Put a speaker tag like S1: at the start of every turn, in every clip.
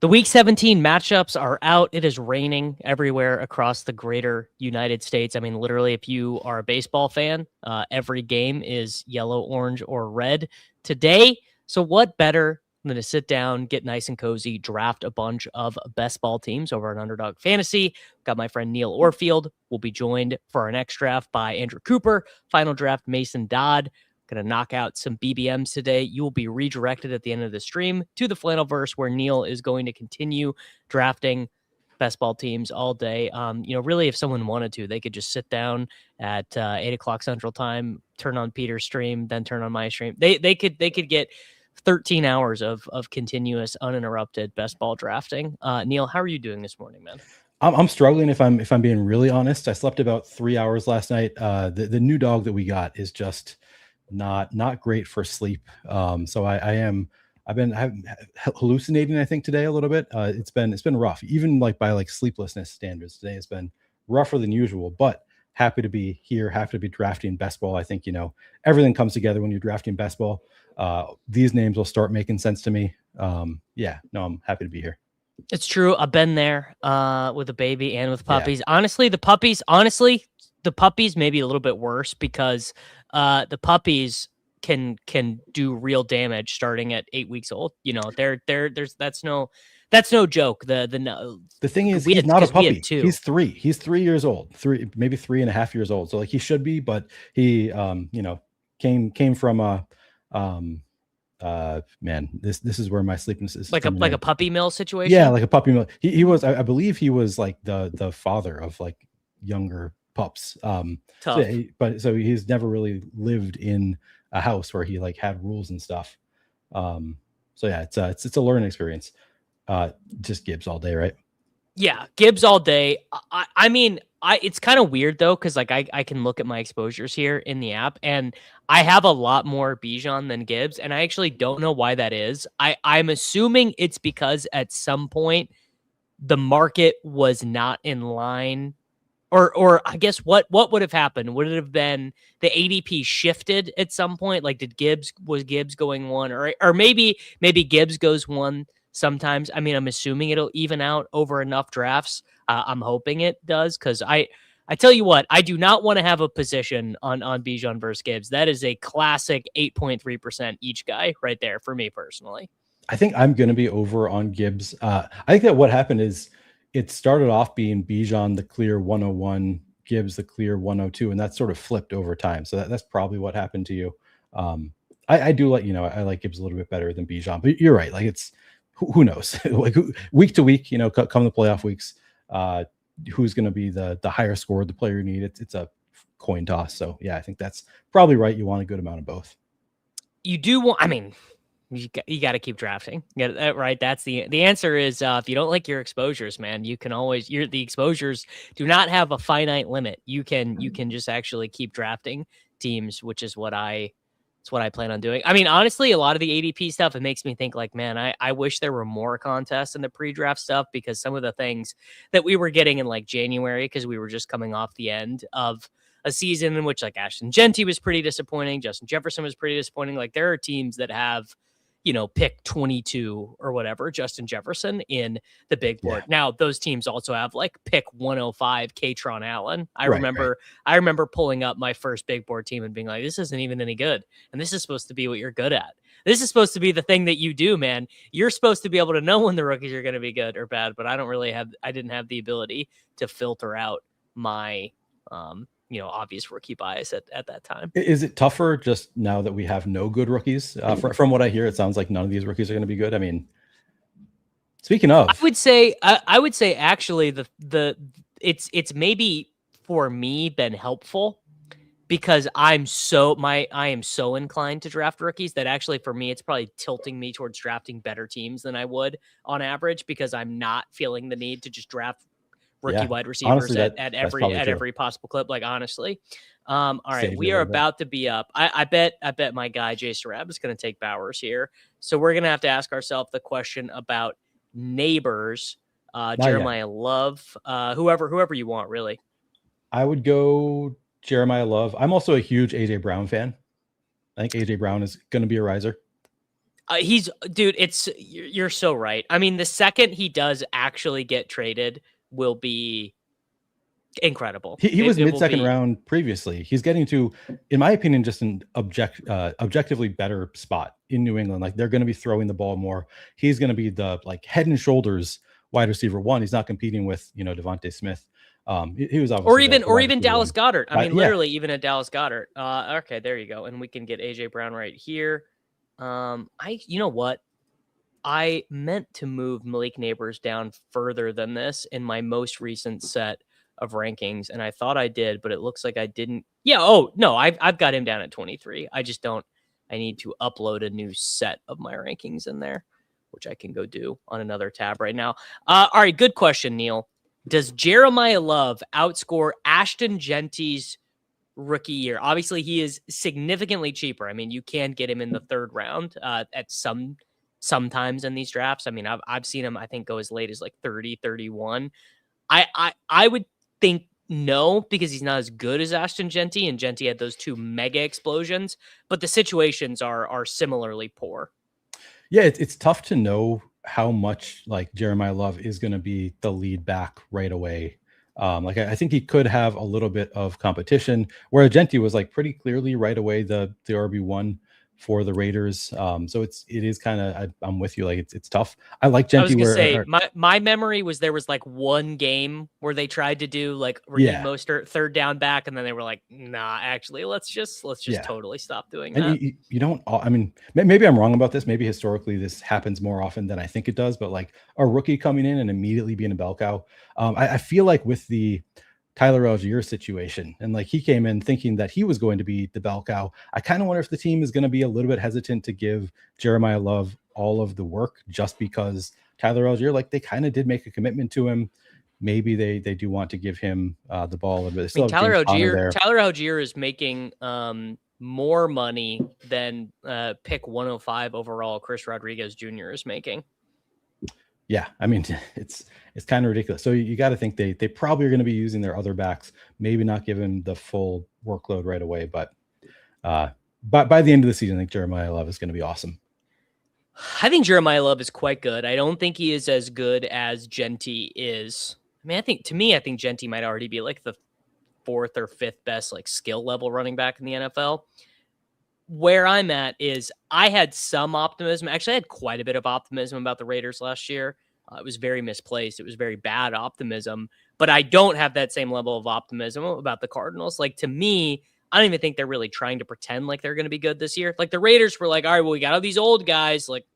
S1: The Week 17 matchups are out. It is raining everywhere across the greater United States. I mean, literally, if you are a baseball fan, every game is yellow, orange, or red today. So what better than to sit down, get nice and cozy, draft a bunch of best ball teams over on Underdog Fantasy. Got my friend Neil Orfield. We'll be joined for our next draft by Andrew Cooper, final draft Mason Dodd. Going to knock out some BBMs today. You will be redirected at the end of the stream to the Flannelverse, where Neil is going to continue drafting best ball teams all day. Really, if someone wanted to, they could just sit down at 8 o'clock Central Time, turn on Peter's stream, then turn on my stream. They could get 13 hours of continuous, uninterrupted best ball drafting. Neil, how are you doing this morning, man?
S2: I'm struggling if I'm being really honest. I slept about 3 hours last night. The new dog that we got is just not great for sleep. So I've been hallucinating, I think, today a little bit. It's been rough, even by sleeplessness standards. Today has been rougher than usual, but happy to be here, happy to be drafting best ball. I think, everything comes together when you're drafting best ball. These names will start making sense to me. I'm happy to be here.
S1: It's true. I've been there with a baby and with puppies. Yeah. Honestly, the puppies may be a little bit worse because the puppies can do real damage starting at 8 weeks old. That's no joke. The
S2: thing is, he's not a puppy. He's 3. He's 3 years old. Maybe 3.5 years old. So he should be, but he came from a man, this is where my sleepiness is
S1: like a puppy mill situation.
S2: Yeah, like a puppy mill. He was, I believe he was like the father of younger pups.
S1: Tough.
S2: So he's never really lived in a house where he had rules and stuff. It's a learning experience. Just Gibbs all day, right?
S1: Yeah, Gibbs all day. I mean, it's kind of weird though, because I can look at my exposures here in the app, and I have a lot more Bijan than Gibbs, and I actually don't know why that is. I'm assuming it's because at some point the market was not in line, or I guess what would have happened? Would it have been the ADP shifted at some point? Like, was Gibbs going 1, or maybe Gibbs goes 1 sometimes? I mean, I'm assuming it'll even out over enough drafts. I'm hoping it does, because I tell you what, I do not want to have a position on Bijan versus Gibbs. That is a classic 8.3% each guy right there for me personally.
S2: I think I'm going to be over on Gibbs. I think that what happened is it started off being Bijan the clear 101, Gibbs the clear 102, and that sort of flipped over time. So that's probably what happened to you. I do let you know I like Gibbs a little bit better than Bijan, but you're right. Like, it's who knows? Week to week, come the playoff weeks, who's going to be the higher score, the player you need. It's a coin toss. So yeah, I think that's probably right. You want a good amount of both.
S1: You do want, I mean, you got to keep drafting. Yeah, right. That's the answer is, if you don't like your exposures, man, you can always, the exposures do not have a finite limit. You can just actually keep drafting teams, which is what it's what I plan on doing. I mean, honestly, a lot of the ADP stuff, it makes me think like, man, I wish there were more contests in the pre-draft stuff, because some of the things that we were getting in January, because we were just coming off the end of a season in which Ashton Jeanty was pretty disappointing. Justin Jefferson was pretty disappointing. There are teams that have, pick 22 or whatever, Justin Jefferson in the big board. Yeah. Now, those teams also have pick 105, Katron Allen. I remember pulling up my first big board team and being like, this isn't even any good. And this is supposed to be what you're good at. This is supposed to be the thing that you do, man. You're supposed to be able to know when the rookies are going to be good or bad, but I didn't have the ability to filter out my, obvious rookie bias at that time.
S2: Is it tougher just now that we have no good rookies? From what I hear, it sounds like none of these rookies are going to be good. I mean, speaking of,
S1: I would say actually it's maybe for me been helpful, because I am so inclined to draft rookies that actually for me, it's probably tilting me towards drafting better teams than I would on average, because I'm not feeling the need to just draft rookie wide receivers honestly, at every possible clip. Honestly. All right. We are about to be up. I bet my guy, Jay Sarab, is going to take Bowers here. So we're going to have to ask ourselves the question about neighbors, Jeremiah Love, whoever you want, really.
S2: I would go Jeremiah Love. I'm also a huge AJ Brown fan. I think AJ Brown is going to be a riser.
S1: Dude, you're so right. I mean, the second he does actually get traded will be incredible.
S2: He was mid-second round previously. He's getting to, in my opinion, just an objectively better spot in New England. Like, they're going to be throwing the ball more. He's going to be the like head and shoulders wide receiver one. He's not competing with Devontae Smith. He was obviously
S1: or even Dallas Goedert. I mean, literally even a Dallas Goedert. Okay, there you go. And we can get AJ Brown right here. You know what? I meant to move Malik Neighbors down further than this in my most recent set of rankings, and I thought I did, but it looks like I didn't. Yeah. Oh no, I've got him down at 23. I just don't. I need to upload a new set of my rankings in there, which I can go do on another tab right now. All right, good question, Neil. Does Jeremiah Love outscore Ashton Jeanty's rookie year? Obviously, he is significantly cheaper. I mean, you can get him in the third round at sometimes in these drafts. I mean, I've seen him, I think, go as late as like 30, 31. I would think no, because he's not as good as Ashton Jeanty, and Jeanty had those two mega explosions, but the situations are similarly poor.
S2: Yeah, it's tough to know how much like Jeremiah Love is going to be the lead back right away. Like I think he could have a little bit of competition, where Jeanty was like pretty clearly right away the RB1 for the Raiders. So it is kind of, I'm with you. Like it's tough. I like Jeanty.
S1: I was gonna say my memory was there was like one game where they tried to do like Raheem Mostert third down back, and then they were like, nah, actually let's just totally stop doing that.
S2: And you don't, I mean, maybe I'm wrong about this. Maybe historically this happens more often than I think it does, but like a rookie coming in and immediately being a bell cow. I feel like with the Tyler Algier situation, and like he came in thinking that he was going to be the bell cow. I kind of wonder if the team is going to be a little bit hesitant to give Jeremiah Love all of the work just because Tyler Algier, like they kind of did make a commitment to him. Maybe they do want to give him the ball a little bit.
S1: Tyler Algier is making more money than pick 105 overall Chris Rodriguez Jr. is making.
S2: Yeah, I mean, it's kind of ridiculous. So you got to think they probably are going to be using their other backs, maybe not give him the full workload right away. But by the end of the season, I think Jeremiah Love is going to be awesome.
S1: I think Jeremiah Love is quite good. I don't think he is as good as Jeanty is. I mean, I think Jeanty might already be like the fourth or fifth best like skill level running back in the NFL. Where I'm at is I had some optimism. Actually, I had quite a bit of optimism about the Raiders last year. It was very misplaced. It was very bad optimism. But I don't have that same level of optimism about the Cardinals. Like, to me, I don't even think they're really trying to pretend like they're going to be good this year. Like, the Raiders were like, all right, well, we got all these old guys. Like,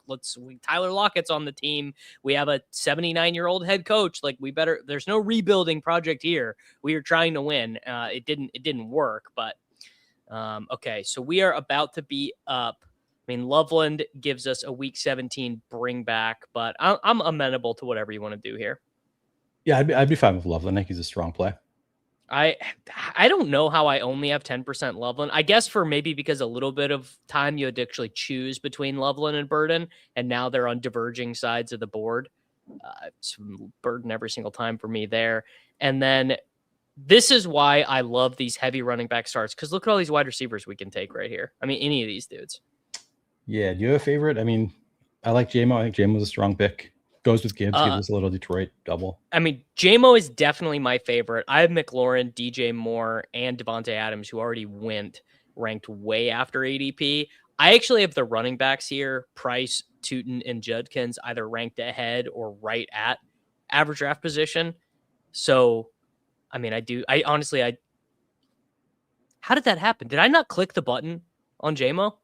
S1: Tyler Lockett's on the team. We have a 79-year-old head coach. Like, there's no rebuilding project here. We are trying to win. It didn't work, but okay, so we are about to be up. I mean, Loveland gives us a week 17 bring back, but I'm amenable to whatever you want to do here.
S2: Yeah, I'd be fine with Loveland. I think he's a strong play.
S1: I don't know how I only have 10% Loveland. I guess because a little bit of time you had to actually choose between Loveland and Burden, and now they're on diverging sides of the board. It's Burden every single time for me there. And then this is why I love these heavy running back starts, because look at all these wide receivers we can take right here. I mean, any of these dudes.
S2: Yeah, do you have a favorite? I mean, I like JMO. I think JMO was a strong pick. Goes with Gibbs. Gives us a little Detroit double.
S1: I mean, JMO is definitely my favorite. I have McLaurin, DJ Moore, and Devontae Adams, who already went ranked way after ADP. I actually have the running backs here, Price, Tootin, and Judkins, either ranked ahead or right at average draft position. So, I mean, how did that happen? Did I not click the button on JMO?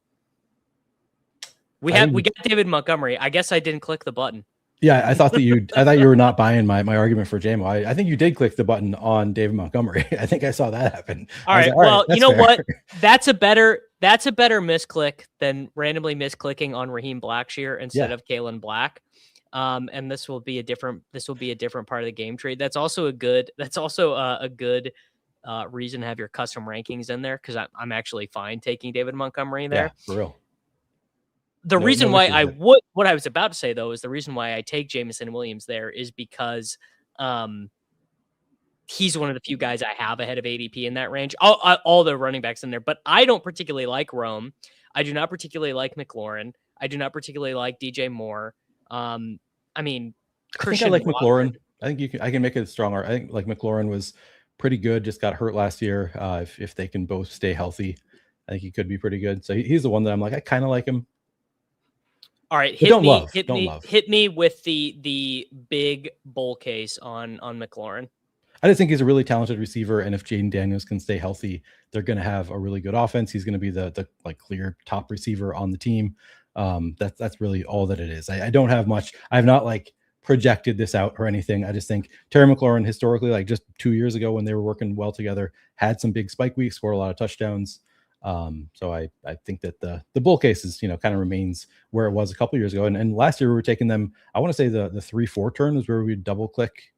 S1: We got David Montgomery. I guess I didn't click the button.
S2: Yeah, I thought you were not buying my argument for JMO. I think you did click the button on David Montgomery. I think I saw that happen.
S1: All right. Well, you know what? That's a better misclick than randomly misclicking on Raheem Blackshear instead of Kalen Black. And this will be a different part of the game tree. That's also a good reason to have your custom rankings in there, because I'm actually fine taking David Montgomery there.
S2: Yeah, for real.
S1: The reason why what I was about to say though is the reason why I take Jameson Williams there is because he's one of the few guys I have ahead of ADP in that range. All the running backs in there, but I don't particularly like Rome. I do not particularly like McLaurin. I do not particularly like DJ Moore. I mean,
S2: I think I like McLaurin. I think I can make it stronger. I think like McLaurin was pretty good, just got hurt last year. If they can both stay healthy, I think he could be pretty good. So he's the one that I'm like, I kind of like him.
S1: All right,
S2: hit
S1: me with the big bull case on McLaurin.
S2: I just think he's a really talented receiver, and if Jaden Daniels can stay healthy, they're going to have a really good offense. He's going to be the like clear top receiver on the team. That's really all that it is. I don't have much. I have not like projected this out or anything. I just think Terry McLaurin historically, like just 2 years ago when they were working well together, had some big spike weeks, scored a lot of touchdowns. So I think that the bull case is, kind of remains where it was a couple years ago. And last year we were taking them, I want to say the 3-4 turn is where we double click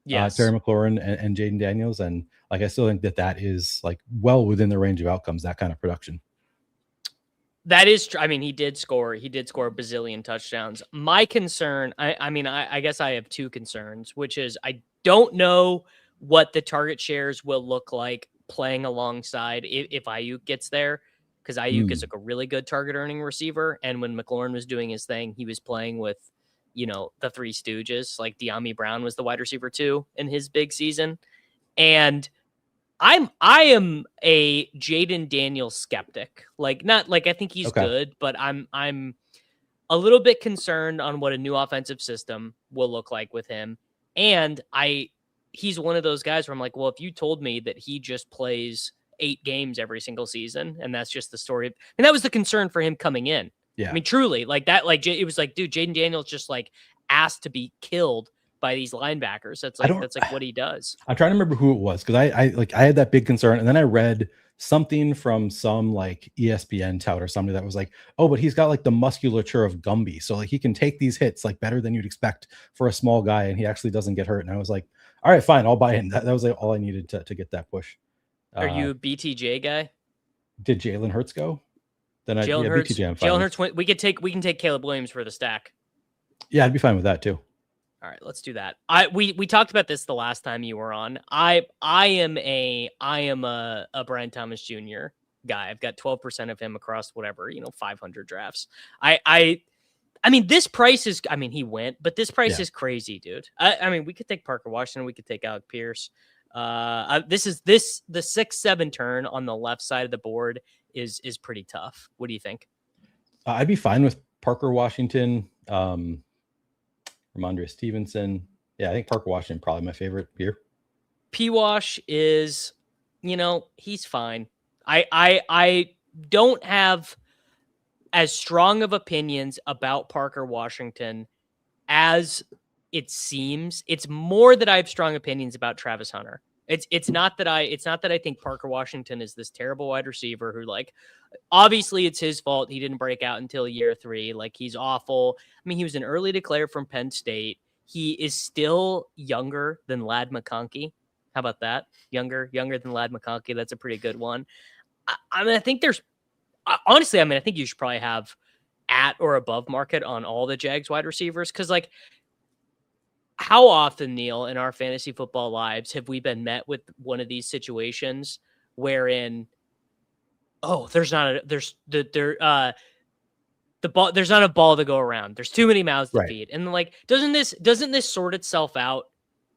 S2: Terry McLaurin and Jaden Daniels. And like, I still think that is like well within the range of outcomes, that kind of production.
S1: That is true. I mean, he did score a bazillion touchdowns. My concern, I guess I have two concerns, which is I don't know what the target shares will look like playing alongside if Ayuk gets there, because Ayuk is like a really good target earning receiver. And when McLaurin was doing his thing, he was playing with, the Three Stooges. Like De'Ami Brown was the wide receiver 2 in his big season. And I am a Jaden Daniels skeptic. Like, not like I think he's good, but I'm a little bit concerned on what a new offensive system will look like with him. And he's one of those guys where I'm like, well, if you told me that he just plays 8 games every single season, and that's just the story, and that was the concern for him coming in. Yeah. I mean, truly, like that, like it was like, dude, Jaden Daniels just like asked to be killed by these linebackers. That's like what he does.
S2: I'm trying to remember who it was, because I had that big concern, and then I read something from some like ESPN tout or somebody that was like, oh, but he's got like the musculature of Gumby, so like he can take these hits like better than you'd expect for a small guy, and he actually doesn't get hurt. And I was like, all right, fine, I'll buy in. That was like all I needed to get that push.
S1: Are you a BTJ guy?
S2: Did Jalen Hurts go? Then
S1: BTJ, I'm fine. Jalen Hurts, we can take Caleb Williams for the stack.
S2: Yeah, I'd be fine with that too.
S1: All right, let's do that. We talked about this the last time you were on. I am a Brian Thomas Jr. guy. I've got 12% of him across 500 drafts. I mean, this price is, he went, but this price is crazy, dude. I mean, we could take Parker Washington, we could take Alec Pierce. The 6-7 turn on the left side of the board is pretty tough. What do you think?
S2: I'd be fine with Parker Washington. Ramondre Stevenson. Yeah, I think Parker Washington probably my favorite here.
S1: P-Wash is, he's fine. I don't have as strong of opinions about Parker Washington as it seems. It's more that I have strong opinions about Travis Hunter. It's not that I think Parker Washington is this terrible wide receiver who, like, obviously it's his fault he didn't break out until year 3. Like, he's awful. I mean, he was an early declare from Penn State. He is still younger than Ladd McConkey. How about that? Younger than Ladd McConkey. That's a pretty good one. I mean, I think I think you should probably have at or above market on all the Jags wide receivers. Cause like, how often, Neil, in our fantasy football lives have we been met with one of these situations wherein, there's not a ball to go around. There's too many mouths to feed. And like, doesn't this sort itself out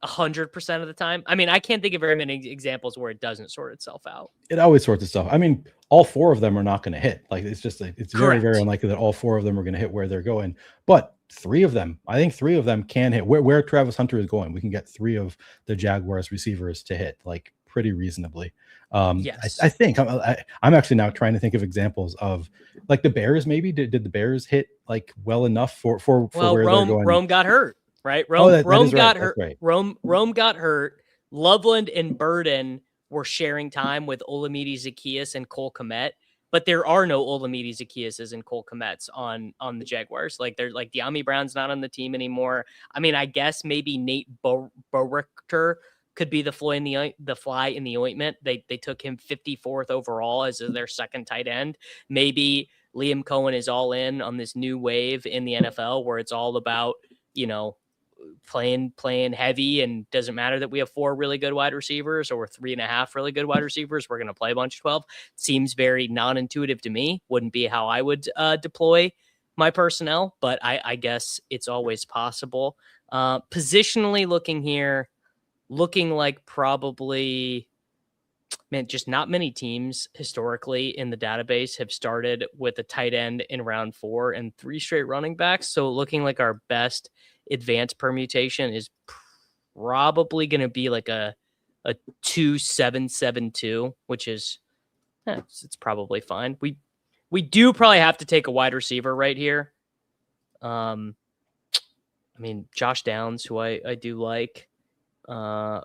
S1: 100% of the time? I mean, I can't think of very many examples where it doesn't sort itself out.
S2: It always sorts itself. I mean, all 4 of them are not going to hit. Like, it's just it's very, very unlikely that all 4 of them are going to hit where they're going. But 3 of them, I think 3 of them can hit where Travis Hunter is going. We can get 3 of the Jaguars receivers to hit like pretty reasonably. Yes. I think I'm actually now trying to think of examples of like the Bears. Maybe did the Bears hit like well enough for where they're going?
S1: Rome got hurt, right? Rome got hurt.
S2: Right.
S1: Rome got hurt. Loveland and Burden were sharing time with Olamide Zaccheaus and Cole Kmet. But there are no Olamide Zaccheauses and Cole Kmets on the Jaguars. Like, they're like De'Ami Brown's not on the team anymore. I mean, I guess maybe Nate Borichter could be the fly in the ointment. They took him 54th overall as their second tight end. Maybe Liam Cohen is all in on this new wave in the NFL where it's all about, playing heavy, and doesn't matter that we have 4 really good wide receivers or 3.5 really good wide receivers. We're going to play a bunch of 12. Seems very non-intuitive to me. Wouldn't be how I would deploy my personnel, but I guess it's always possible. Positionally looking here, looking like probably, man, just not many teams historically in the database have started with a tight end in round 4 and 3 straight running backs. So looking like our best advanced permutation is probably going to be like a 2-7-7-2, which is it's probably fine. We do probably have to take a wide receiver right here. I mean, Josh Downs, who I do like. My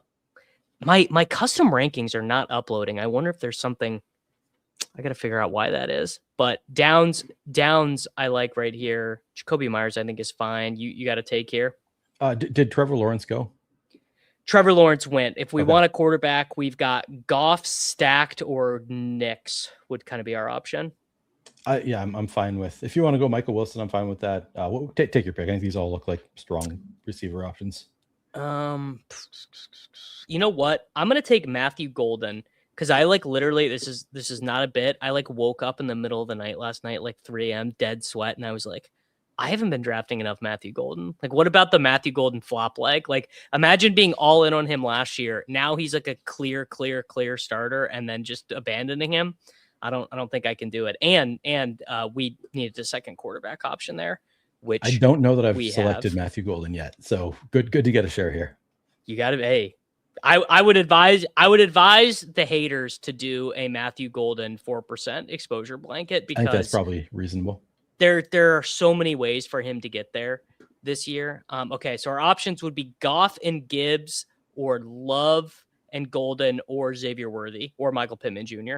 S1: custom rankings are not uploading. I wonder if there's something. I got to figure out why that is. But Downs I like right here. Jacoby Myers I think is fine. You got to take here.
S2: Did Trevor Lawrence go?
S1: Trevor Lawrence went. If we want a quarterback, we've got Goff, stacked, or Nix would kind of be our option.
S2: Yeah, I'm fine with. If you want to go Michael Wilson, I'm fine with that. Take your pick. I think these all look like strong receiver options.
S1: You know what? I'm gonna take Matthew Golden because I like literally this is not a bit. I like woke up in the middle of the night last night, like 3 a.m., dead sweat, and I was like, I haven't been drafting enough Matthew Golden. Like, what about the Matthew Golden flop leg? Like, imagine being all in on him last year. Now he's like a clear starter, and then just abandoning him. I don't think I can do it. And we needed a second quarterback option there, which
S2: I don't know that I've selected Matthew Golden yet. So good to get a share here.
S1: You got to. Hey, I would advise the haters to do a Matthew Golden 4% exposure blanket because
S2: I think that's probably reasonable.
S1: There are so many ways for him to get there this year. Okay, so our options would be Goff and Gibbs, or Love and Golden, or Xavier Worthy, or Michael Pittman Jr.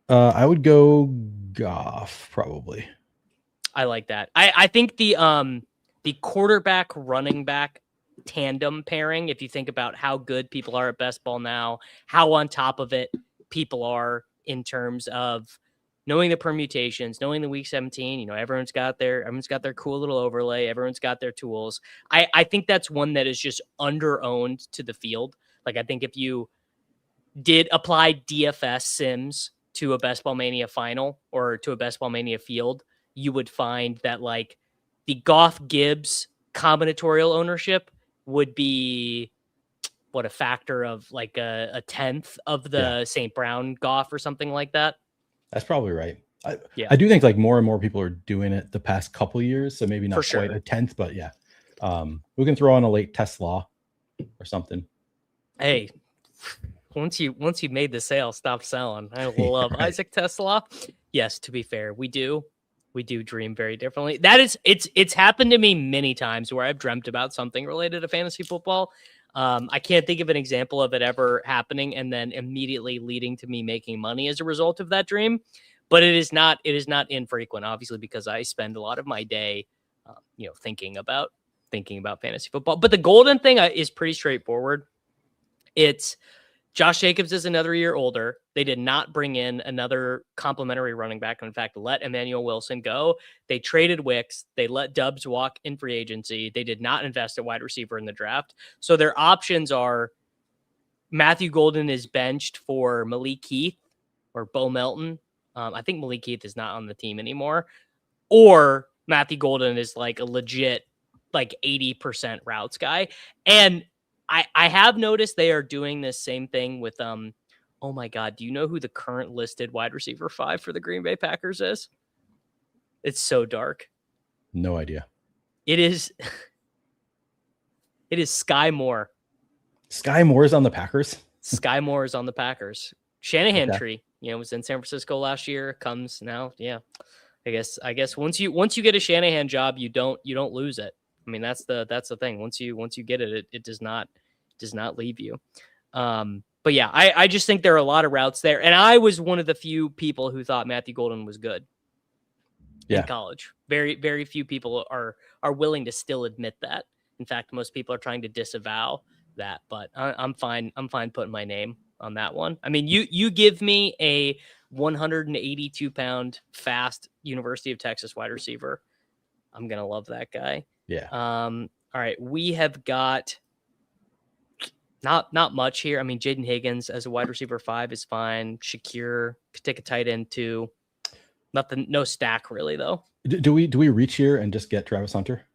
S2: I would go Goff probably.
S1: I like that. I think the quarterback running back tandem pairing, if you think about how good people are at best ball now, how on top of it people are in terms of knowing the permutations, knowing the week 17, everyone's got their cool little overlay. Everyone's got their tools. I think that's one that is just under-owned to the field. Like, I think if you did apply DFS sims to a Best Ball Mania final or to a Best Ball Mania field, you would find that like the Goff Gibbs combinatorial ownership would be a factor of like a 10th of the St. Brown Goff or something like that.
S2: That's probably right. I do think like more and more people are doing it the past couple of years. So maybe not quite a 10th, but yeah. We can throw on a late Tesla or something.
S1: Hey, once you made the sale, stop selling. I love right. Isaac Tesla. Yes, to be fair, we do dream very differently. That is, it's happened to me many times where I've dreamt about something related to fantasy football. I can't think of an example of it ever happening and then immediately leading to me making money as a result of that dream. But it is not infrequent, obviously, because I spend a lot of my day, thinking about fantasy football. But the Golden thing is pretty straightforward. It's Josh Jacobs is another year older. They did not bring in another complimentary running back. In fact, let Emmanuel Wilson go. They traded Wicks. They let Dubs walk in free agency. They did not invest a wide receiver in the draft. So their options are Matthew Golden is benched for Malik Heath or Bo Melton. I think Malik Heath is not on the team anymore. Or Matthew Golden is like a legit like 80% routes guy. And I have noticed they are doing this same thing with oh my God, do you know who the current listed wide receiver 5 for the Green Bay Packers is? It's so dark.
S2: No idea.
S1: It is Sky Moore.
S2: Sky Moore is on the Packers?
S1: Sky Moore is on the Packers. Shanahan tree, was in San Francisco last year, comes now. Yeah. I guess once you get a Shanahan job, you don't lose it. I mean, that's the thing. Once you get it, it does not leave you. But yeah, I just think there are a lot of routes there. And I was one of the few people who thought Matthew Golden was good in college. Very, very few people are willing to still admit that. In fact, most people are trying to disavow that, but I'm fine putting my name on that one. I mean, you give me a 182-pound fast University of Texas wide receiver, I'm going to love that guy.
S2: Yeah.
S1: All right. We have got not much here. I mean, Jaden Higgins as a wide receiver 5 is fine. Shakir could take a tight end 2. Nothing, no stack really though.
S2: Do we reach here and just get Travis Hunter?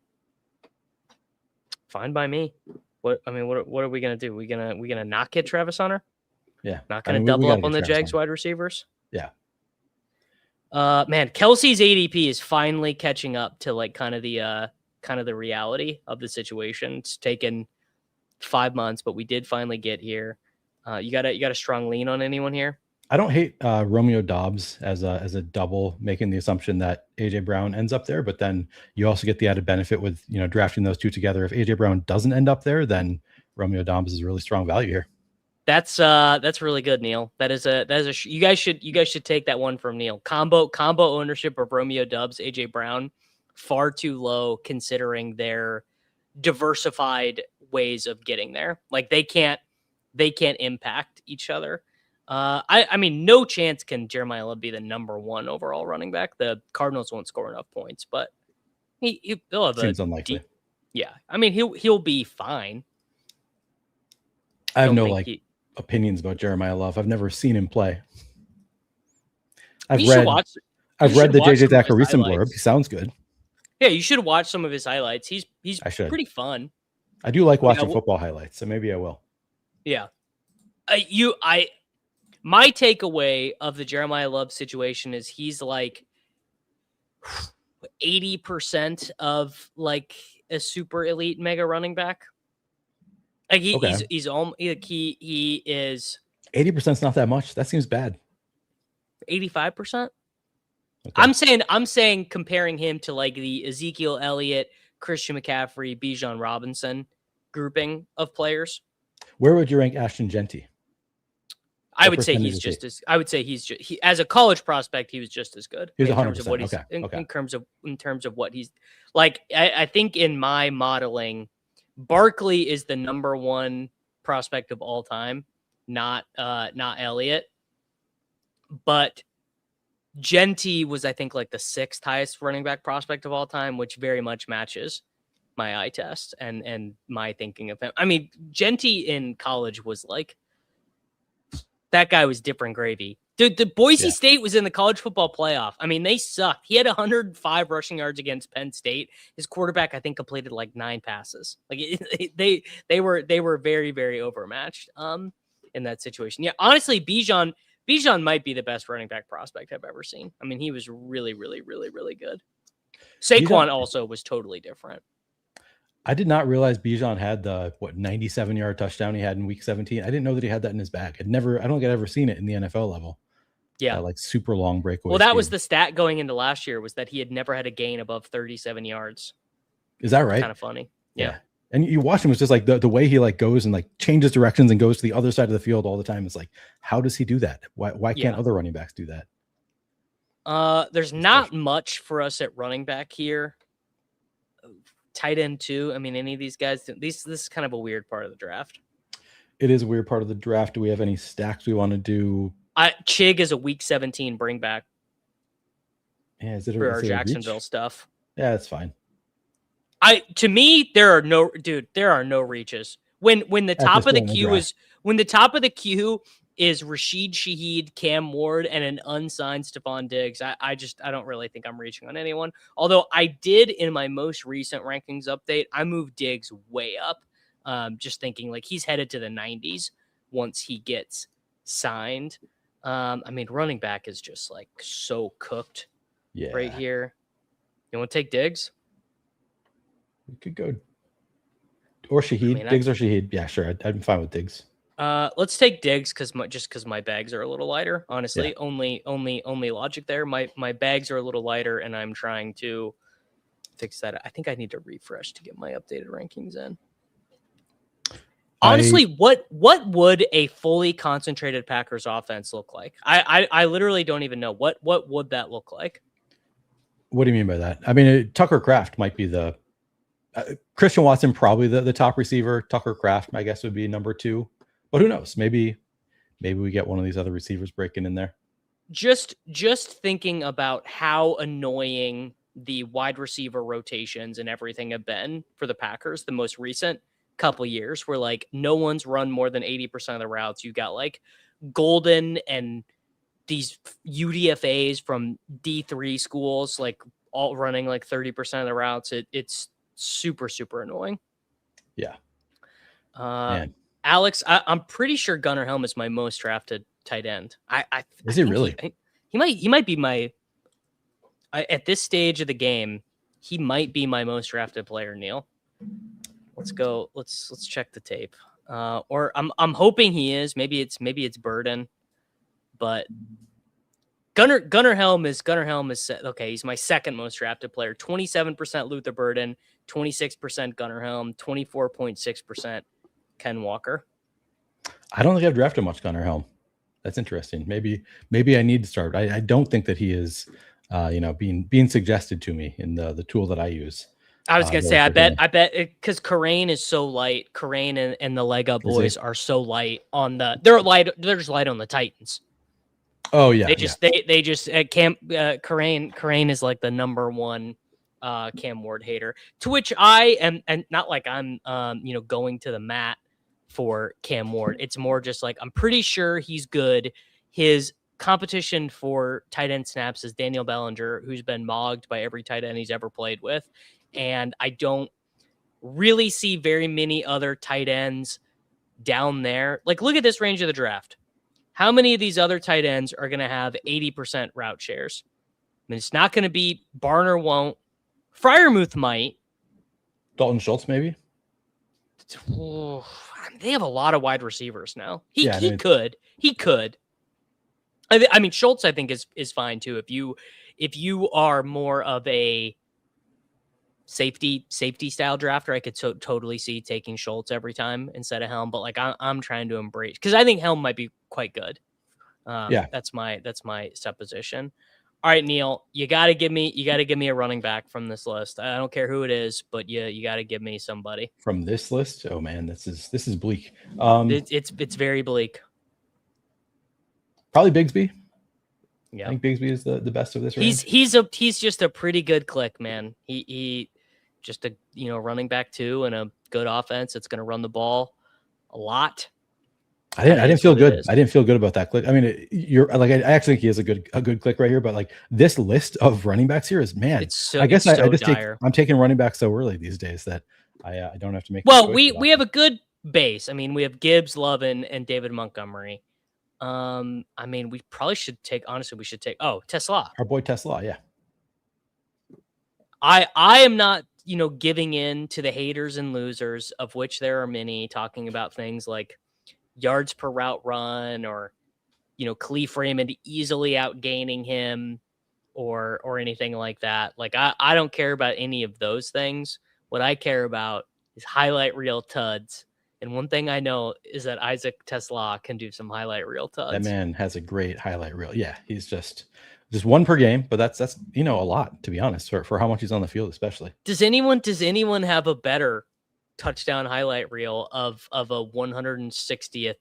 S1: Fine by me. What are we gonna do? We gonna not get Travis Hunter?
S2: Yeah,
S1: Not gonna double up on the Jags wide receivers.
S2: Yeah.
S1: Man, Kelsey's ADP is finally catching up to like kind of the reality of the situation. It's taken 5 months, but we did finally get here. You got a strong lean on anyone here?
S2: I don't hate Romeo Dobbs as a double, making the assumption that AJ Brown ends up there, but then you also get the added benefit with drafting those two together. If AJ Brown doesn't end up there, then Romeo Dobbs is a really strong value here.
S1: That's really good, Neil. You guys should take that one from Neil. Combo ownership of Romeo Doubs, AJ Brown, far too low considering their diversified ways of getting there. Like they can't impact each other. I mean, no chance can Jeremiah Love be the number 1 overall running back. The Cardinals won't score enough points, but he'll have
S2: seems unlikely.
S1: Yeah, I mean he'll be fine.
S2: I have no opinions about Jeremiah Love. I've never seen him play. I've read the JJ Thacker recent blurb. He sounds good.
S1: Yeah, you should watch some of his highlights. He's pretty fun.
S2: I do like watching football highlights, so maybe I will.
S1: Yeah. My takeaway of the Jeremiah Love situation is he's like 80% of like a super elite mega running back. Like he is
S2: 80% is not that much. That seems bad.
S1: 85%.
S2: Okay.
S1: I'm saying comparing him to like the Ezekiel Elliott, Christian McCaffrey, Bijan Robinson grouping of players.
S2: Where would you rank Ashton Jeanty?
S1: I would say he's as a college prospect, he was just as good.
S2: He was 100%.
S1: In terms of what he's in terms of what he's like. I think in my modeling, Barkley is the number 1 prospect of all time, not Elliott. But Jeanty was, I think, like the 6th highest running back prospect of all time, which very much matches my eye test and my thinking of him. I mean, Jeanty in college was like, that guy was different gravy. Dude, the Boise State was in the college football playoff. I mean, they sucked. He had 105 rushing yards against Penn State. His quarterback, I think, completed like 9 passes. Like they were very, very overmatched in that situation. Yeah, honestly, Bijan might be the best running back prospect I've ever seen. I mean, he was really, really, really, really good. Saquon also was totally different.
S2: I did not realize Bijan had the 97-yard touchdown he had in week 17. I didn't know that he had that in his bag. I don't think I'd ever seen it in the NFL level.
S1: Yeah.
S2: Like super long breakaway.
S1: Well, that was the stat going into last year, was that he had never had a gain above 37 yards.
S2: Is that right?
S1: Kind of funny. Yeah.
S2: And you watch him, it's just like the way he like goes and like changes directions and goes to the other side of the field all the time. It's like, how does he do that? Why can't other running backs do that?
S1: There's not much for us at running back here. Tight end too. I mean, any of these guys, this is kind of a weird part of the draft.
S2: It is a weird part of the draft. Do we have any stacks we want to do?
S1: Chig is a week 17 bring back.
S2: Yeah, is
S1: for our Jacksonville stuff?
S2: Yeah, that's fine.
S1: To me, there are no reaches. When the top of the queue is Rashid Shaheed, Cam Ward, and an unsigned Stephon Diggs. I don't really think I'm reaching on anyone. Although I did in my most recent rankings update, I moved Diggs way up. Just thinking like he's headed to the 90s once he gets signed. I mean, running back is just like so cooked right here. You want to take Diggs?
S2: We could go or Shaheed. Diggs or Shaheed. Yeah, sure. I'm fine with Diggs.
S1: Let's take Diggs because my bags are a little lighter. Honestly, only logic there. My bags are a little lighter, and I'm trying to fix that. I think I need to refresh to get my updated rankings in. Honestly, what would a fully concentrated Packers offense look like? I literally don't even know what would that look like.
S2: What do you mean by that? I mean, Tucker Kraft might be the Christian Watson, probably the top receiver. Tucker Kraft, I guess, would be number 2. But who knows? Maybe we get one of these other receivers breaking in there.
S1: Just thinking about how annoying the wide receiver rotations and everything have been for the Packers the most recent couple years, where like no one's run more than 80% of the routes. You got like Golden and these UDFAs from D3 schools, like all running like 30% of the routes. It's super, super annoying.
S2: Yeah.
S1: Man. Alex, I'm pretty sure Gunnar Helm is my most drafted tight end.
S2: Is he really?
S1: He might be my at this stage of the game. He might be my most drafted player, Neil. Let's go. Let's check the tape. Or I'm hoping he is. Maybe it's Burden, but Gunnar Helm is okay. He's my second most drafted player. 27% Luther Burden, 26% Gunnar Helm, 24.6% Ken Walker.
S2: I don't think I've drafted much Gunnar Helm. That's interesting. Maybe I need to start. I don't think that he is, being suggested to me in the tool that I use.
S1: I was gonna say, I bet because Karain is so light. Karain and the leg up boys are so light on they're just light on the Titans.
S2: Oh yeah,
S1: they just Karain is like the number one Cam Ward hater. To which I am, and not like I'm going to the mat for Cam Ward. It's more just like I'm pretty sure he's good. His competition for tight end snaps is Daniel Bellinger, who's been mogged by every tight end he's ever played with. And I don't really see very many other tight ends down there. Like, look at this range of the draft. How many of these other tight ends are going to have 80% route shares? I mean, it's not going to be Barner won't. Freiermuth might.
S2: Dalton Schultz, maybe.
S1: Oh, they have a lot of wide receivers now. He could. I mean, Schultz, I think is fine too. If you are more of a safety style drafter, I could totally see taking Schultz every time instead of Helm. But like I'm trying to embrace, because I think Helm might be quite good. That's my supposition. All right, Neil, you gotta give me a running back from this list. I don't care who it is, but you gotta give me somebody
S2: from this list. Oh man, this is bleak.
S1: It's very bleak.
S2: Probably Bigsby.
S1: Yeah,
S2: I think Bigsby is the best of this range.
S1: He's just a pretty good click, man. He just a running back too, and a good offense. It's going to run the ball a lot.
S2: I didn't feel good. I didn't feel good about that click. I mean, you're like, I actually think he has a good click right here, but like this list of running backs here is, man. I'm taking running backs so early these days that I don't have to make.
S1: Well, we have a good base. I mean, we have Gibbs, Love, and David Montgomery. I mean, we probably should take. Honestly, we should take. Oh, Tesla,
S2: our boy Tesla. Yeah.
S1: I am not, giving in to the haters and losers, of which there are many, talking about things like yards per route run or, Khalif Raymond easily outgaining him or anything like that. Like, I don't care about any of those things. What I care about is highlight reel tuds. And one thing I know is that Isaac Tesla can do some highlight reel tuds.
S2: That man has a great highlight reel. Yeah, he's just one per game, but that's a lot, to be honest, for how much he's on the field, especially.
S1: Does anyone have a better touchdown highlight reel of a 160th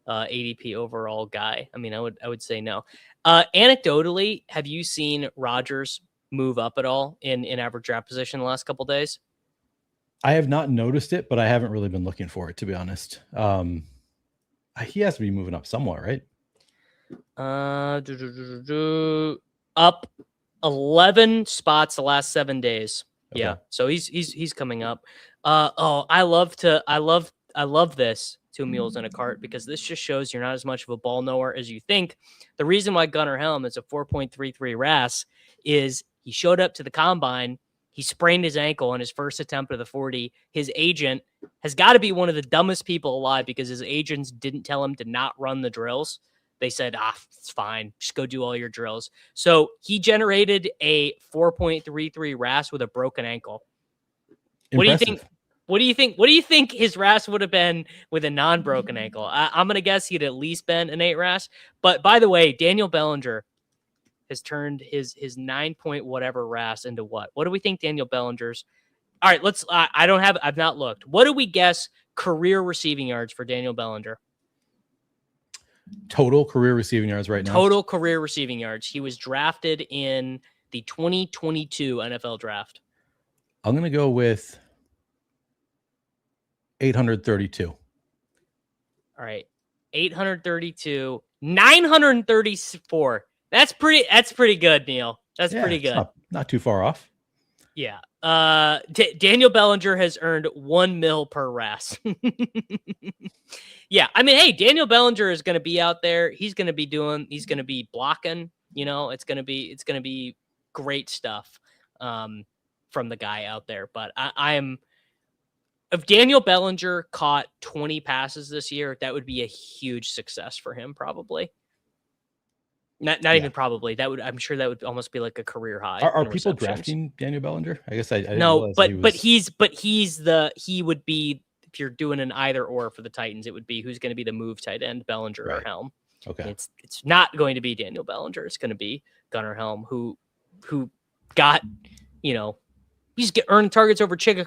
S1: ADP overall guy? I mean, I would say no. Anecdotally, have you seen Rodgers move up at all in average draft position the last couple of days?
S2: I have not noticed it, but I haven't really been looking for it, to be honest. He has to be moving up somewhat, right?
S1: Up 11 spots the last 7 days. Okay. Yeah, so he's coming up. I love this 2 mules in a cart, because this just shows you're not as much of a ball knower as you think. The reason why Gunnar Helm is a 4.33 RAS is he showed up to the combine. He sprained his ankle on his first attempt at the 40. His agent has got to be one of the dumbest people alive, because his agents didn't tell him to not run the drills. They said, it's fine. Just go do all your drills. So he generated a 4.33 RAS with a broken ankle.
S2: Impressive.
S1: What do you think his RAS would have been with a non-broken ankle? I'm going to guess he'd at least been an 8 RAS. But by the way, Daniel Bellinger has turned his 9 point whatever RAS into what? What do we think Daniel Bellinger's? All right, let's. I've not looked. What do we guess career receiving yards for Daniel Bellinger?
S2: Total career receiving yards right now.
S1: Total career receiving yards. He was drafted in the 2022 NFL draft.
S2: I'm going to go with 832.
S1: All right. 832. 934. That's pretty good, Neil. That's pretty good.
S2: Not too far off.
S1: Yeah. Daniel Bellinger has earned $1 million per RAS. Yeah. I mean, hey, Daniel Bellinger is going to be out there. He's going to be blocking, it's going to be great stuff, from the guy out there. But if Daniel Bellinger caught 20 passes this year, that would be a huge success for him. Probably. Not even probably. I'm sure that would almost be like a career high.
S2: Are people drafting Daniel Bellinger? I guess I didn't
S1: no, but he would be, if you're doing an either or for the Titans, it would be who's going to be the move tight end, Bellinger or Helm.
S2: Okay.
S1: It's not going to be Daniel Bellinger. It's going to be Gunnar Helm, who got, he's earned targets over Chig,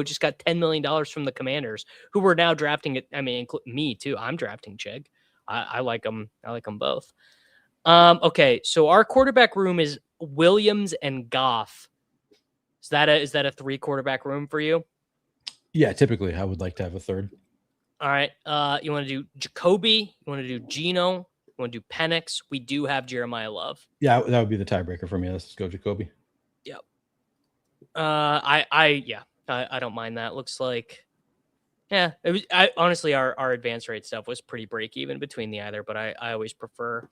S1: just got $10 million from the Commanders, who were now drafting it. I mean, me too. I'm drafting Chig. I like them. I like them both. Okay, so our quarterback room is Williams and Goff. Is that a 3 quarterback room for you?
S2: Yeah, typically I would like to have a third.
S1: All right. You want to do Jacoby? You want to do Geno? You want to do Penix? We do have Jeremiah Love.
S2: Yeah, that would be the tiebreaker for me. Let's go Jacoby.
S1: Yep. I don't mind that. Looks like, yeah. It was. Honestly, our advance rate stuff was pretty break even between the either, but I always prefer.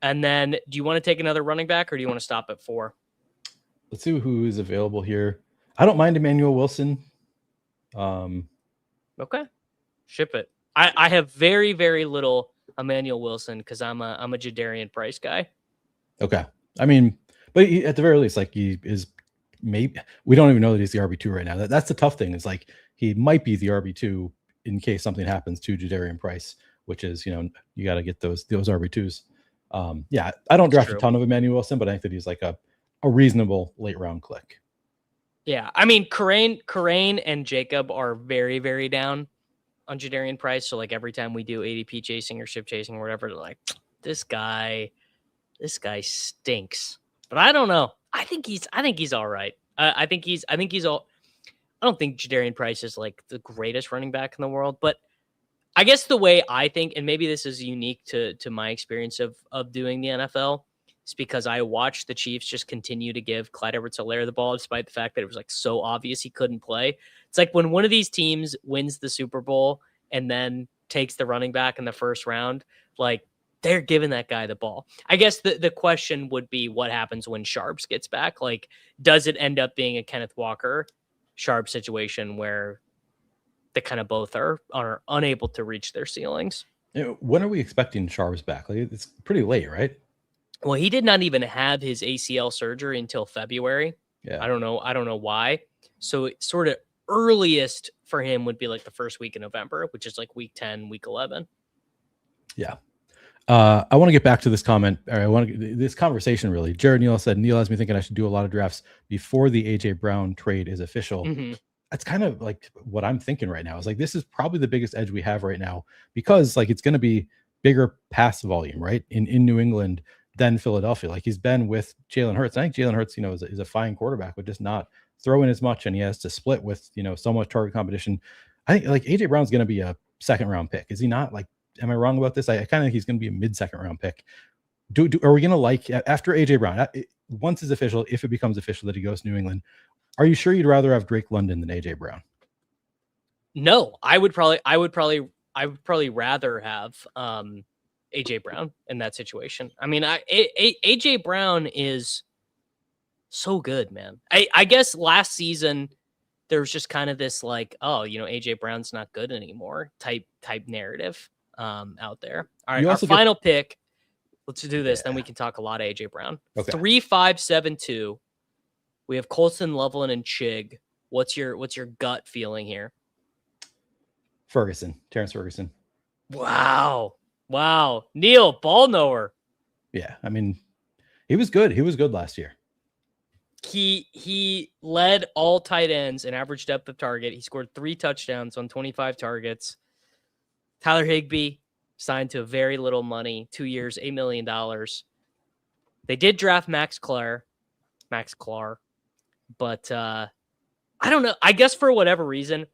S1: And then, do you want to take another running back, or do you want to stop at 4?
S2: Let's see who is available here. I don't mind Emmanuel Wilson.
S1: Okay, ship it. I have very, very little Emmanuel Wilson because I'm a Jadarian Price guy.
S2: Okay, I mean, but at the very least, like, he is maybe, we don't even know that he's the RB2 right now. That's the tough thing, is like he might be the RB2 in case something happens to Jadarian Price, which is, you got to get those RB2s. Yeah, I don't draft a ton of Emmanuel Wilson, but I think that he's like a reasonable late round click.
S1: Yeah, I mean, Corain and Jacob are very, very down on Jadarian Price. So like every time we do ADP chasing or ship chasing or whatever, they're like, this guy stinks. But I don't know. I think he's all right. I don't think Jadarian Price is like the greatest running back in the world, but I guess the way I think, and maybe this is unique to my experience of doing the NFL, is because I watched the Chiefs just continue to give Clyde Edwards-Helaire the ball, despite the fact that it was like so obvious he couldn't play. It's like when one of these teams wins the Super Bowl and then takes the running back in the first round, like they're giving that guy the ball. I guess the question would be what happens when Sharps gets back? Like, does it end up being a Kenneth Walker Sharp situation where they kind of both are unable to reach their ceilings?
S2: When are we expecting Sharps back? Like, it's pretty late, right?
S1: Well, he did not even have his ACL surgery until February. Yeah. I don't know why. So it sort of earliest for him would be like the first week in November, which is like week 10, week 11.
S2: Yeah. I want to get back to this comment. Or I want to this conversation really. Jared Neal said, Neil has me thinking I should do a lot of drafts before the AJ Brown trade is official. Mm-hmm. That's kind of like what I'm thinking right now. Is like, this is probably the biggest edge we have right now, because like it's going to be bigger pass volume, right? In New England than Philadelphia. Like, he's been with Jalen Hurts. I think Jalen Hurts, is a fine quarterback, but just not throwing as much. And he has to split with, so much target competition. I think like AJ Brown's going to be a 2nd round pick. Is he not? Like, am I wrong about this? I kind of think he's going to be a mid-2nd round pick. Are we going to like, after AJ Brown, once it's official, if it becomes official that he goes to New England, are you sure you'd rather have Drake London than AJ Brown?
S1: No, I would probably rather have AJ Brown in that situation. I mean, AJ Brown is so good, man. I guess last season there was just kind of this like, oh, AJ Brown's not good anymore type narrative out there. All right, our final pick. Let's do this. Yeah. Then we can talk a lot of AJ Brown. Okay. 3-5-7-2. We have Colston, Loveland, and Chig. What's your gut feeling here?
S2: Terrence Ferguson.
S1: Wow. Neil, ball knower.
S2: Yeah, I mean, he was good. He was good last year.
S1: He led all tight ends in average depth of target. He scored 3 touchdowns on 25 targets. Tyler Higbee signed to very little money, 2 years, $8 million. They did draft Max Clark, but I don't know. I guess for whatever reason,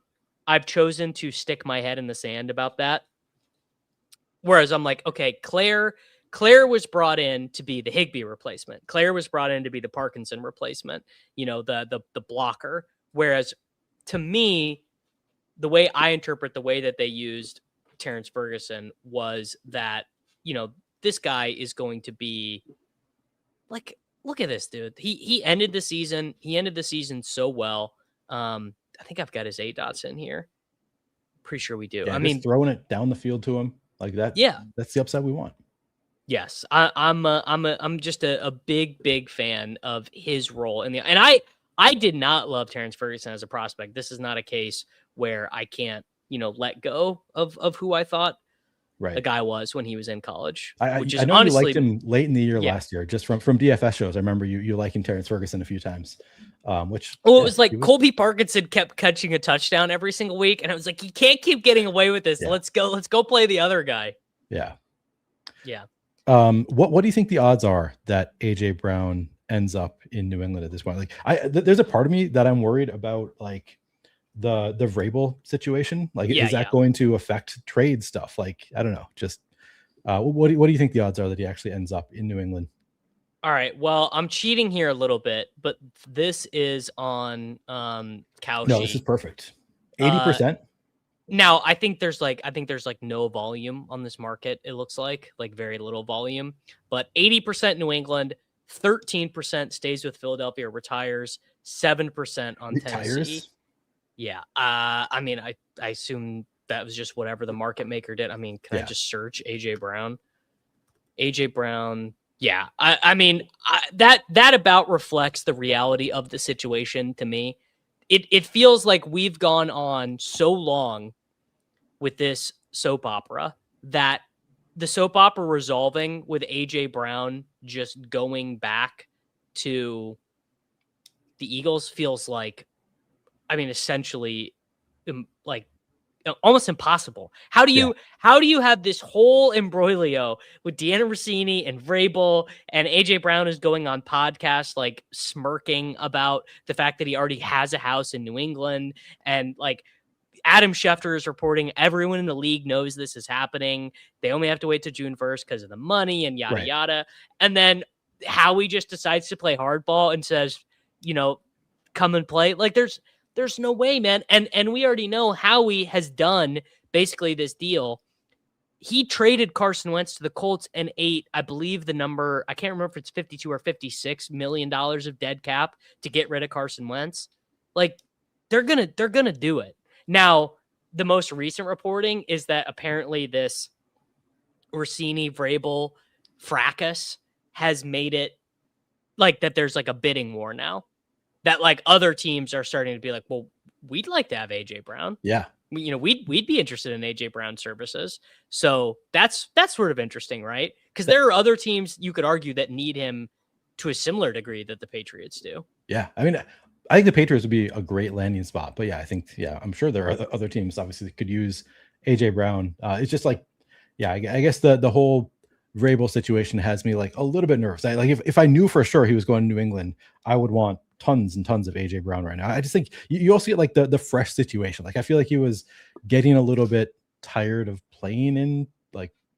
S1: I've chosen to stick my head in the sand about that. Whereas I'm like, okay, Claire was brought in to be the Higbee replacement. Claire was brought in to be the Parkinson replacement, the blocker. Whereas to me, the way I interpret the way that they used Terrence Ferguson was that, this guy is going to be like, look at this dude. He ended the season. He ended the season so well. I think I've got his ADOTs in here. Pretty sure we do.
S2: Yeah, just throwing it down the field to him like that.
S1: Yeah,
S2: that's the upside we want.
S1: Yes, I'm just a big fan of his role in and I did not love Terrence Ferguson as a prospect. This is not a case where I can't let go of who I thought the guy was when he was in college.
S2: I know honestly, you liked him late in the year last year, just from DFS shows. I remember you liking Terrence Ferguson a few times. It
S1: was like Colby Parkinson kept catching a touchdown every single week, and I was like, you can't keep getting away with this. Yeah. Let's go play the other guy.
S2: Yeah.
S1: Yeah.
S2: What do you think the odds are that AJ Brown ends up in New England at this point? Like, there's a part of me that I'm worried about, like the Vrabel situation. Like, is that going to affect trade stuff? Like, I don't know. Just what do you think the odds are that he actually ends up in New England?
S1: All right. Well, I'm cheating here a little bit, but this is on Cow
S2: No, this is perfect. 80%.
S1: Now, I think there's no volume on this market. It looks like very little volume, but 80% New England, 13% stays with Philadelphia, retires, 7% on Tennessee. Yeah. I mean, I assume that was just whatever the market maker did. I mean, can I just search AJ Brown? AJ Brown. Yeah. I mean, that about reflects the reality of the situation to me. It feels like we've gone on so long with this soap opera that the soap opera resolving with AJ Brown just going back to the Eagles feels like, I mean, essentially like almost impossible. How do you have this whole imbroglio with Deanna Rossini and Vrabel, and AJ Brown is going on podcasts like smirking about the fact that he already has a house in New England, and like Adam Schefter is reporting everyone in the league knows this is happening. They only have to wait to June 1st because of the money and yada yada. And then Howie just decides to play hardball and says, come and play. Like there's no way, man. And we already know Howie has done basically this deal. He traded Carson Wentz to the Colts and ate, I believe the number, I can't remember if it's $52 or $56 million of dead cap to get rid of Carson Wentz. Like they're going to do it. Now, the most recent reporting is that apparently this Rossini Vrabel fracas has made it like that there's like a bidding war now. That like other teams are starting to be like, well, we'd like to have AJ Brown.
S2: Yeah.
S1: We'd be interested in AJ Brown services. So that's sort of interesting, right? Because there are other teams you could argue that need him to a similar degree that the Patriots do.
S2: Yeah. I mean, I think the Patriots would be a great landing spot, but I'm sure there are other teams obviously that could use AJ Brown. It's just like, I guess the whole Vrabel situation has me like a little bit nervous. If I knew for sure he was going to New England, I would want tons and tons of AJ Brown right now. I just think you also get like the fresh situation. Like I feel like he was getting a little bit tired of playing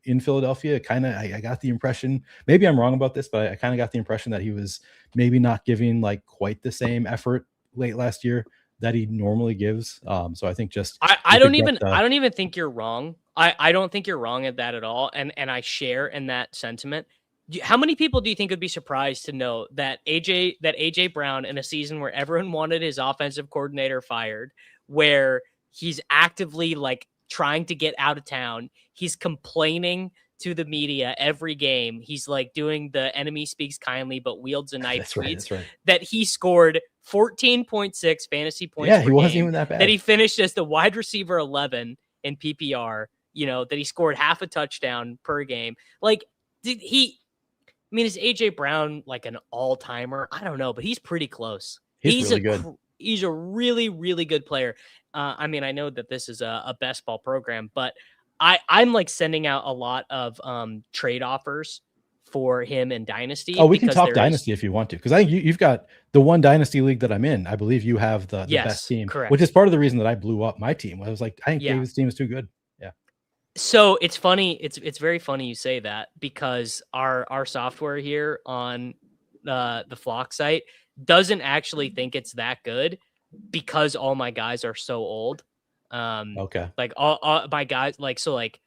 S2: in Philadelphia. I got the impression, maybe I'm wrong about this, but I kind of got the impression that he was maybe not giving like quite the same effort late last year that he normally gives. So I think just
S1: I don't even think you're wrong. I don't think you're wrong at that at all. And I share in that sentiment. How many people do you think would be surprised to know that AJ Brown, in a season where everyone wanted his offensive coordinator fired, where he's actively like trying to get out of town, he's complaining to the media every game, he's like doing the enemy speaks kindly but wields a knife tweets, that he scored 14.6 fantasy points per
S2: he wasn't
S1: game,
S2: even that bad,
S1: that he finished as the wide receiver 11 in PPR, that he scored half a touchdown per game. Like, is AJ Brown like an all-timer? I don't know, but he's pretty close.
S2: He's really good.
S1: He's a really, really good player. I know that this is a best ball program, but I'm like sending out a lot of trade offers for him in Dynasty.
S2: Oh, we can talk Dynasty if you want to, because I think you've got the one Dynasty league that I'm in. I believe you have the best team,
S1: correct.
S2: Which is part of the reason that I blew up my team. I was like, I think David's team is too good. Yeah.
S1: So it's funny. It's very funny you say that, because our software here on the Flock site doesn't actually think it's that good, because all my guys are so old.
S2: Okay.
S1: Like all my guys, like, so like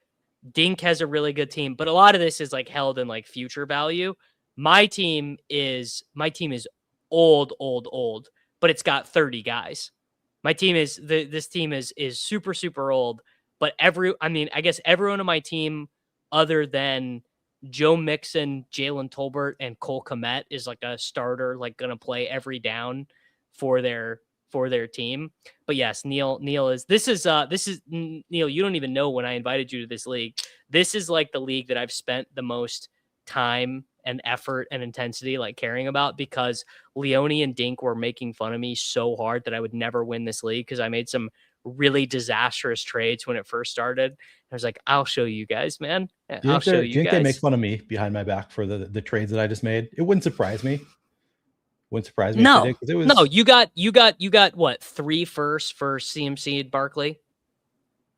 S1: Dink has a really good team, but a lot of this is like held in like future value. My team is old, but it's got 30 guys. My team is this team is super super old, but I guess everyone on my team other than Joe Mixon, Jalen Tolbert, and Cole Kmet is like a starter, like gonna play every down for their team. But yes, Neil is Neil, you don't even know when I invited you to this league. This is like the league that I've spent the most time and effort and intensity like caring about, because Leone and Dink were making fun of me so hard that I would never win this league, because I made some really disastrous trades when it first started. I was like, I'll show you guys, man. I'll show you
S2: Didn't they make
S1: guys.
S2: fun of me behind my back for the trades that I just made? It wouldn't surprise me. Wouldn't surprise me if they did, 'cause it was
S1: No, you got what, 3 firsts for CMC and Barkley?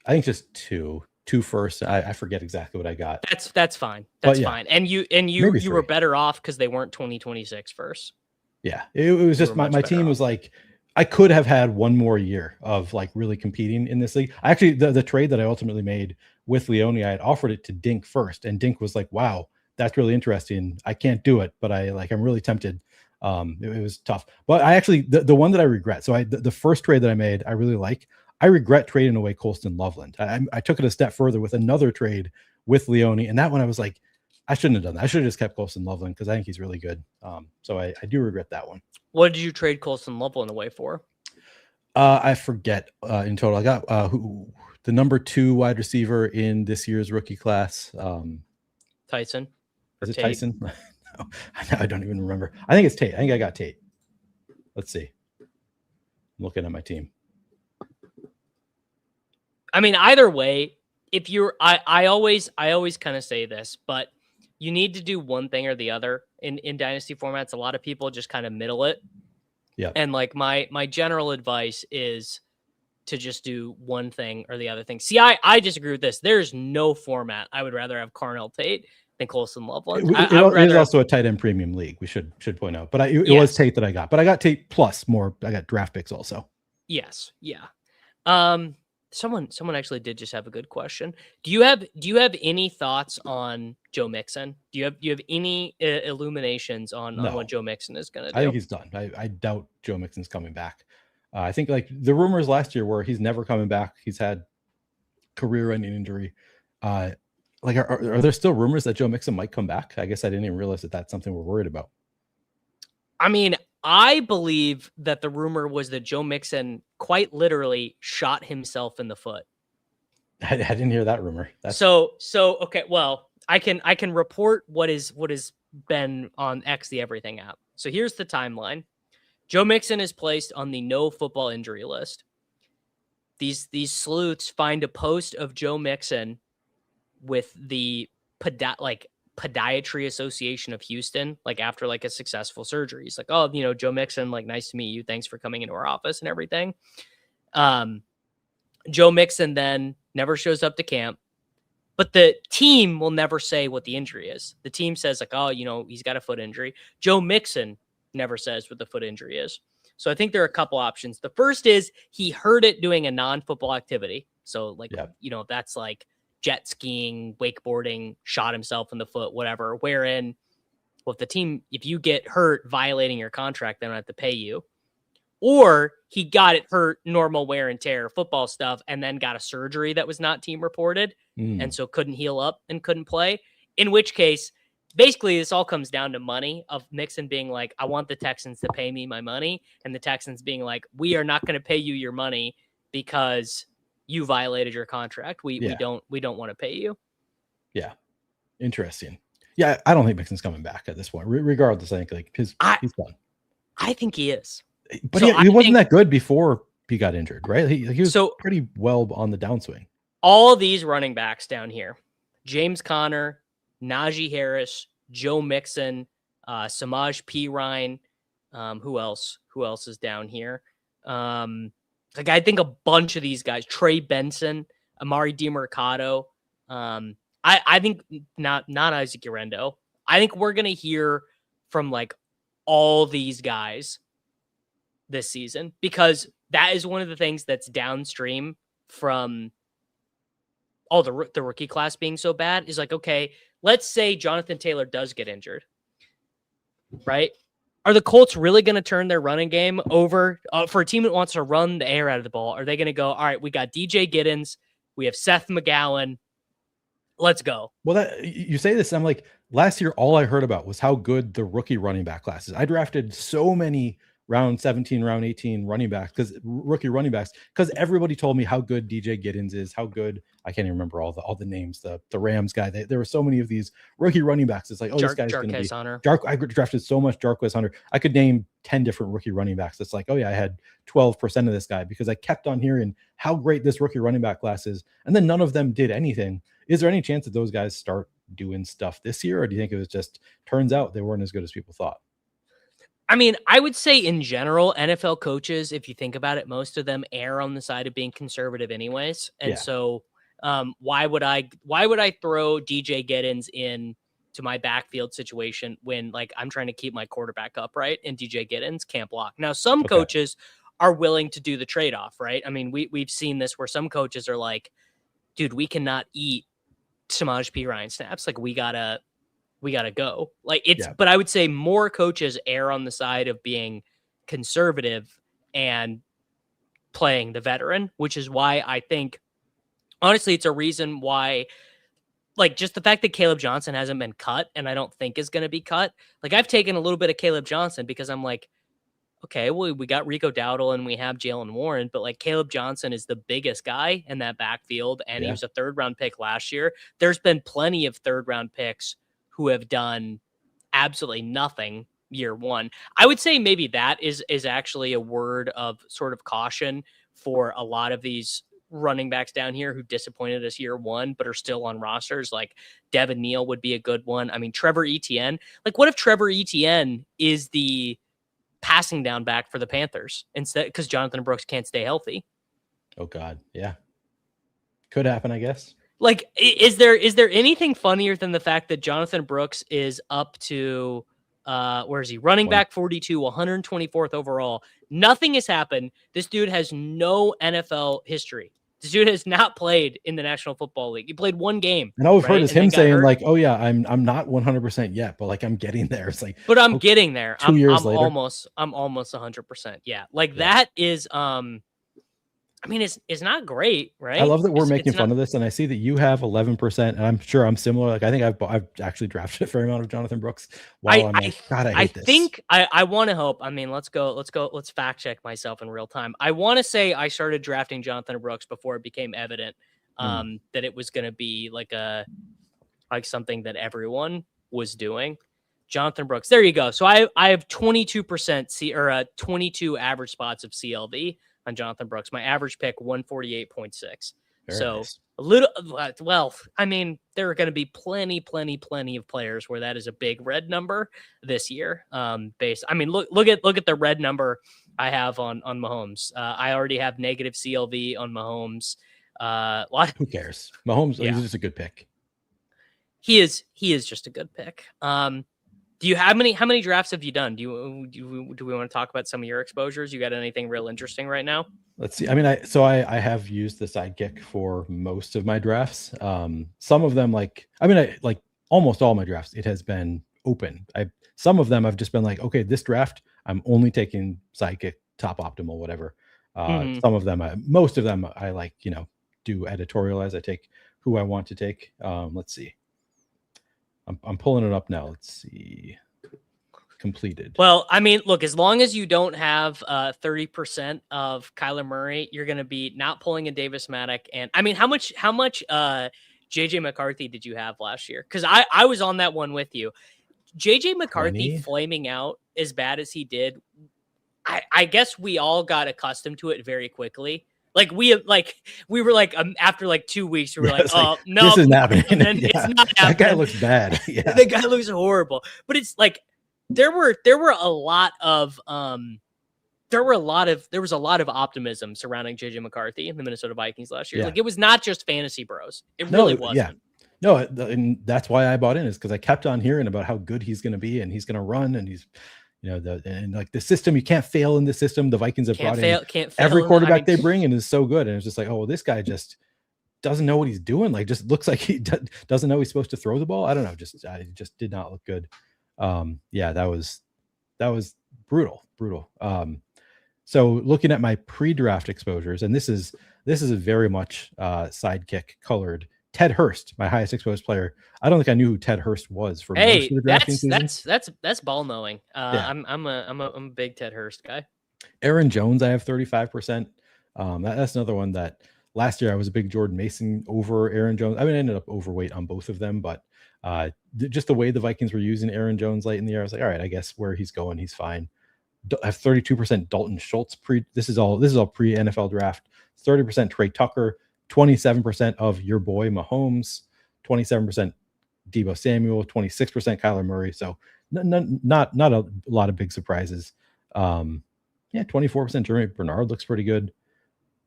S2: I think just two first. I forget exactly what I got.
S1: That's fine. That's
S2: yeah,
S1: fine. And you
S2: maybe
S1: were
S2: 3.
S1: better off because they weren't 2026 first.
S2: Yeah, it was just
S1: were much
S2: my
S1: better
S2: team
S1: off.
S2: was like, I could have had one more year of like really competing in this league. Actually, the trade that I ultimately made with Leone, I had offered it to Dink first, and Dink was like, "Wow, that's really interesting. I can't do it, but I'm really tempted." It was tough, but I actually the one that I regret. So the first trade that I made, I really like. I regret trading away Colston Loveland. I took it a step further with another trade with Leone, and that one I was like, I shouldn't have done that. I should have just kept Colston Loveland because I think he's really good. So I do regret that one.
S1: What did you trade Colston Loveland away for?
S2: I forget in total. I got the number 2 wide receiver in this year's rookie class.
S1: Tyson?
S2: Is it
S1: Tate?
S2: Tyson? No, I don't even remember. I think it's Tate. I think I got Tate. Let's see. I'm looking at my team.
S1: I mean, either way, if you're, I always kind of say this, but you need to do one thing or the other in dynasty formats. A lot of people just kind of middle it.
S2: Yeah.
S1: And like my general advice is to just do one thing or the other thing. See, I disagree with this. There's no format I would rather have Carnell Tate than Colston Loveland.
S2: It is also a tight end premium league. We should point out, but it was Tate that I got. But I got Tate plus more. I got draft picks also.
S1: Yes. Yeah. Someone actually did just have a good question. Do you have any thoughts on Joe Mixon? Do you have any illuminations on what Joe Mixon is going to do?
S2: I think he's done. I doubt Joe Mixon's coming back. I think like the rumors last year were he's never coming back. He's had career-ending injury. Like are there still rumors that Joe Mixon might come back? I guess I didn't even realize that that's something we're worried about.
S1: I mean, I believe that the rumor was that Joe Mixon quite literally shot himself in the foot.
S2: I didn't hear that rumor.
S1: So okay. Well, I can report what has been on X the Everything app. So here's the timeline. Joe Mixon is placed on the no football injury list. These sleuths find a post of Joe Mixon with the Podiatry Association of Houston, like after like a successful surgery. He's like, oh, Joe Mixon, like, nice to meet you. Thanks for coming into our office and everything. Joe Mixon then never shows up to camp, but the team will never say what the injury is. The team says like, oh, he's got a foot injury. Joe Mixon never says what the foot injury is. So I think there are a couple options. The first is he hurt it doing a non-football activity. So like, that's like jet skiing, wakeboarding, shot himself in the foot, whatever, wherein, well, if you get hurt violating your contract, they don't have to pay you. Or he got it hurt, normal wear and tear, football stuff, and then got a surgery that was not team reported, and so couldn't heal up and couldn't play. In which case, basically, this all comes down to money, of Mixon being like, I want the Texans to pay me my money, and the Texans being like, we are not going to pay you your money because you violated your contract. We don't want to pay you. Yeah.
S2: Interesting. Yeah. I don't think Mixon's coming back at this point, regardless. I think like he's done.
S1: I think he is.
S2: But he wasn't that good before he got injured, right? He was pretty well on the downswing.
S1: All of these running backs down here, James Conner, Najee Harris, Joe Mixon, Samaj P. Ryan. Who else is down here? Like I think a bunch of these guys, Trey Benson, Amari DiMercado, I think not Isaac Urendo. I think we're gonna hear from like all these guys this season, because that is one of the things that's downstream from all the rookie class being so bad, is like, okay, let's say Jonathan Taylor does get injured, right? Are the Colts really going to turn their running game over for a team that wants to run the air out of the ball? Are they going to go, all right, we got DJ Giddens, we have Seth McGowan, let's go?
S2: Well, that you say this, I'm like, last year, all I heard about was how good the rookie running back class is. I drafted so many round 17, round 18 rookie running backs, because everybody told me how good DJ Giddens is, how good, I can't even remember all the names, the Rams guy. There were so many of these rookie running backs. It's like, oh, this guy's going to be
S1: Hunter.
S2: I drafted so much Jarquez Hunter. I could name 10 different rookie running backs. It's like, oh yeah, I had 12% of this guy, because I kept on hearing how great this rookie running back class is, and then none of them did anything. Is there any chance that those guys start doing stuff this year, or do you think it was just turns out they weren't as good as people thought?
S1: I mean, I would say in general, NFL coaches, if you think about it, most of them err on the side of being conservative anyways. And so why would I throw DJ Giddens in to my backfield situation when like I'm trying to keep my quarterback upright and DJ Giddens can't block? Now, some coaches are willing to do the trade-off, right? I mean, we've seen this where some coaches are like, dude, we cannot eat Samaj P. Ryan snaps. Like we gotta go. Like but I would say more coaches err on the side of being conservative and playing the veteran, which is why I think, honestly, it's a reason why, like, just the fact that Caleb Johnson hasn't been cut, and I don't think is going to be cut. Like, I've taken a little bit of Caleb Johnson because I'm like, okay, well, we got Rico Dowdle and we have Jalen Warren, but like Caleb Johnson is the biggest guy in that backfield, and he was a 3rd-round pick last year. There's been plenty of 3rd-round picks who have done absolutely nothing year one. I would say maybe that is actually a word of sort of caution for a lot of these running backs down here who disappointed us year one, but are still on rosters. Like Devin Neal would be a good one. I mean, Trevor Etienne, like what if Trevor Etienne is the passing down back for the Panthers instead, because Jonathan Brooks can't stay healthy?
S2: Oh God. Yeah. Could happen, I guess.
S1: Like, is there anything funnier than the fact that Jonathan Brooks is up to, where is he? Running back 42, 124th overall. Nothing has happened. This dude has no NFL history. This dude has not played in the National Football League. He played one game.
S2: And all we've heard is him saying like, oh yeah, I'm not 100% yet, but like I'm getting there. It's like,
S1: but I'm getting there.
S2: 2 years later.
S1: I'm almost 100%. Yeah. Like that is, I mean, it's not great, right?
S2: I love that we're making fun of this, and I see that you have 11%, and I'm sure I'm similar. Like I think I've actually drafted a fair amount of Jonathan Brooks. While I hate this.
S1: Think I want to hope. I mean, let's fact check myself in real time. I want to say I started drafting Jonathan Brooks before it became evident that it was going to be like something that everyone was doing. Jonathan Brooks. There you go. So I have 22% 22 average spots of CLV on Jonathan Brooks. My average pick 148.6. So nice. A little, well, I mean, there are going to be plenty of players where that is a big red number this year. I mean, look at the red number I have on Mahomes. I already have negative CLV on Mahomes.
S2: Who cares? Mahomes is just a good pick.
S1: He is just a good pick. Do you how many drafts have you done? Do we want to talk about some of your exposures? You got anything real interesting right now?
S2: Let's see. I mean, I have used the Sidekick for most of my drafts. Some of them, like almost all my drafts, it has been open. Some of them I've just been like, okay, this draft I'm only taking Sidekick, top optimal, whatever. Some of them, most of them, I like, do editorialize. I take who I want to take. Let's see. I'm pulling it up now. Let's see. Completed.
S1: Well, I mean, look, as long as you don't have 30% of Kyler Murray, you're going to be not pulling a Davis Maddock. And I mean, how much JJ McCarthy did you have last year? Because I was on that one with you. JJ McCarthy 20? Flaming out as bad as he did. I guess we all got accustomed to it very quickly. Like we were like after 2 weeks we were like, oh no,
S2: this isn't happening.
S1: And then it's not happening.
S2: That guy looks bad. Yeah.
S1: The guy looks horrible. But it's like there were a lot of there was a lot of optimism surrounding JJ McCarthy and the Minnesota Vikings last year.
S2: Yeah.
S1: Like, it was not just fantasy bros. It really wasn't.
S2: Yeah. No, and that's why I bought in, is because I kept on hearing about how good he's going to be, and he's going to run, and he's, and like the system, you can't fail in the system. The Vikings have brought in every quarterback they bring in is so good, and it's just like, oh, well, this guy just doesn't know what he's doing. Like, just looks like he doesn't know he's supposed to throw the ball. I don't know. It just did not look good. Yeah, that was brutal. So looking at my pre-draft exposures, and this is a very much sidekick colored. Ted Hurst, my highest exposed player. I don't think I knew who Ted Hurst was for most of the drafting season.
S1: That's ball knowing. I'm a big Ted Hurst guy.
S2: Aaron Jones, I have 35%. That's another one that last year I was a big Jordan Mason over Aaron Jones. I mean, I ended up overweight on both of them, but just the way the Vikings were using Aaron Jones late in the year, I was like, all right, I guess where he's going, he's fine. I have 32% Dalton Schultz this is all pre NFL draft. 30% Trey Tucker, 27% of your boy Mahomes, 27% Deebo Samuel, 26% Kyler Murray. So not a lot of big surprises. 24% Jeremy Bernard looks pretty good.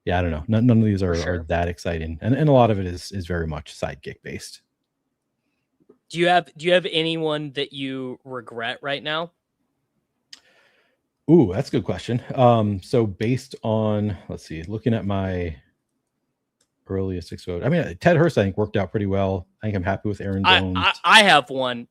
S2: Yeah, I don't know. None of these are that exciting, and a lot of it is very much sidekick based.
S1: Do you have anyone that you regret right now?
S2: Ooh, that's a good question. So based on, let's see, looking at my earliest exposure, I mean, Ted Hurst, I think, worked out pretty well. I think I'm happy with Aaron Jones.
S1: I have one.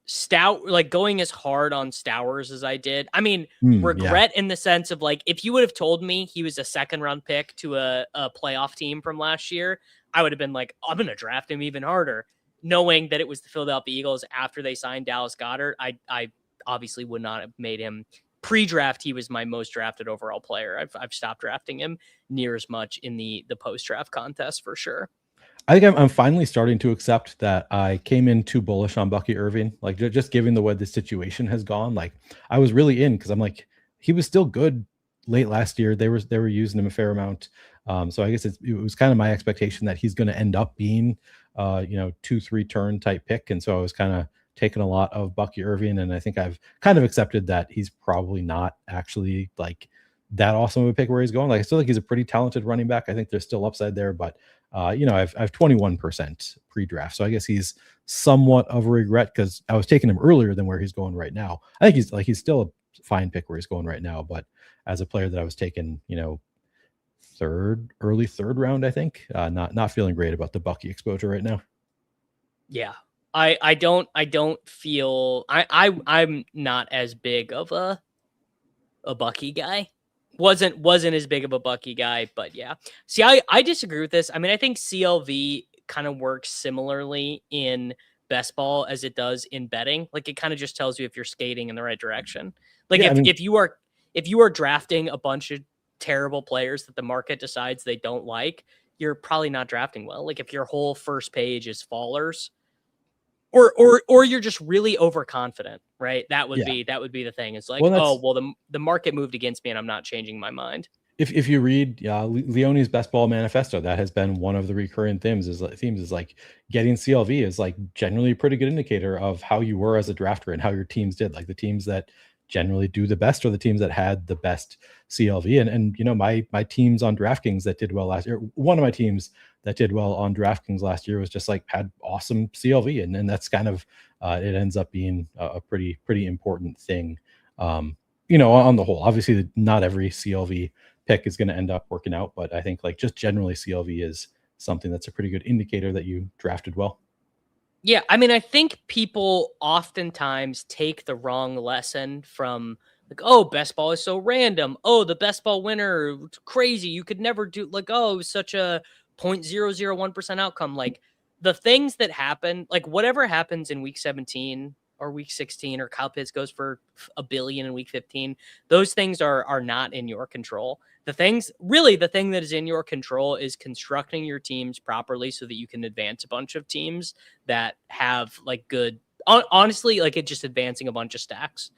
S1: Like, going as hard on Stowers as I did. I mean, regret in the sense of, like, if you would have told me he was a second-round pick to a playoff team from last year, I would have been like, I'm going to draft him even harder. Knowing that it was the Philadelphia Eagles after they signed Dallas Goedert, I obviously would not have made him. Pre-draft, he was my most drafted overall player. I've stopped drafting him near as much in the post-draft contest for sure.
S2: I think I'm finally starting to accept that I came in too bullish on Bucky Irving. Like, just given the way the situation has gone, like, I was really in, because I'm like, he was still good late last year. They were using him a fair amount. So I guess it was kind of my expectation that he's going to end up being 2-3 turn type pick. And so I was kind of taken a lot of Bucky Irving, and I think I've kind of accepted that he's probably not actually like that awesome of a pick where he's going. Like, I still think he's a pretty talented running back. I think there's still upside there, but I've 21% pre-draft, so I guess he's somewhat of a regret because I was taking him earlier than where he's going right now. I think he's still a fine pick where he's going right now, but as a player that I was taking, early third round, I think not feeling great about the Bucky exposure right now.
S1: Yeah. I don't feel I'm not as big of a Bucky guy. Wasn't as big of a Bucky guy, but yeah. See, I disagree with this. I mean, I think CLV kind of works similarly in best ball as it does in betting. Like, it kind of just tells you if you're skating in the right direction. Like, if you are drafting a bunch of terrible players that the market decides they don't like, you're probably not drafting well. Like, if your whole first page is fallers, or you're just really overconfident, right? That would be the thing. It's like, the market moved against me and I'm not changing my mind.
S2: If you read Leone's Best Ball Manifesto, that has been one of the recurring themes is like getting CLV is like generally a pretty good indicator of how you were as a drafter and how your teams did. Like, the teams that generally do the best are the teams that had the best CLV. And my teams on DraftKings that did well last year, one of my teams that did well on DraftKings last year was just like had awesome CLV. And that's kind of, it ends up being a pretty important thing. On the whole, obviously not every CLV pick is going to end up working out, but I think like just generally CLV is something that's a pretty good indicator that you drafted well.
S1: Yeah, I mean, I think people oftentimes take the wrong lesson from like, oh, best ball is so random. Oh, the best ball winner, crazy. You could never do like, oh, such a 0.001% outcome. Like, the things that happen, like whatever happens in week 17 or week 16, or Kyle Pitts goes for $1 billion in week 15, those things are not in your control. The thing that is in your control is constructing your teams properly so that you can advance a bunch of teams that have like good, honestly, like, it's just advancing a bunch of stacks.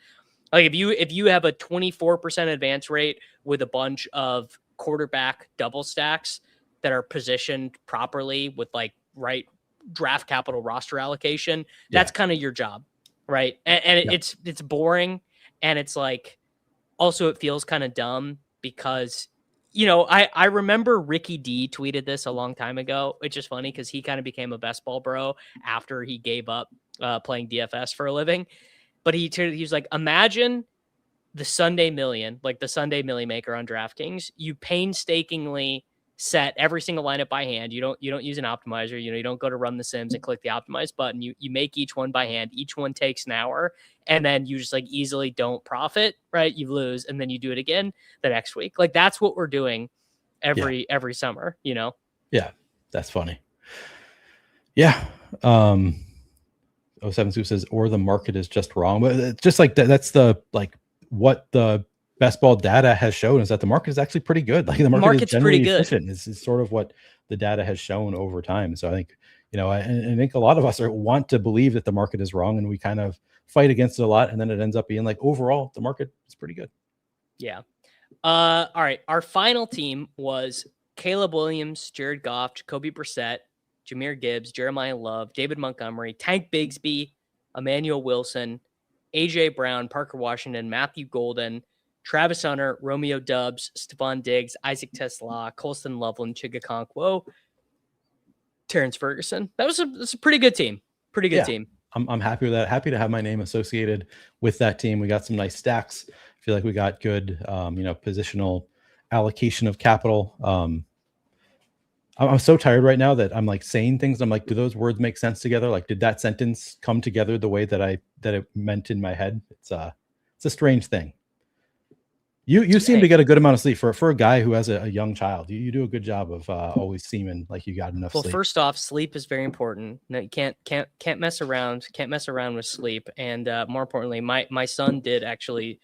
S1: Like, if you have a 24% advance rate with a bunch of quarterback double stacks that are positioned properly with like right draft capital roster allocation, that's kind of your job. Right. And it's boring. And it's like, also it feels kind of dumb because, you know, I remember Ricky D tweeted this a long time ago. It's just funny because he kind of became a best ball bro after he gave up playing DFS for a living. But he was like, imagine the Sunday Million, like the Sunday Millie Maker on DraftKings. You painstakingly set every single lineup by hand. You don't use an optimizer. You don't go to run the sims and click the optimize button. You make each one by hand. Each one takes an hour, and then you just like easily don't profit, right? You lose, and then you do it again the next week. Like that's what we're doing every summer,
S2: Yeah, that's funny. Yeah. 07 says, or the market is just wrong. But it's just like that's the what the best ball data has shown is that the market is actually pretty good. Like the market's is pretty good. Efficient. Is sort of what the data has shown over time. So I think, I think a lot of us want to believe that the market is wrong, and we kind of fight against it a lot. And then it ends up being like, overall, the market is pretty good.
S1: Yeah. All right. Our final team was Caleb Williams, Jared Goff, Jacoby Brissett, Jahmyr Gibbs, Jeremiah Love, David Montgomery, Tank Bigsby, Emmanuel Wilson, AJ Brown, Parker Washington, Matthew Golden, Travis Hunter, Romeo Dubs, Stephon Diggs, Isaac Tesla, Colston Loveland, Chigakonkwo, Terrence Ferguson. That's a pretty good team. Pretty good team.
S2: I'm happy with that. Happy to have my name associated with that team. We got some nice stacks. I feel like we got good, positional allocation of capital. I'm so tired right now that I'm like saying things. I'm like, do those words make sense together? Like, did that sentence come together the way that it meant in my head? It's a strange thing. You seem to get a good amount of sleep for a guy who has a young child. You do a good job of always seeming like you got enough sleep.
S1: Well, first off, sleep is very important. No, you can't mess around. Can't mess around with sleep. And more importantly, my son did actually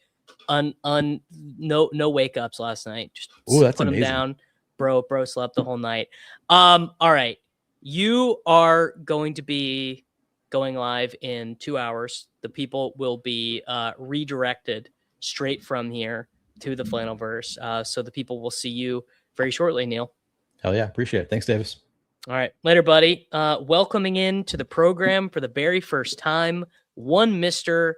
S1: no wake ups last night. Just
S2: that's
S1: put
S2: amazing.
S1: him down. Bro slept the whole night. All right. You are going to be going live in 2 hours. The people will be redirected straight from here to the Flannelverse. So the people will see you very shortly, Neil.
S2: Hell yeah. Appreciate it. Thanks, Davis.
S1: All right. Later, buddy. Welcoming in to the program for the very first time, one Mr.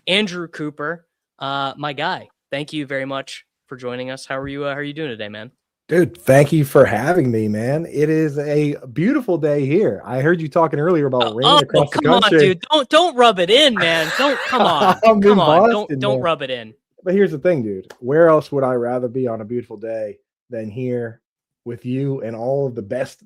S1: Andrew Cooper, my guy. Thank you very much for joining us. How are you doing today, man?
S3: Dude, thank you for having me, man. It is a beautiful day here. I heard you talking earlier about rain across the country.
S1: Come on, dude. Don't rub it in, man. Come on. Come on. Boston, don't rub it in.
S3: But here's the thing, dude. Where else would I rather be on a beautiful day than here with you and all of the best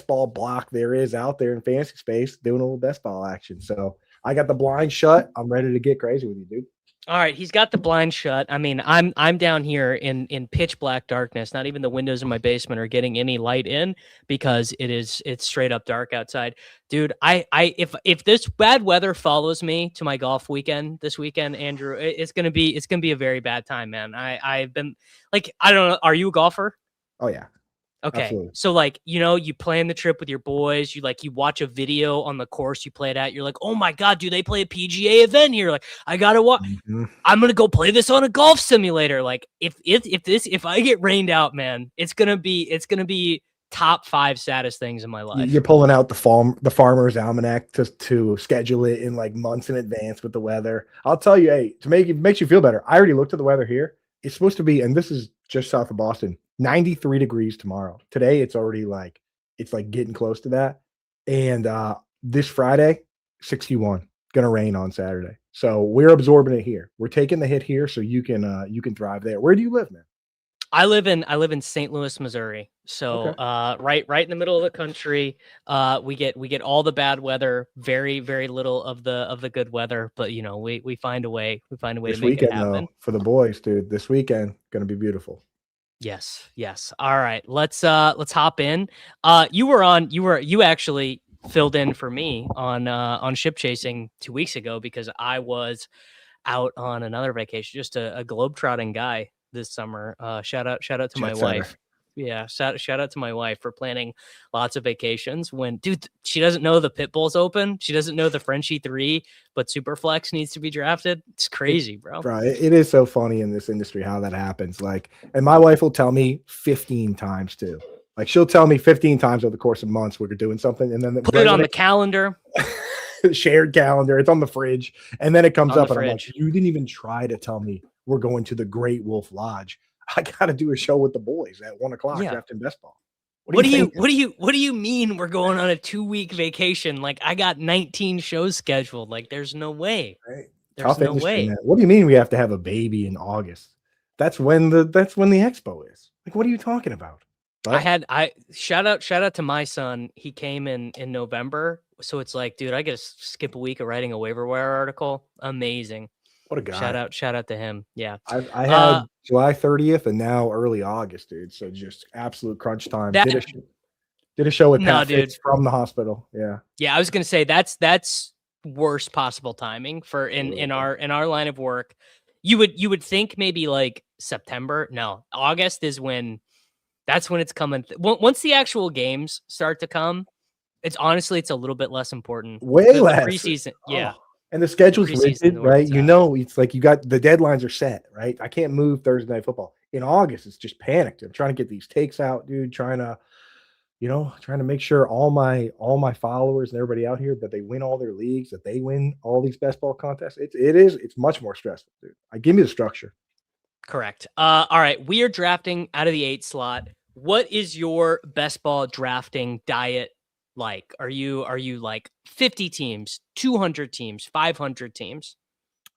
S3: ball block there is out there in fantasy space doing a little best ball action? So I got the blind shut. I'm ready to get crazy with you, dude.
S1: All right, he's got the blind shut. I mean, I'm down here in pitch black darkness. Not even the windows in my basement are getting any light in because it's straight up dark outside. Dude, if this bad weather follows me to my golf weekend this weekend, Andrew, it's gonna be a very bad time, man. I've been like, I don't know. Are you a golfer?
S3: Oh yeah.
S1: Okay.
S3: Absolutely.
S1: So like, you plan the trip with your boys, you watch a video on the course you played at. You're like, oh my God, do they play a PGA event here? Like, I gotta watch.
S3: Mm-hmm.
S1: I'm going to go play this on a golf simulator. Like if I get rained out, man, it's going to be top 5 saddest things in my life.
S3: You're pulling out the farmer's almanac to schedule it in like months in advance with the weather. I'll tell you, hey, it makes you feel better. I already looked at the weather here. It's supposed to be, and this is just south of Boston, 93 degrees tomorrow. Today, it's already it's getting close to that. And this Friday, 61. Going to rain on Saturday. So we're absorbing it here. We're taking the hit here so you can thrive there. Where do you live, man?
S1: I live in St. Louis, Missouri. So okay. Right in the middle of the country. We get all the bad weather, very, very little of the good weather, but we find a way. We find a way
S3: this
S1: to make
S3: weekend,
S1: it happen.
S3: Though, for the boys, dude. This weekend gonna be beautiful.
S1: Yes. All right. Let's hop in. You actually filled in for me on ship chasing 2 weeks ago because I was out on another vacation, just a globetrotting guy this summer. Shout out to my wife. Yeah, shout out to my wife for planning lots of vacations when, dude, she doesn't know the pit bull's open. She doesn't know the Frenchie 3, but Superflex needs to be drafted. It's crazy, bro.
S3: Right. It is so funny in this industry how that happens. And my wife will tell me 15 times too. Like she'll tell me 15 times over the course of months we're doing something, and then
S1: put it on the calendar.
S3: Shared calendar. It's on the fridge, and then it comes up, and I'm
S1: fridge.
S3: like, you didn't even try to tell me we're going to the Great Wolf Lodge. I got to do a show with the boys at 1:00
S1: Yeah.
S3: drafting best ball.
S1: What do you mean we're going on a 2-week vacation? Like I got 19 shows scheduled. Like there's no way.
S3: Right?
S1: There's
S3: Tough
S1: no
S3: industry,
S1: way.
S3: man. What do you mean we have to have a baby in August? That's when the expo is. Like, what are you talking about? But
S1: I shout out to my son. He came in November. So it's like, dude, I get to skip a week of writing a waiver wire article. Amazing.
S3: what a guy.
S1: Shout out to him. Yeah.
S3: I had July 30th and now early August, dude. So just absolute crunch time. Did a show with Pat Fitz from the hospital. Yeah.
S1: Yeah, I was gonna say that's worst possible timing for in our line of work. You would think maybe like September. No, August is that's when it's coming. Once the actual games start to come, it's a little bit less important.
S3: Way less.
S1: Preseason, yeah.
S3: And the schedule's rigid, right? You know, it's like you got the deadlines are set, right? I can't move Thursday Night Football. In August, it's just panicked. I'm trying to get these takes out, dude. Trying to make sure all my followers and everybody out here that they win all their leagues, that they win all these best ball contests. It's much more stressful, dude. Give me the structure.
S1: Correct. All right, we are drafting out of the 8 slot. What is your best ball drafting diet like? Are you like 50 teams, 200 teams, 500 teams?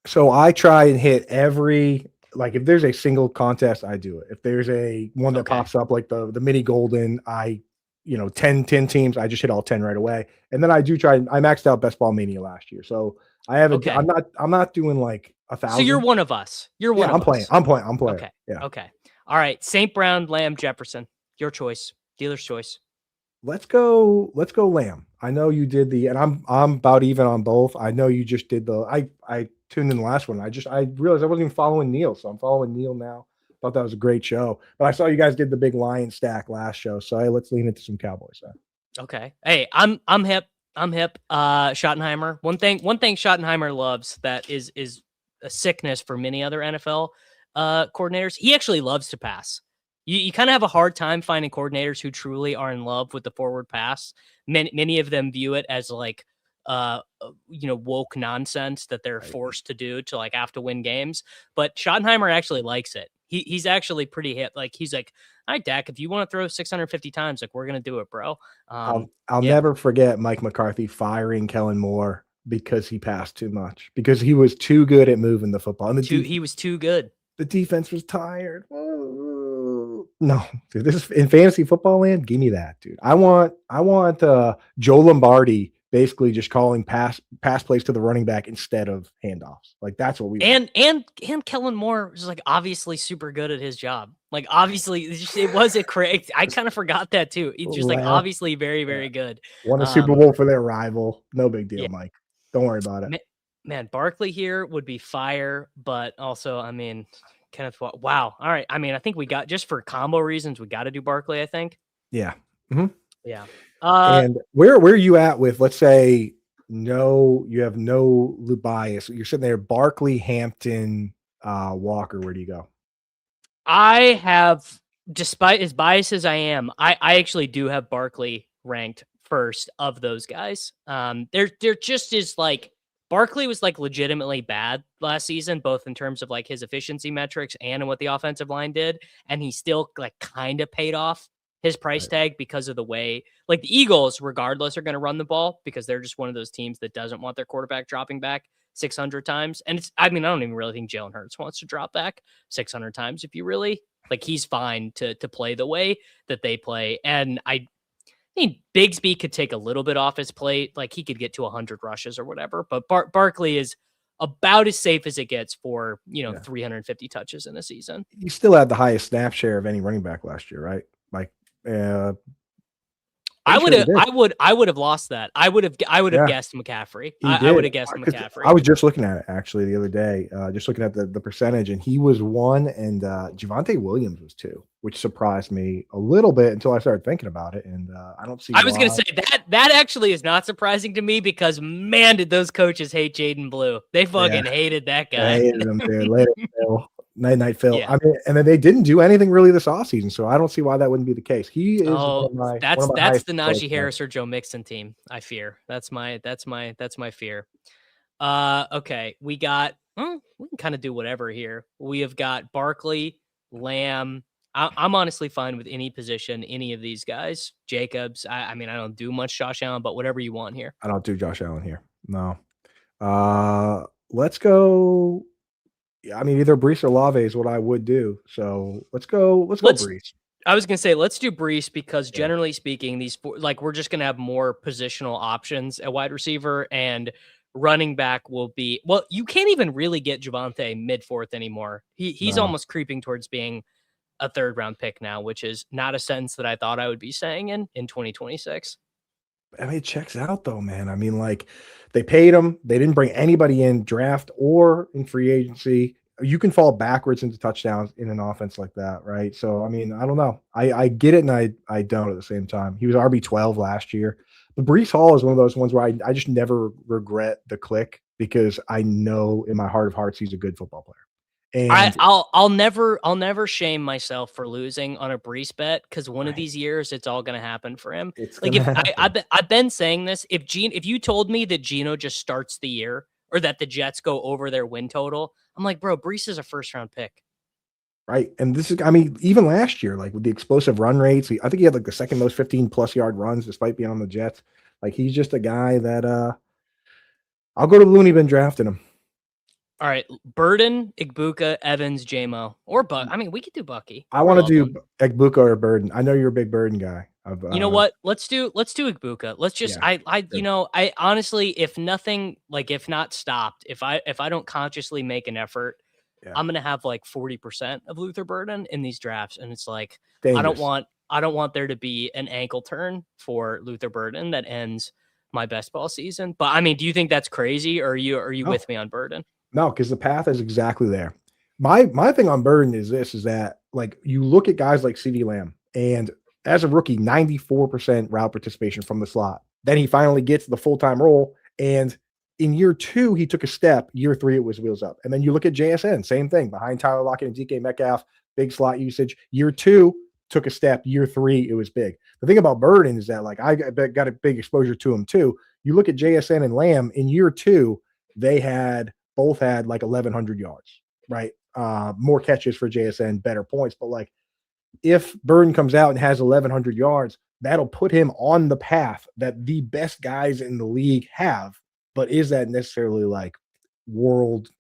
S1: So
S3: I try and hit every, like if there's a single contest, I do it. If there's a one that pops up like the mini golden, 10 teams, I just hit all 10 right away. And then I maxed out best ball mania last year. So I have I'm not doing like 1,000.
S1: So you're one of us.
S3: I'm playing.
S1: Okay.
S3: Yeah.
S1: Okay. All right. St. Brown, Lamb, Jefferson. Your choice. Dealer's choice.
S3: Let's go Lamb. I know you did and I'm about even on both. I know you just did I tuned in the last one. I realized I wasn't even following Neil, so I'm following Neil now. Thought that was a great show. But I saw you guys did the big Lion stack last show, so let's lean into some Cowboys.
S1: Okay. Hey, I'm hip. Schottenheimer. One thing Schottenheimer loves that is a sickness for many other NFL coordinators. He actually loves to pass. You kind of have a hard time finding coordinators who truly are in love with the forward pass. Many of them view it as like woke nonsense that they're forced to do to like have to win games. But Schottenheimer actually likes it. He's actually pretty hip. Like he's like, all right, Dak, if you want to throw 650 times, like we're gonna do it, bro.
S3: I'll never forget Mike McCarthy firing Kellen Moore because he passed too much, because he was too good at moving the football. And
S1: he was too good.
S3: The defense was tired. No, dude, this is in fantasy football land. Give me that, dude. I want Joe Lombardi basically just calling pass plays to the running back instead of handoffs. Like that's what we
S1: want. And Kellen Moore was like obviously super good at his job. Like obviously it was a crazy. I kind of forgot that too. He's just like obviously very, very good.
S3: Won a Super Bowl for their rival. No big deal, Mike. Don't worry about it.
S1: Man, Barkley here would be fire, but also, I mean, Kenneth, wow. All right. I mean, I think we got, just for combo reasons, we got to do Barkley, I think.
S3: Yeah. Mm-hmm.
S1: Yeah.
S3: And where are you at with, let's say, you have no bias. You're sitting there, Barkley, Hampton, Walker. Where do you go?
S1: I have, despite as biased as I am, I actually do have Barkley ranked first of those guys. There just is like, Barkley was like legitimately bad last season, both in terms of like his efficiency metrics and in what the offensive line did. And he still like kind of paid off his price tag because of the way, like the Eagles, regardless, are going to run the ball because they're just one of those teams that doesn't want their quarterback dropping back 600 times. And I don't even really think Jalen Hurts wants to drop back 600 times. If you really like, he's fine to play the way that they play. And I think Bigsby could take a little bit off his plate. Like he could get to 100 rushes or whatever, but Barkley is about as safe as it gets for, 350 touches in a season.
S3: He still had the highest snap share of any running back last year, right? Like,
S1: I would have lost that. I would have guessed McCaffrey. I would have guessed McCaffrey.
S3: I was just looking at it actually the other day, just looking at the percentage, and he was 1 and Javonte Williams was 2, which surprised me a little bit until I started thinking about it. And I don't see.
S1: I was going to say that actually is not surprising to me because man, did those coaches hate Jaden Blue? They fucking hated that guy.
S3: I hated him, dude. Later, Night Phil. Yeah. I mean, and then they didn't do anything really this offseason, so I don't see why that wouldn't be the case. He is
S1: that's the Najee Harris or Joe Mixon team. I fear that's my fear. Okay, we got we can kind of do whatever here. We have got Barkley, Lamb. I'm honestly fine with any position, any of these guys. Jacobs. I mean, I don't do much Josh Allen, but whatever you want here.
S3: I don't do Josh Allen here. No. Let's go. I mean, either Brees or Lave is what I would do. So let's go Brees.
S1: I was gonna say let's do Brees because generally speaking, these we're just gonna have more positional options at wide receiver, and running back will be you can't even really get Javonte mid-4th anymore. He's almost creeping towards being a 3rd round pick now, which is not a sentence that I thought I would be saying in 2026.
S3: I mean, it checks out though, man. I mean, like they paid him. They didn't bring anybody in draft or in free agency. You can fall backwards into touchdowns in an offense like that, right? So, I mean, I don't know. I get it and I don't at the same time. He was RB12 last year. But Brees Hall is one of those ones where I just never regret the click because I know in my heart of hearts he's a good football player. And
S1: I'll never shame myself for losing on a Brees bet because one of these years it's all gonna happen for him. Like if I've been saying this, if you told me that Geno just starts the year or that the Jets go over their win total, I'm like, bro, Brees is a 1st round pick.
S3: Right. And this is, I mean, even last year, like with the explosive run rates, I think he had like the 2nd most 15+ yard runs despite being on the Jets. Like he's just a guy that I'll go to Looney bin drafting him.
S1: All right, Burden, Igbuka, Evans, JMO, or Buck. I mean, we could do Bucky.
S3: I want to do Igbuka or Burden. I know you're a big Burden guy.
S1: You know what? Let's do Igbuka. Let's just I honestly, if nothing, like if not stopped, if I don't consciously make an effort, I'm gonna have like 40% of Luther Burden in these drafts, and it's like dangerous. I don't want there to be an ankle turn for Luther Burden that ends my best ball season. But I mean, do you think that's crazy, or are you with me on Burden?
S3: No, because the path is exactly there. My thing on Burden is that like you look at guys like CeeDee Lamb, and as a rookie, 94% route participation from the slot. Then he finally gets the full-time role, and in year 2, he took a step. Year 3, it was wheels up. And then you look at JSN, same thing, behind Tyler Lockett and DK Metcalf, big slot usage. Year 2, took a step. Year 3, it was big. The thing about Burden is that like I got a big exposure to him too. You look at JSN and Lamb in year 2, they both had like 1,100 yards, right? More catches for JSN, better points. But like if Burden comes out and has 1,100 yards, that'll put him on the path that the best guys in the league have. But is that necessarily like world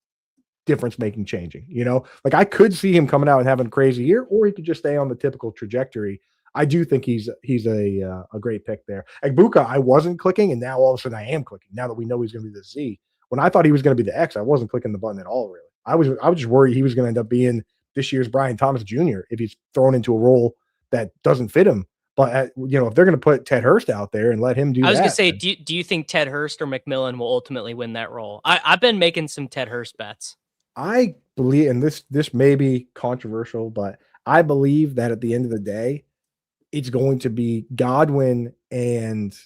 S3: difference making changing? You know, like I could see him coming out and having a crazy year, or he could just stay on the typical trajectory. I do think he's a great pick there. Igbuka, I wasn't clicking, and now all of a sudden I am clicking. Now that we know he's going to be the Z. When I thought he was going to be the X, I wasn't clicking the button at all, really. I was just worried he was going to end up being this year's Brian Thomas Jr. if he's thrown into a role that doesn't fit him. But, if they're going to put Ted Hurst out there and let him do that.
S1: I was going to say, do you think Ted Hurst or McMillan will ultimately win that role? I've been making some Ted Hurst bets.
S3: I believe, and this may be controversial, but I believe that at the end of the day, it's going to be Godwin and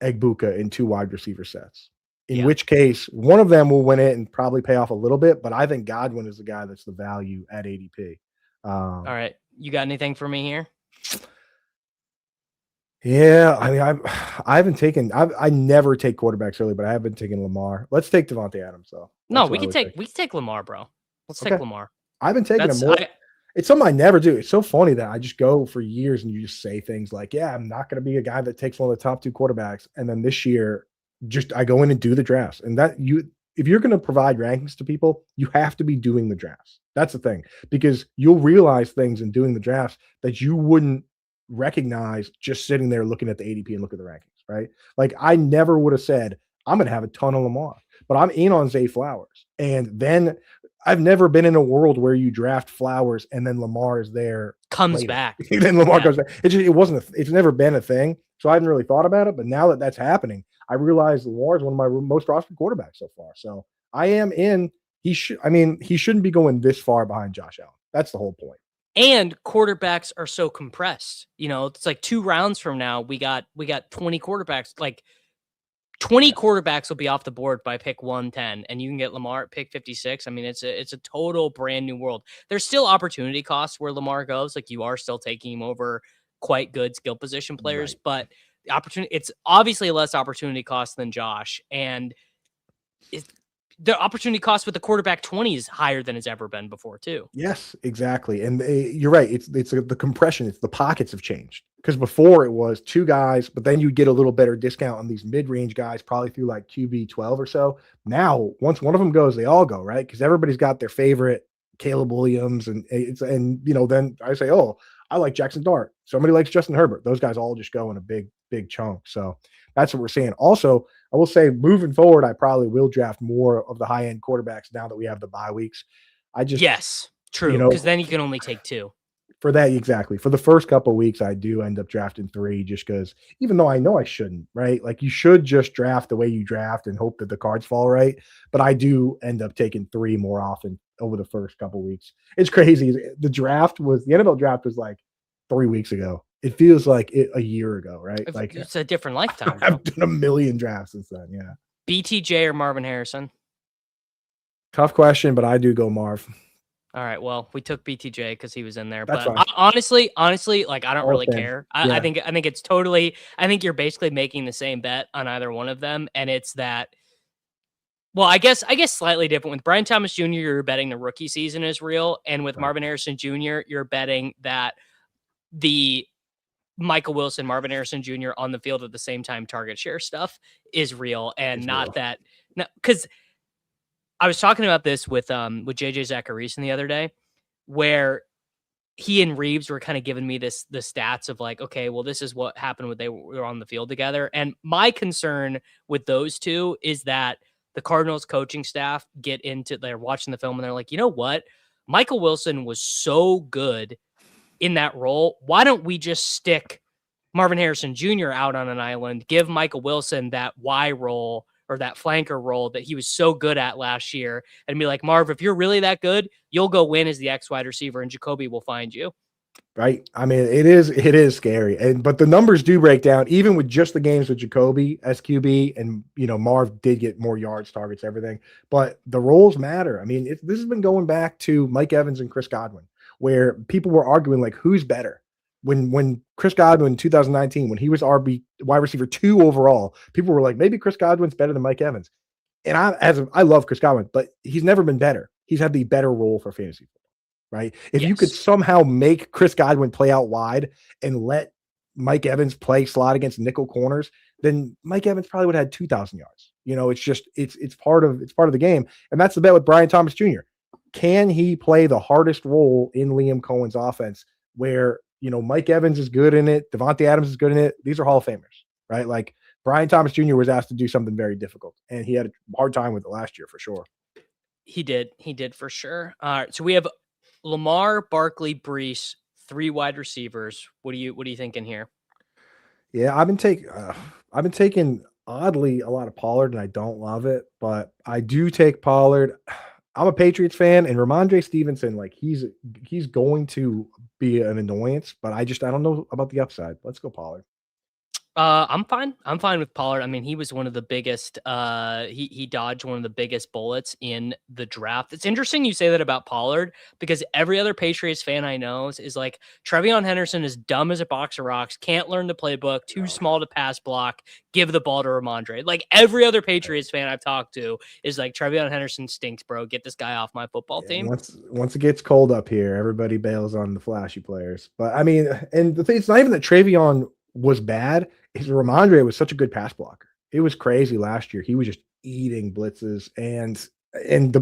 S3: Igbuka in 2 wide receiver sets. In which case, one of them will win it and probably pay off a little bit, but I think Godwin is the guy that's the value at ADP.
S1: All right. You got anything for me here?
S3: Yeah, I mean, I haven't taken. I never take quarterbacks early, but I have been taking Lamar. Let's take Devontae Adams though.
S1: No, we can take Lamar, bro. Let's take Lamar.
S3: I've been taking him more. It's something I never do. It's so funny that I just go for years and you just say things like, "Yeah, I'm not going to be a guy that takes one of the top 2 quarterbacks," and then this year, I go in and do the drafts. And if you're going to provide rankings to people, you have to be doing the drafts. That's the thing, because you'll realize things in doing the drafts that you wouldn't recognize just sitting there looking at the ADP and look at the rankings, right? Like I never would have said, I'm going to have a ton of Lamar, but I'm in on Zay Flowers. And then I've never been in a world where you draft Flowers and then Lamar is there.
S1: Comes back.
S3: Then Lamar comes back. It's never been a thing. So I hadn't really thought about it, but now that that's happening, I realize Lamar is one of my most rostered quarterbacks so far. So I am in. He shouldn't be going this far behind Josh Allen. That's the whole point.
S1: And quarterbacks are so compressed. It's like 2 rounds from now, we got 20 quarterbacks. Like 20 quarterbacks will be off the board by pick 110, and you can get Lamar at pick 56. I mean, it's a total brand new world. There's still opportunity costs where Lamar goes. Like you are still taking him over quite good skill position players, but the opportunity, it's obviously less opportunity cost than Josh. And the opportunity cost with the quarterback 20 is higher than it's ever been before too.
S3: Yes, exactly. And you're right. It's the compression. It's the pockets have changed, because before it was 2 guys, but then you get a little better discount on these mid-range guys, probably through like QB 12 or so. Now, once one of them goes, they all go, right? Because everybody's got their favorite Caleb Williams, and then I say, oh, I like Jackson Dart. Somebody likes Justin Herbert. Those guys all just go in a big chunk. So that's what we're seeing. Also, I will say, moving forward, I probably will draft more of the high-end quarterbacks now that we have the bye weeks.
S1: Yes, true. Because then you can only take 2.
S3: For that, exactly. For the first couple of weeks, I do end up drafting 3, just because, even though I know I shouldn't, right? Like, you should just draft the way you draft and hope that the cards fall right. But I do end up taking 3 more often over the first couple of weeks. It's crazy. The NFL draft was like 3 weeks ago. It feels like a year ago, right? Like,
S1: it's a different lifetime.
S3: I've done a million drafts since then. Yeah.
S1: BTJ or Marvin Harrison?
S3: Tough question, but I do go Marv.
S1: All right. Well, we took BTJ because he was in there.
S3: That's
S1: but
S3: fine.
S1: honestly, like, I don't really
S3: fan.
S1: care.
S3: Yeah.
S1: I think it's totally. I think you're basically making the same bet on either one of them, and it's that. Well, I guess slightly different. With Brian Thomas Jr., you're betting the rookie season is real, and with Marvin Harrison Jr., you're betting that the Michael Wilson, Marvin Harrison Jr. on the field at the same time target share stuff is real, and
S3: it's
S1: not
S3: real.
S1: that. Because I was talking about this with JJ Zachariason the other day, where he and Reeves were kind of giving me the stats of like, okay, well, this is what happened when they were on the field together. And my concern with those two is that the Cardinals coaching staff they're watching the film and they're like, you know what? Michael Wilson was so good in that role. Why don't we just stick Marvin Harrison Jr. out on an island, give Michael Wilson that Y role or that flanker role that he was so good at last year, and be like, Marv, if you're really that good, you'll go win as the X wide receiver and Jacoby will find you.
S3: Right. I mean, it is scary. But the numbers do break down, even with just the games with Jacoby as QB, and, Marv did get more yards, targets, everything, but the roles matter. I mean, this has been going back to Mike Evans and Chris Godwin, where people were arguing like, who's better? When Chris Godwin in 2019, when he was RB wide receiver 2 overall, people were like, maybe Chris Godwin's better than Mike Evans. And I love Chris Godwin, but he's never been better. He's had the better role for fantasy football, right? If you could somehow make Chris Godwin play out wide and let Mike Evans play slot against nickel corners, then Mike Evans probably would have had 2,000 yards. It's part of the game. And that's the bet with Brian Thomas Jr. Can he play the hardest role in Liam Cohen's offense where, Mike Evans is good in it, Devontae Adams is good in it? These are Hall of Famers, right? Like, Brian Thomas Jr. was asked to do something very difficult, and he had a hard time with it last year for sure.
S1: He did for sure. All right, so we have Lamar, Barkley, Brees, 3 wide receivers. What are you thinking here?
S3: Yeah, I've been taking oddly a lot of Pollard, and I don't love it, but I do take Pollard. I'm a Patriots fan, and Ramondre Stevenson, like, he's going to be an annoyance, but I don't know about the upside. Let's go Pollard.
S1: I'm fine. I'm fine with Pollard. I mean, he was one of the biggest, he dodged one of the biggest bullets in the draft. It's interesting you say that about Pollard, because every other Patriots fan I know is like, Trevion Henderson is dumb as a box of rocks, can't learn the playbook, too small to pass block, give the ball to Ramondre. Like, every other Patriots fan I've talked to is like, Trevion Henderson stinks, bro. Get this guy off my football team.
S3: Once it gets cold up here, everybody bails on the flashy players. But I mean, and the thing, it's not even that Trevion was bad. Ramondre was such a good pass blocker. It was crazy last year. He was just eating blitzes, and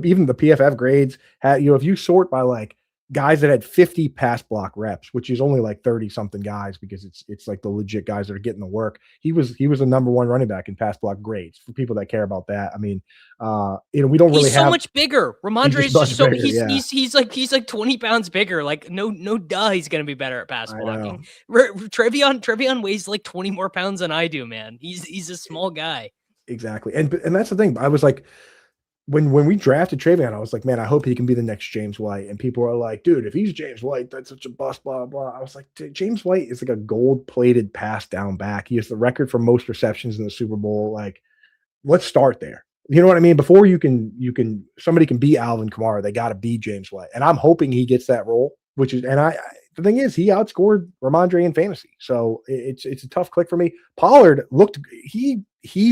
S3: even the PFF grades had, if you sort by like guys that had 50 pass block reps, which is only like 30 something guys, because it's like the legit guys that are getting the work. He was the number 1 running back in pass block grades for people that care about that. I mean, we don't really
S1: he's
S3: have
S1: so much bigger. Ramondre is just so
S3: bigger,
S1: he's like 20 pounds bigger. Like, no duh, he's gonna be better at pass blocking. Trevion weighs like 20 more pounds than I do, man. He's a small guy.
S3: Exactly, and that's the thing. I was like, when we drafted Trevion, I was like, man, I hope he can be the next James White. And people are like, dude, if he's James White, that's such a bust, blah, blah. I was like, James White is like a gold-plated pass down back. He has the record for most receptions in the Super Bowl. Like, let's start there. You know what I mean? Before somebody can be Alvin Kamara, they got to be James White. And I'm hoping he gets that role, the the thing is, he outscored Ramondre in fantasy, so it's a tough click for me. Pollard looked he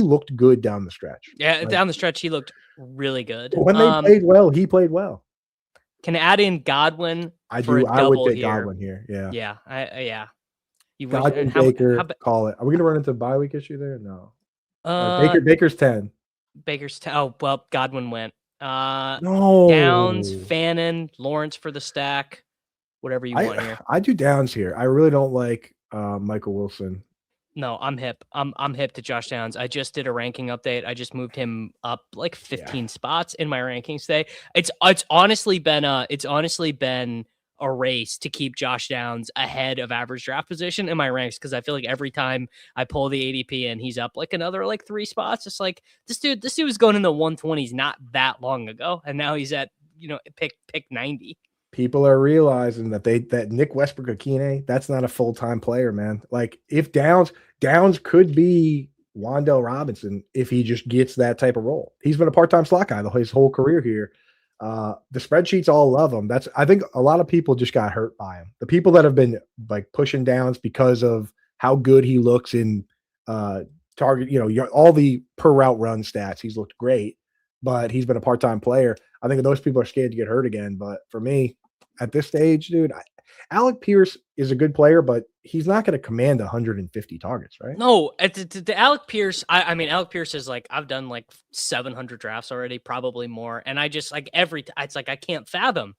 S3: looked good down the stretch.
S1: Yeah, down the stretch, he looked really good.
S3: When they played well, he played well.
S1: Can add in Godwin.
S3: I would take Godwin here. Yeah.
S1: Yeah. You
S3: Godwin, Baker, call it. Are we going to run into a bye week issue there? No. Baker's 10.
S1: Baker's 10. Oh, well, Godwin went.
S3: No.
S1: Downs, Fannin, Lawrence for the stack. Whatever you want here.
S3: I do Downs here. I really don't like Michael Wilson.
S1: No, I'm hip. I'm hip to Josh Downs. I just did a ranking update. I just moved him up like 15 spots in my rankings today. It's honestly been a race to keep Josh Downs ahead of average draft position in my ranks, because I feel like every time I pull the ADP and he's up like another like 3 spots, it's like this dude was going in the 120s not that long ago, and now he's at pick 90.
S3: People are realizing that Nick Westbrook-Akine, that's not a full-time player, man. Like, if Downs could be Wan'Dale Robinson if he just gets that type of role. He's been a part-time slot guy his whole career here. The spreadsheets all love him. I think a lot of people just got hurt by him. The people that have been like pushing Downs because of how good he looks in target, all the per route run stats, he's looked great, but he's been a part-time player. I think those people are scared to get hurt again. But for me, at this stage, dude, Alec Pierce is a good player, but he's not going to command 150 targets, right?
S1: No, to Alec Pierce, I mean, Alec Pierce is like, I've done like 700 drafts already, probably more. And I just like it's like, I can't fathom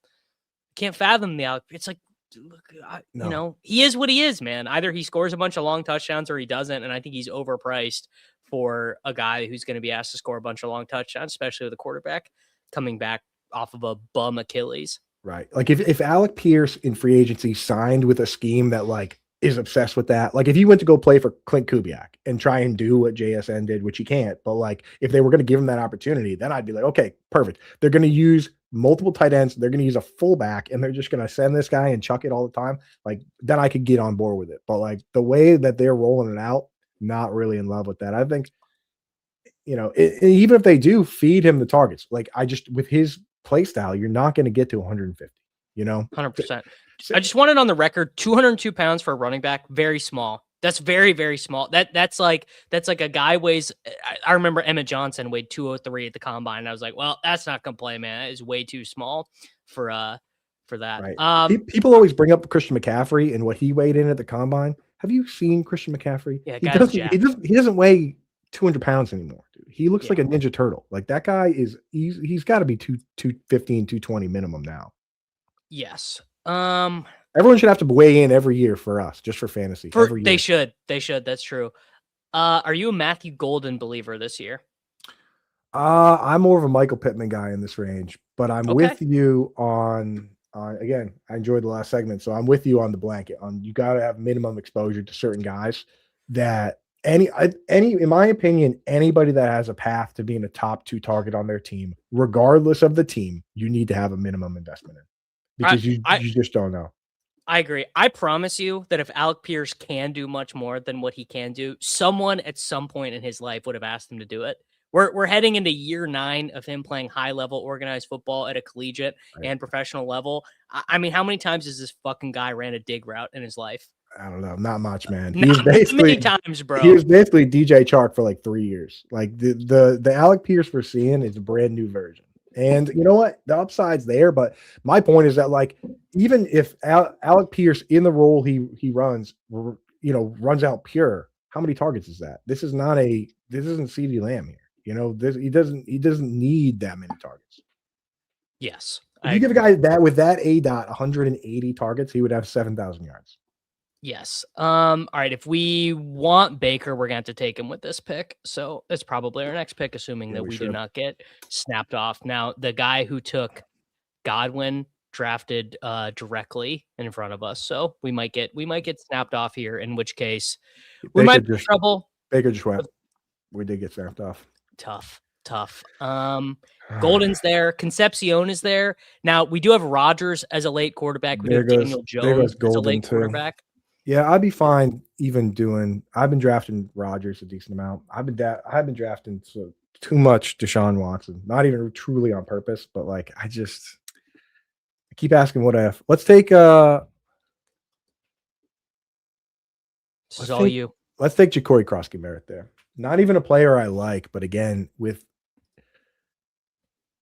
S1: the Alec. It's like, look, he is what he is, man. Either he scores a bunch of long touchdowns or he doesn't. And I think he's overpriced for a guy who's going to be asked to score a bunch of long touchdowns, especially with a quarterback coming back off of a bum Achilles.
S3: Right. Like if Alec Pierce in free agency signed with a scheme that like is obsessed with that, like if he went to go play for Clint Kubiak and try and do what JSN did, which he can't, but like if they were going to give him that opportunity, then I'd be like, okay, perfect. They're going to use multiple tight ends. They're going to use a fullback and they're just going to send this guy and chuck it all the time. Like then I could get on board with it. But like the way that they're rolling it out, not really in love with that. I think, even if they do feed him the targets, like with his play style, you're not going to get to 150,
S1: 100%. I just want it on the record, 202 pounds for a running back, very small. That's very, very small. That's like a guy weighs, I remember Emmett Johnson weighed 203 at the combine. And I was like, well, that's not going to play, man. That is way too small for that.
S3: Right. People always bring up Christian McCaffrey and what he weighed in at the combine. Have you seen Christian McCaffrey?
S1: Yeah,
S3: he doesn't weigh 200 pounds anymore, dude. He looks like a Ninja Turtle. Like that guy he's got to be 215, 220 minimum now.
S1: Yes.
S3: Everyone should have to weigh in every year for us, just for fantasy.
S1: They should. That's true. Are you a Matthew Golden believer this year?
S3: I'm more of a Michael Pittman guy in this range, but I'm with you on again, I enjoyed the last segment, so I'm with you on the blanket. You got to have minimum exposure to certain guys that in my opinion, anybody that has a path to being a top 2 target on their team, regardless of the team, you need to have a minimum investment in because you just don't know.
S1: I agree. I promise you that if Alec Pierce can do much more than what he can do, someone at some point in his life would have asked him to do it. We're heading into year 9 of him playing high level organized football at a collegiate and professional level. I mean, how many times has this fucking guy ran a dig route in his life?
S3: I don't know. Not much, man.
S1: He was basically many times, bro.
S3: He was basically DJ Chark for like 3 years. Like the Alec Pierce we're seeing is a brand new version. And you know what? The upside's there, but my point is that like even if Alec Pierce in the role he runs, runs out pure, how many targets is that? This isn't CeeDee Lamb here. He doesn't need that many targets.
S1: Yes.
S3: If you give a guy that with that ADOT 180 targets, he would have 7,000 yards.
S1: Yes. All right. If we want Baker, we're going to have to take him with this pick. So it's probably our next pick, assuming that we do not get snapped off. Now, the guy who took Godwin drafted directly in front of us. So we might get snapped off here, in which case we might be in trouble.
S3: Baker just went. We did get snapped off.
S1: Tough. Golden's there. Concepcion is there. Now, we do have Rodgers as a late quarterback. We do have Daniel Jones as a late quarterback.
S3: Yeah, I'd be fine even I've been drafting Rodgers a decent amount. I've been drafting too much Deshaun Watson. Not even truly on purpose, but like I keep asking what if. Let's take
S1: This is all you.
S3: Let's take Ja'Cory Krosky-Merritt there. Not even a player I like, but again, with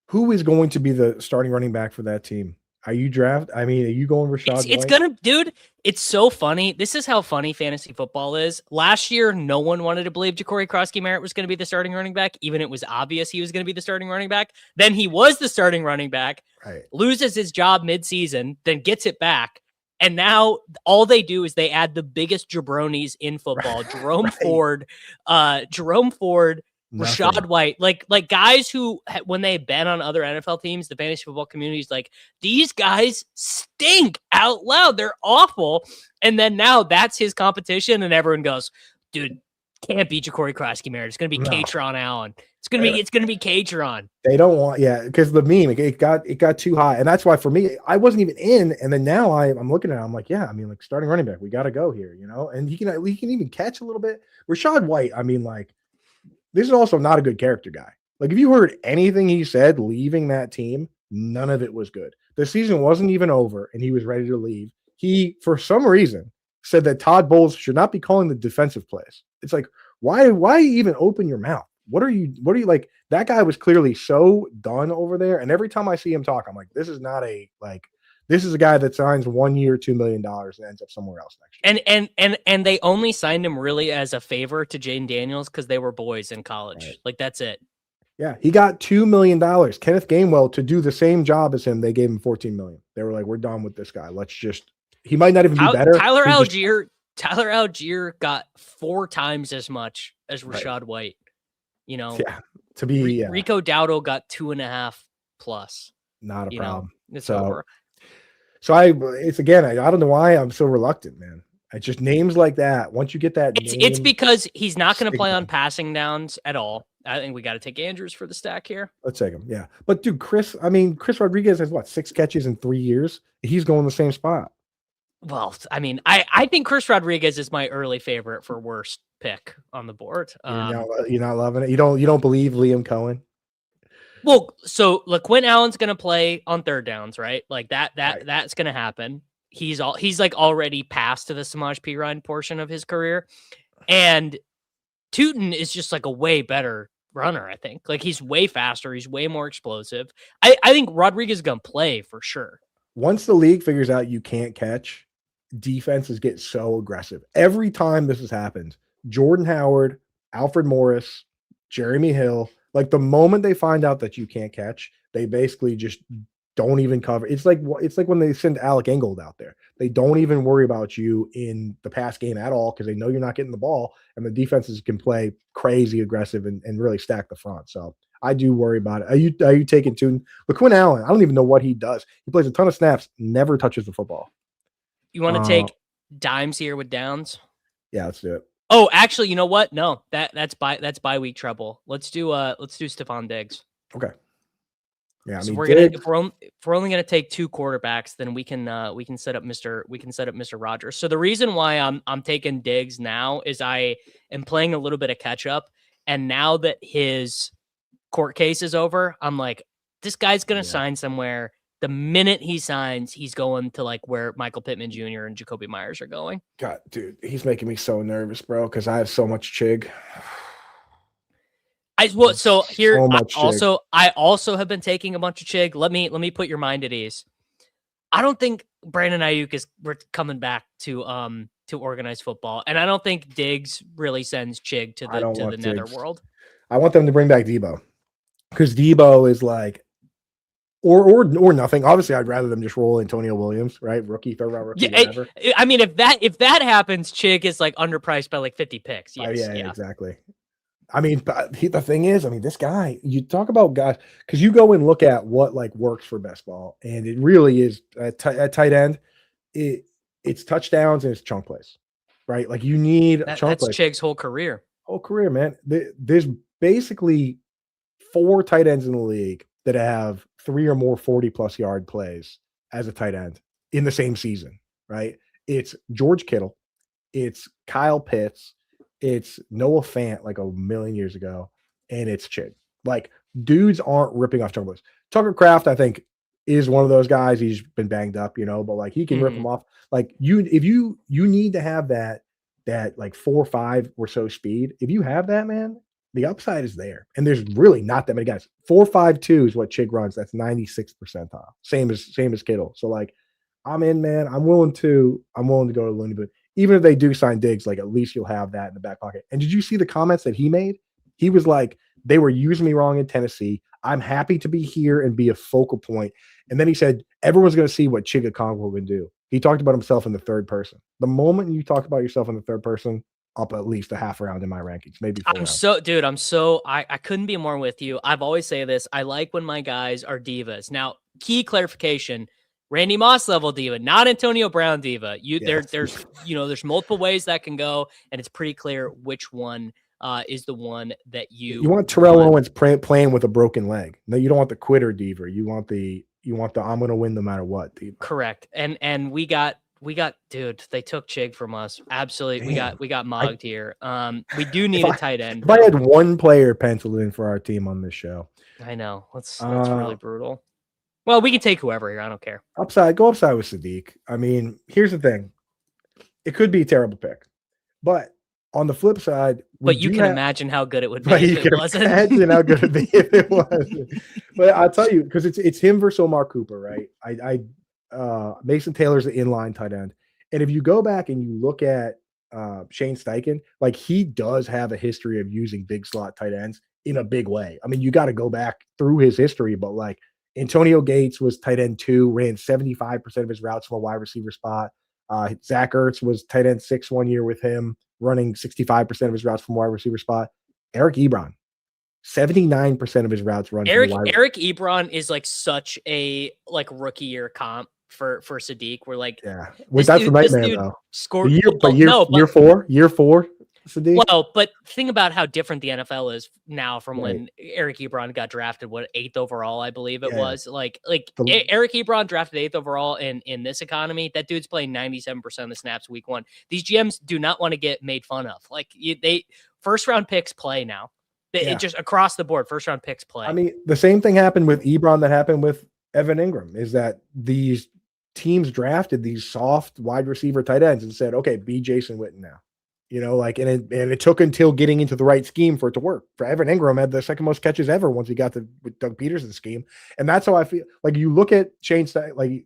S3: who is going to be the starting running back for that team? Are you going Rashad
S1: It's
S3: White?
S1: gonna, dude. It's so funny. This is how funny fantasy football is. Last year, no one wanted to believe Ja'Cory Krosky-Merritt was going to be the starting running back, even it was obvious he was going to be the starting running back. Then he was the starting running back,
S3: Right.
S1: Loses his job midseason, then gets it back. And now all they do is they add the biggest jabronis in football. Jerome Ford, Rashad White, like guys who, when they bet on other NFL teams, the fantasy football community is like, these guys stink out loud. They're awful. And then now that's his competition, and everyone goes, dude, can't be Ja'Cory Krosky-Merritt. It's gonna be Katron Allen. It's gonna be Katron.
S3: They don't want, because the meme it got too high, and that's why for me I wasn't even in, and then now I'm looking at it, I'm like, like starting running back, we got to go here, and he can even catch a little bit. Rashad White, this is also not a good character guy. Like, if you heard anything he said leaving that team, none of it was good. The season wasn't even over, and he was ready to leave. He, for some reason, said that Todd Bowles should not be calling the defensive plays. It's like, why even open your mouth? What are you like? That guy was clearly so done over there. And every time I see him talk, I'm like, this is a guy that signs 1 year, $2 million and ends up somewhere else next
S1: year. And they only signed him really as a favor to Jaden Daniels because they were boys in college. Right. Like, that's it.
S3: Yeah, he got $2 million. Kenneth Gainwell, to do the same job as him, they gave him $14 million. They were like, we're done with this guy. He might not even be better.
S1: Tyler Algier got 4 times as much as Rashad White. Rico Dowdle got 2.5 plus.
S3: Not a problem.
S1: It's over.
S3: So I don't know why I'm so reluctant, man. It's just names like that. Once you get that,
S1: it's because he's not going to play on passing downs at all. I think we got to take Andrews for the stack here.
S3: Let's take him. Yeah. But dude, Chris Rodriguez has 6 catches in 3 years. He's going the same spot.
S1: Well, I think Chris Rodriguez is my early favorite for worst pick on the board.
S3: You're not loving it. You don't believe Liam Cohen?
S1: Well, so Quinn Allen's going to play on third downs, right? Like that's going to happen. He's already past to the Samaj P. Ryan portion of his career. And Tootin is just like a way better runner, I think. Like, he's way faster. He's way more explosive. I think Rodriguez is going to play for sure.
S3: Once the league figures out you can't catch, defenses get so aggressive. Every time this has happened, Jordan Howard, Alfred Morris, Jeremy Hill, like, the moment they find out that you can't catch, they basically just don't even cover. It's like when they send Alec Ingold out there. They don't even worry about you in the pass game at all because they know you're not getting the ball, and the defenses can play crazy aggressive and really stack the front. So I do worry about it. Are you taking Tootin? Quinn Allen, I don't even know what he does. He plays a ton of snaps, never touches the football.
S1: You want to take dimes here with downs?
S3: Yeah, let's do it.
S1: Oh, actually, you know what? No, that's bye week trouble. Let's do Stephon Diggs.
S3: Okay. Yeah,
S1: so if we're only gonna take 2 quarterbacks, then we can set up Mr. Rodgers. So the reason why I'm taking Diggs now is I am playing a little bit of catch up, and now that his court case is over, I'm like, this guy's gonna sign somewhere. The minute he signs, he's going to where Michael Pittman Jr. and Jacoby Myers are going.
S3: God, dude, he's making me so nervous, bro, because I have so much Chig.
S1: I also have been taking a bunch of Chig. Let me put your mind at ease. I don't think Brandon Ayuk we're coming back to organized football, and I don't think Diggs really sends Chig to the netherworld.
S3: I want them to bring back Debo, because Debo is like, or nothing. Obviously, I'd rather them just roll Antonio Williams, right? Rookie, third round rookie, whatever.
S1: If that happens, Chig is underpriced by 50 picks. Yes,
S3: yeah, exactly. The thing is, this guy, you talk about guys, because you go and look at what works for best ball, and it really is at tight end. It's touchdowns and it's chunk plays, right? You need chunk plays.
S1: That's Chig's whole career.
S3: Man. There's basically 4 tight ends in the league that have 3 or more 40+ yard plays as a tight end in the same season, right? It's George Kittle, it's Kyle Pitts, it's Noah Fant a million years ago, and it's Chig. Dudes aren't ripping off chunk plays. Tucker Kraft, I think, is one of those guys. He's been banged up, but he can rip them off. If you need to have that that like 4.5 or so speed. If you have that, man, the upside is there. And there's really not that many guys. 4.52 is what Chig runs. That's 96th percentile. Same as Kittle. So like I'm in, man. I'm willing to go to Looney, but even if they do sign Diggs, like at least you'll have that in the back pocket. And did you see the comments that he made? He was like, they were using me wrong in Tennessee. I'm happy to be here and be a focal point. And then he said, everyone's going to see what Chig Okonkwo can do. He talked about himself in the third person. The moment you talk about yourself in the third person, up at least a half round in my rankings, maybe 4 rounds.
S1: I couldn't be more with you. I've always say this. I like when my guys are divas. Now, key clarification, Randy Moss level diva, not Antonio Brown diva. There's multiple ways that can go, and it's pretty clear which one is the one that you
S3: want. Terrell Owens playing with a broken leg. No, you don't want the quitter diva. You want the I'm going to win no matter what diva.
S1: Correct. And we got dude, they took Chig from us. Absolutely. Damn. We got mogged here. We do need a tight end.
S3: If I had one player penciled in for our team on this show.
S1: I know. That's really brutal. Well, we can take whoever here. I don't care.
S3: Go upside with Sadiq. I mean, here's the thing. It could be a terrible pick. But on the flip side,
S1: you can imagine how good it would be if it wasn't.
S3: Imagine how good it'd be if it wasn't. But I'll tell you, because it's him versus Omar Cooper, right? Mason Taylor's the inline tight end. And if you go back and you look at Shane Steichen, like he does have a history of using big slot tight ends in a big way. I mean, you got to go back through his history, but like Antonio Gates was tight end 2, ran 75% of his routes from a wide receiver spot. Zach Ertz was tight end 6 one year with him, running 65% of his routes from wide receiver spot. Eric Ebron, 79% of his routes run.
S1: Eric Ebron is like such a rookie year comp for Sadiq. We're like,
S3: yeah, well, that's the nightmare though.
S1: Scored
S3: year four. Sadiq.
S1: Well, but think about how different the NFL is now from when Eric Ebron got drafted, 8th overall, I believe it was. Eric Ebron drafted 8th overall in this economy. That dude's playing 97% of the snaps week 1. These GMs do not want to get made fun of. They first round picks play now. It just across the board, first round picks play.
S3: I mean, the same thing happened with Ebron that happened with Evan Ingram, is that these teams drafted these soft wide receiver tight ends and said, okay, be Jason Witten now. And it took until getting into the right scheme for it to work. For Evan Ingram had the second most catches ever once he got with Doug Peterson's scheme. And that's how I feel. Like you look at Shane Steichen,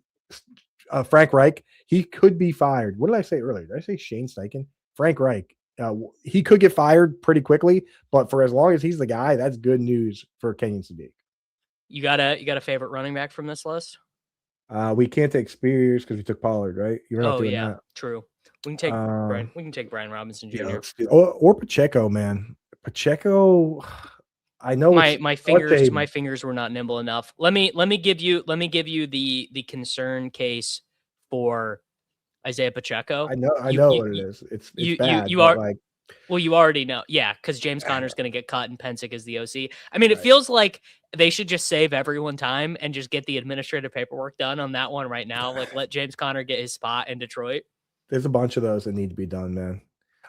S3: Frank Reich, he could be fired. What did I say earlier? Did I say Shane Steichen? Frank Reich. He could get fired pretty quickly, but for as long as he's the guy, that's good news for Kenyon Sadiq.
S1: You got a favorite running back from this list?
S3: We can't take Spears because we took Pollard, right? You're not doing that.
S1: True. We can take Brian. We can take Brian Robinson Jr.
S3: Or Pacheco, man. Pacheco. I know
S1: my fingers were not nimble enough. Let me give you the concern case for Isaiah Pacheco.
S3: I know what it is. It's bad.
S1: You already know. Yeah, because James Conner's going to get cut and Pensick is the OC. I mean, it feels like they should just save everyone time and just get the administrative paperwork done on that one right now. Let James Conner get his spot in Detroit.
S3: There's a bunch of those that need to be done, man.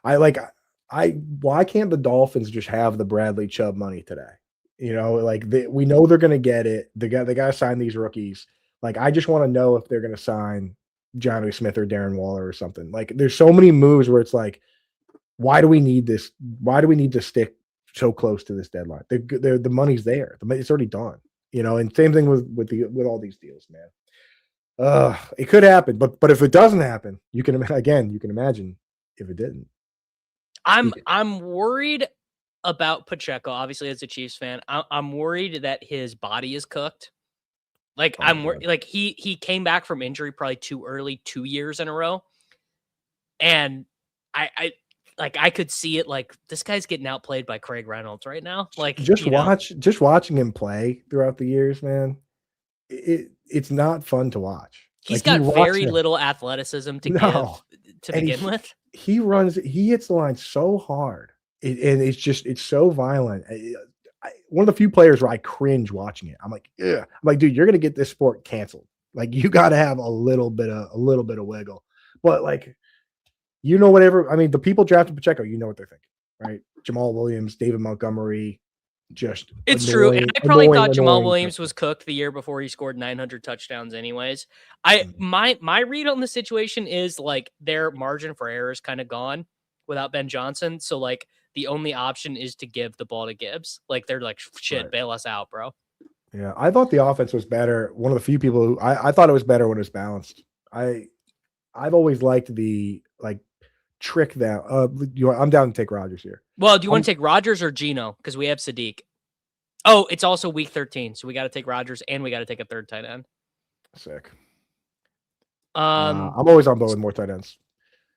S3: Why can't the Dolphins just have the Bradley Chubb money today? We know they're going to get it. They got to sign these rookies. I just want to know if they're going to sign Johnny Smith or Darren Waller or something. There's so many moves where it's like, why do we need this? Why do we need to stick so close to this deadline? The money's there. It's already done. And same thing with all these deals, man. It could happen, but if it doesn't happen, you can imagine if it didn't.
S1: I'm worried about Pacheco. Obviously, as a Chiefs fan, I'm worried that his body is cooked. He came back from injury probably too early, 2 years in a row, and I could see it. This guy's getting outplayed by Craig Reynolds right now.
S3: Just watching him play throughout the years, man. It's not fun to watch.
S1: He's got very little athleticism to begin with.
S3: He hits the line so hard, and it's so violent. One of the few players where I cringe watching it. I'm like, ugh. I'm like, dude, you're gonna get this sport canceled. You got to have a little bit of wiggle. But whatever. I mean, the people drafted Pacheco, what they're thinking, right? Jamal Williams, David Montgomery.
S1: It's true, and I probably thought Jamal Williams was cooked the year before he scored 900 touchdowns anyways. My read on the situation is their margin for error is kind of gone. without Ben Johnson. So like the only option is to give the ball to Gibbs. Like they're like, shit,
S3: Right.
S1: bail us out, bro.
S3: Yeah, I thought the offense was better. One of the few people who I thought it was better when it was balanced. I've always liked the like trick that I'm down to take Rodgers here.
S1: Well, do you want to take Rodgers or Geno? Because we have Sadiq. Oh, it's also week 13, so we got to take Rodgers and we got to take a third tight end.
S3: Sick.
S1: I'm
S3: always on board with more tight ends.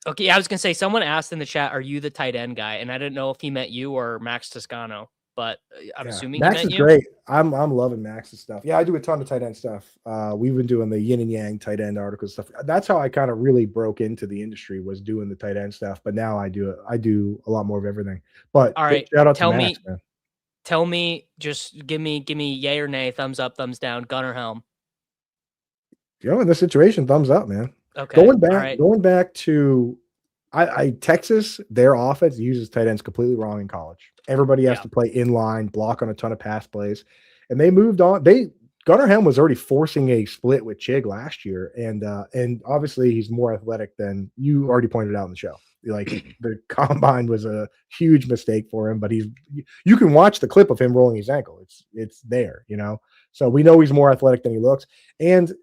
S1: Okay, yeah, I was gonna say someone asked in the chat, "Are you the tight end guy?" And I didn't know if he meant you or Max Toscano, but I'm assuming
S3: Max
S1: he meant
S3: is
S1: you.
S3: great. I'm loving Max's stuff. Yeah, I do a ton of tight end stuff. We've been doing the yin and yang tight end articles stuff. That's how I kind of really broke into the industry, was doing the tight end stuff. But now I do a lot more of everything. But
S1: all right,
S3: shout out
S1: tell
S3: to
S1: me,
S3: Max, man.
S1: Tell me, just give me yay or nay, thumbs up, thumbs down, gun or helm.
S3: In this situation, thumbs up, man.
S1: Okay.
S3: Going back to Texas, their offense uses tight ends completely wrong in college. Everybody has to play in line, block on a ton of pass plays, and they moved on. Gunnar Helm was already forcing a split with Chig last year, and obviously he's more athletic than you already pointed out in the show. Like the combine was a huge mistake for him, but you can watch the clip of him rolling his ankle. It's there, So we know he's more athletic than he looks, and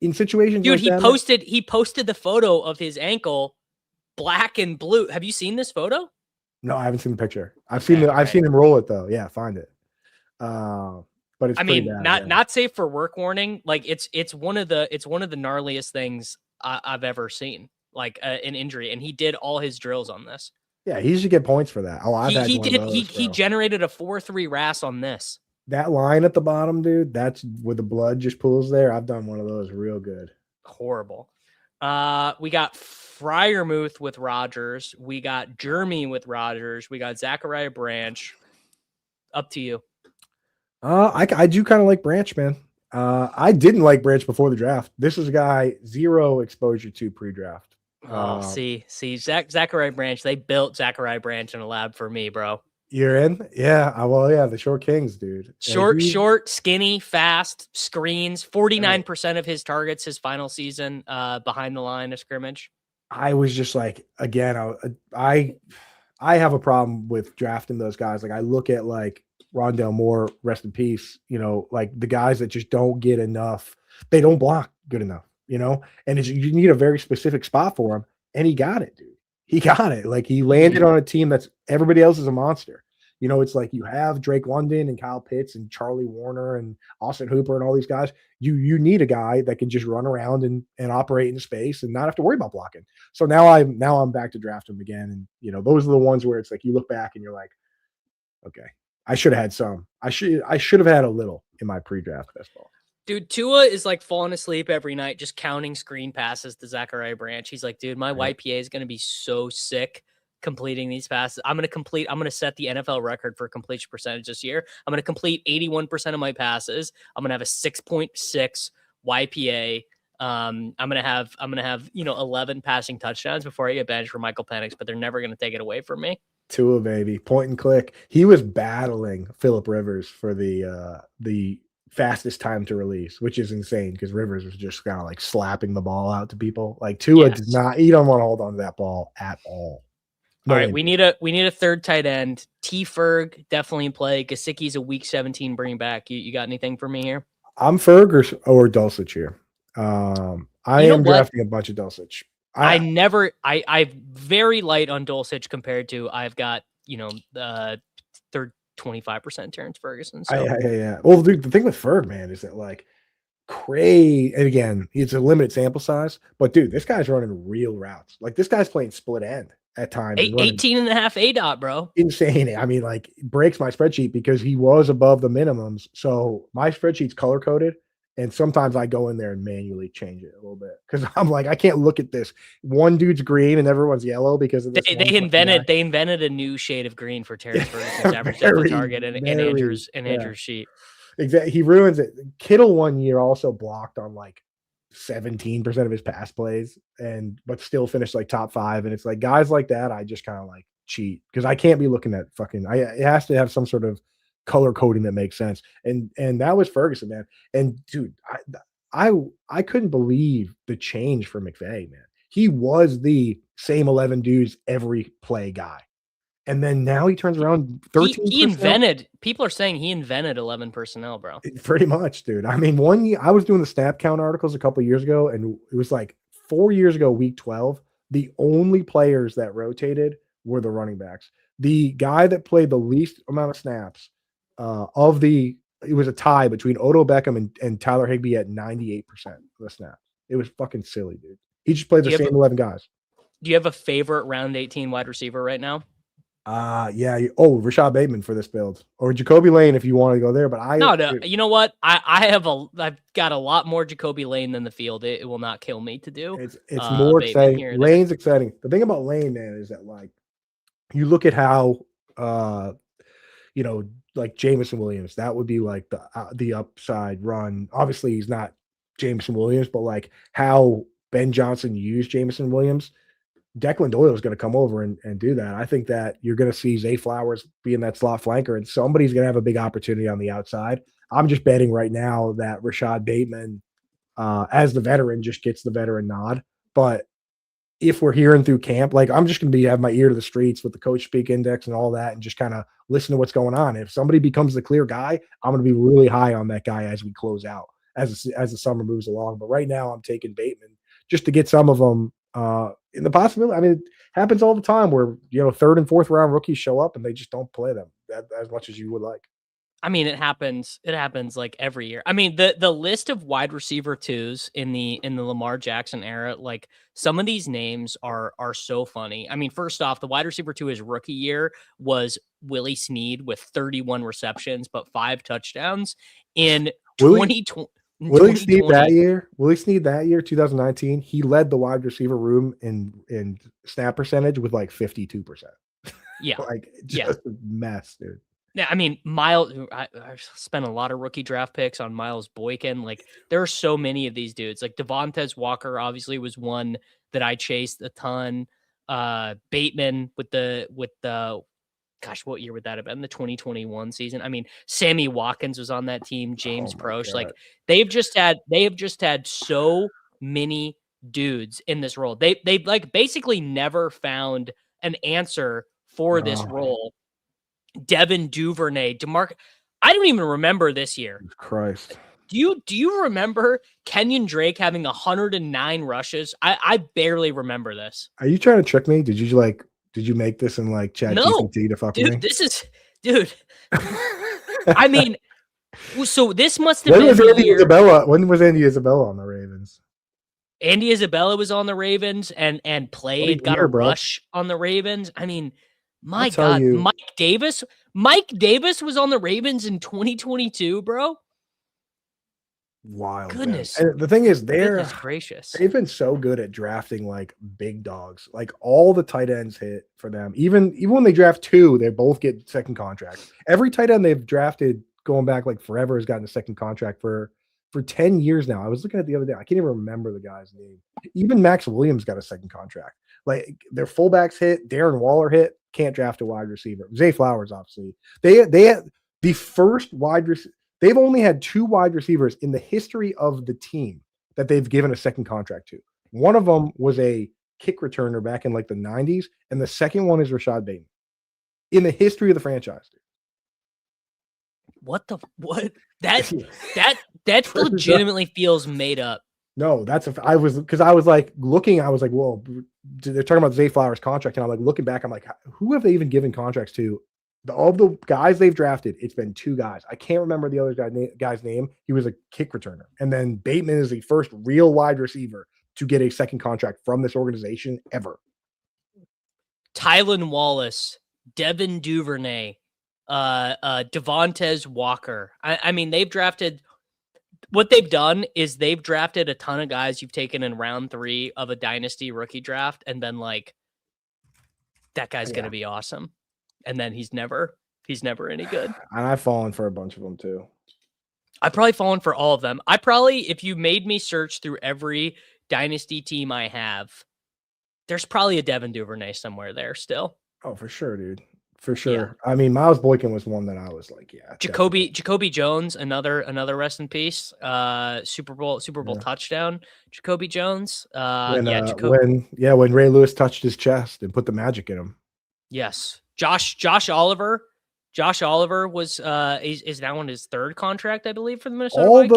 S3: in situations,
S1: dude,
S3: like
S1: he posted the photo of his ankle, black and blue. Have you seen this photo?
S3: No, I haven't seen the picture. I've seen him roll it though. Yeah, find it. But it's bad,
S1: not safe for work warning. Like it's one of the gnarliest things I've ever seen. Like an injury, and he did all his drills on this.
S3: Yeah, he should get points for that.
S1: He generated a 4-3 RAS on this.
S3: That line at the bottom, dude, that's where the blood just pools there. I've done one of those real good.
S1: Horrible. We got Freiermuth with Rodgers. We got Jeremy with Rodgers. We got Zachariah Branch. Up to you.
S3: I do kind of like Branch, man. I didn't like Branch before the draft. This is a guy zero exposure to pre-draft.
S1: See, Zachariah Branch. They built Zachariah Branch in a lab for me, bro.
S3: You're in? Yeah. Well, yeah, the short kings, dude.
S1: Short, skinny, fast, screens. 49% of his targets his final season behind the line of scrimmage.
S3: I was just like, again, I have a problem with drafting those guys. Like I look at like Rondale Moore, rest in peace, like the guys that just don't get enough. They don't block good enough, and you need a very specific spot for him. And he got it, dude. He got it. Like he landed on a team that's everybody else is a monster. It's like you have Drake London and Kyle Pitts and Charlie Warner and Austin Hooper and all these guys. You need a guy that can just run around and operate in space and not have to worry about blocking. So now I'm back to draft him again. And those are the ones where it's like you look back and you're like, okay, I should have had some. I should have had a little in my pre-draft best ball.
S1: Dude, Tua is like falling asleep every night, just counting screen passes to Zachariah Branch. He's like, dude, my YPA is going to be so sick completing these passes. I'm going to set the NFL record for completion percentage this year. I'm going to complete 81% of my passes. I'm going to have a 6.6 YPA. I'm going to have, 11 passing touchdowns before I get benched for Michael Penix, but they're never going to take it away from me.
S3: Tua, baby, point and click. He was battling Phillip Rivers for the fastest time to release, which is insane because Rivers was just kind of like slapping the ball out to people. Like Tua does not. You don't want to hold on to that ball at all.
S1: All right, we need a third tight end. T. Ferg definitely in play. Gesicki's a week 17 bring back. You got anything for me here?
S3: I'm Ferg or Dulcich here. I am drafting a bunch of Dulcich.
S1: I'm very light on Dulcich compared to I've got the third 25% Terrence Ferguson. So.
S3: Yeah. Well, dude, the thing with Ferg, man, is that like crazy. And again, it's a limited sample size, but dude, this guy's running real routes. Like this guy's playing split end at times.
S1: 18.5 ADOT, bro.
S3: Insane. I mean, like breaks my spreadsheet because he was above the minimums. So my spreadsheet's color coded. And sometimes I go in there and manually change it a little bit because I'm like, I can't look at this. One dude's green and everyone's yellow because of this. They
S1: invented a new shade of green for Terrence Ferguson's average depth of target and Andrew's sheet.
S3: Exactly. He ruins it. Kittle one year also blocked on like 17% of his pass plays but still finished like top 5. And it's like guys like that, I just kind of like cheat because I can't be looking at it has to have some sort of color coding that makes sense. And that was Ferguson, man. And dude, I couldn't believe the change for McVay, man. He was the same 11 dudes every play guy. And then now he turns around 13.
S1: He invented. People are saying he invented 11 personnel, bro.
S3: Pretty much, dude. I mean, one year I was doing the snap count articles a couple of years ago, and it was like 4 years ago, week 12. The only players that rotated were the running backs. The guy that played the least amount of snaps it was a tie between Odell Beckham and Tyler Higbee at 98% of the snaps. It was fucking silly, dude. He just played the same 11 guys.
S1: Do you have a favorite round 18 wide receiver right now?
S3: Yeah. Rashad Bateman for this build, or Jacoby Lane if you want to go there. But
S1: no. You know what? I've got a lot more Jacoby Lane than the field. It will not kill me to do.
S3: It's more exciting. Lane's exciting. The thing about Lane, man, is that like you look at how like Jameson Williams, that would be like the upside run. Obviously, he's not Jameson Williams, but like how Ben Johnson used Jameson Williams. Declan Doyle is going to come over and do that. I think that you're going to see Zay Flowers being that slot flanker, and somebody's going to have a big opportunity on the outside. I'm just betting right now that Rashad Bateman, as the veteran, just gets the veteran nod. But if we're hearing through camp, like I'm just going to have my ear to the streets with the coach speak index and all that, and just kind of listen to what's going on. If somebody becomes the clear guy, I'm going to be really high on that guy as we close out, as the summer moves along. But right now, I'm taking Bateman just to get some of them. In the possibility, I mean, it happens all the time where, third and fourth round rookies show up and they just don't play them as much as you would like.
S1: I mean, it happens like every year. I mean, the list of wide receiver twos in the Lamar Jackson era, like some of these names are so funny. I mean, first off, the wide receiver two his rookie year was Willie Snead with 31 receptions, but 5 touchdowns in 2020.
S3: Willie Snead that year, 2019, he led the wide receiver room in snap percentage with like 52%.
S1: Yeah.
S3: Like just a mess, dude.
S1: Yeah, I mean, Miles, I spent a lot of rookie draft picks on Miles Boykin. Like, there are so many of these dudes. Like, Devontae Walker obviously was one that I chased a ton. Bateman with the gosh, what year would that have been? The 2021 season. I mean, Sammy Watkins was on that team. James Proche. Like, they've just had so many dudes in this role. They like basically never found an answer for this role. Devin Duvernay, I don't even remember this year.
S3: Christ.
S1: Do you remember Kenyon Drake having 109 rushes? I barely remember this.
S3: Are you trying to trick me? Did you make this in like ChatGPT to fuck with me?
S1: Dude. I mean, so this must have been
S3: when was Andy Isabella on the Ravens?
S1: Andy Isabella was on the Ravens and got a rush on the Ravens. I mean, my God, Mike Davis was on the Ravens in 2022, bro.
S3: Wild.
S1: Goodness.
S3: And the thing is,
S1: goodness gracious.
S3: They've been so good at drafting like big dogs. Like all the tight ends hit for them. Even when they draft 2, they both get second contract. Every tight end they've drafted going back like forever has gotten a second contract for 10 years now. I was looking at the other day. I can't even remember the guy's name. Even Max Williams got a second contract. Like their fullbacks hit, Darren Waller hit, can't draft a wide receiver. Zay Flowers, obviously. They had the first wide receiver. They've only had 2 wide receivers in the history of the team that they've given a second contract to. One of them was a kick returner back in like the 90s, and the second one is Rashad Bateman in the history of the franchise.
S1: What? That legitimately feels made up.
S3: No, I was like, well, they're talking about Zay Flowers' contract, and I'm like looking back, I'm like, who have they even given contracts to? All the guys they've drafted, it's been 2 guys. I can't remember the other guy's name. He was a kick returner. And then Bateman is the first real wide receiver to get a second contract from this organization ever.
S1: Tylan Wallace, Devin Duvernay, Devontae Walker. I mean, what they've done is they've drafted a ton of guys you've taken in round 3 of a dynasty rookie draft and been like, that guy's going to be awesome. And then he's never any good.
S3: And I've fallen for a bunch of them too.
S1: I've probably fallen for all of them. If you made me search through every dynasty team I have, there's probably a Devin Duvernay somewhere there still.
S3: Oh, for sure, dude. for sure. I mean, Miles Boykin was one that I was like, yeah.
S1: Jacoby Jones, another rest in peace. Super Bowl touchdown. Jacoby Jones.
S3: When Ray Lewis touched his chest and put the magic in him.
S1: Yes. Josh Oliver. Josh Oliver was is now on his third contract, I believe, for the Minnesota Vikings.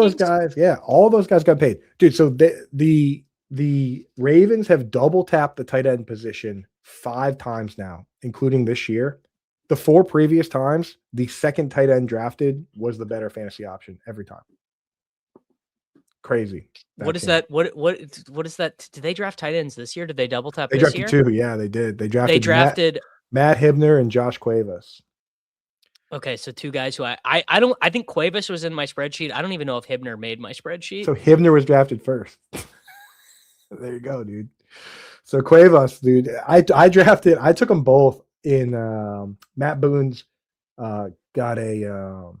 S3: All those guys got paid. Dude, so the Ravens have double tapped the tight end position 5 times now, including this year. The 4 previous times, the second tight end drafted was the better fantasy option every time. Crazy.
S1: What is that? What is that? Did they draft tight ends this year? Did they double tap
S3: this year? They drafted 2. Yeah, they did. They drafted Matt Hibner and Josh Cuevas.
S1: Okay, so 2 guys who I think Cuevas was in my spreadsheet. I don't even know if Hibner made my spreadsheet.
S3: So Hibner was drafted first. There you go, dude. So Cuevas, dude. I took them both in Matt Boone's got a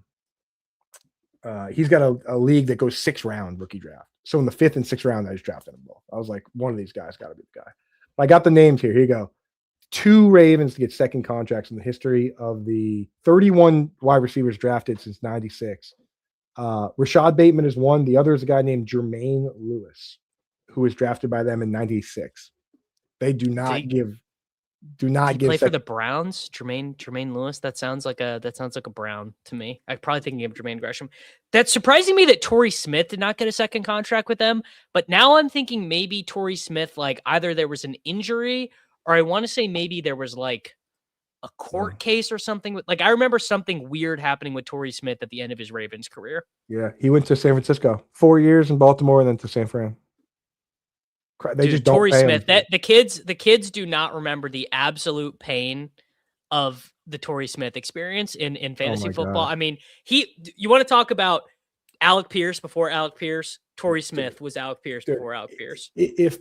S3: he's got a league that goes 6 round rookie draft. So in the 5th and 6th round, I just drafted them both. I was like, one of these guys got to be the guy. I got the names here. Here you go. 2 Ravens to get second contracts in the history of the 31 wide receivers drafted since 96. Rashad Bateman is one. The other is a guy named Jermaine Lewis, who was drafted by them in 96. They do not give
S1: play for the Browns. Jermaine Lewis. That sounds like a Brown to me. I'm probably thinking of Jermaine Gresham. That's surprising me that Torrey Smith did not get a second contract with them. But now I'm thinking maybe Torrey Smith, like either there was an injury or I want to say maybe there was like a court case or something. Like I remember something weird happening with Torrey Smith at the end of his Ravens career.
S3: Yeah, he went to San Francisco, 4 years in Baltimore, and then to San Fran.
S1: Torrey Smith. The kids do not remember the absolute pain of the Torrey Smith experience in fantasy football. God. I mean, you want to talk about Alec Pierce before Alec Pierce? Torrey Smith was Alec Pierce before Alec Pierce.
S3: If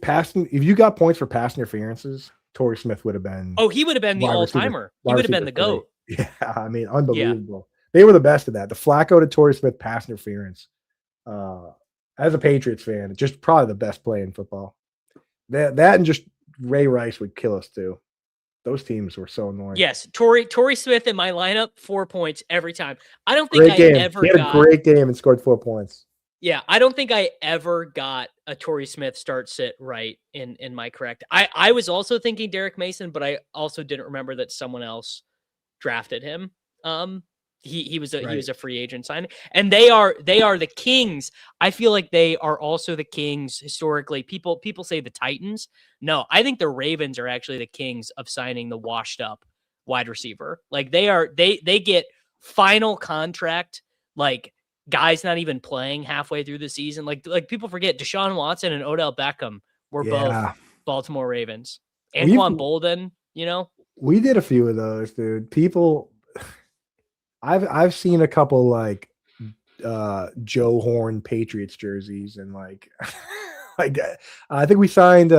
S3: you got points for pass interferences, Torrey Smith would have been.
S1: Oh, he would have been the all-timer. He would have been the GOAT.
S3: Yeah, I mean, unbelievable. Yeah. They were the best of that. The Flacco to Torrey Smith pass interference. As a Patriots fan, just probably the best play in football. That and just Ray Rice would kill us too. Those teams were so annoying.
S1: Yes, Torrey Smith in my lineup, 4 points every time. I don't think
S3: he had a great game and scored 4 points.
S1: Yeah, I don't think I ever got a Torrey Smith start sit right in my correct. I was also thinking Derek Mason, but I also didn't remember that someone else drafted him. He was a free agent signing, and they are the Kings. I feel like they are also the Kings historically. People say the Titans. No, I think the Ravens are actually the Kings of signing the washed up wide receiver. Like they get final contract, like guys not even playing halfway through the season. Like people forget Deshaun Watson and Odell Beckham were both Baltimore Ravens. Anquan Bolden,
S3: we did a few of those, dude. People. I've seen a couple like Joe Horn Patriots jerseys and like I think we signed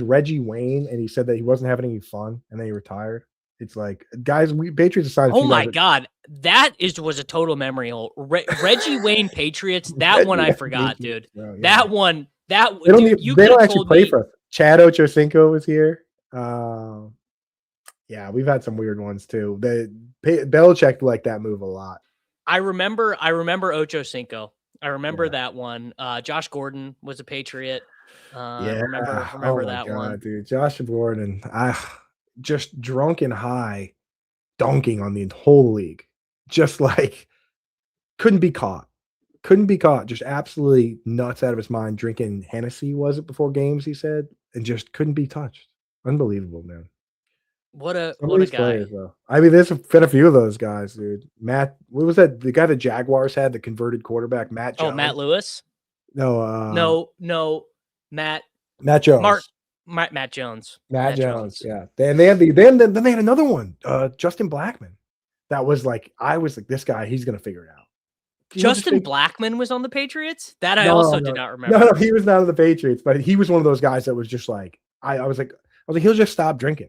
S3: Reggie Wayne and he said that he wasn't having any fun and then he retired. It's like guys, Patriots signed.
S1: Oh my God, that was a total memory hole. Reggie Wayne Patriots. That one I forgot, dude. Bro, yeah. That one. They don't actually play for us. Chad Ochocinco was here.
S3: Yeah, we've had some weird ones too. Belichick liked that move a lot.
S1: I remember Ochocinco. I remember that one. Josh Gordon was a Patriot. Remember that one,
S3: dude. Josh Gordon. Just drunk and high, dunking on the whole league. Just like couldn't be caught. Just absolutely nuts out of his mind. Drinking Hennessy, was it before games? He said, and just couldn't be touched. Unbelievable, man.
S1: What a guy.
S3: Players, I mean, there's been a few of those guys, dude. Matt, what was that? The guy the Jaguars had, the converted quarterback, Matt Jones.
S1: Oh, Matt Lewis?
S3: No,
S1: Matt
S3: Jones.
S1: Matt Jones.
S3: Matt Jones. Yeah. Then they had another one, Justin Blackman. That was like, I was like, this guy, he's gonna figure it out.
S1: Justin Blackman was on the Patriots? That I also did not remember.
S3: No, he was not on the Patriots, but he was one of those guys that was just like, I was like, he'll just stop drinking.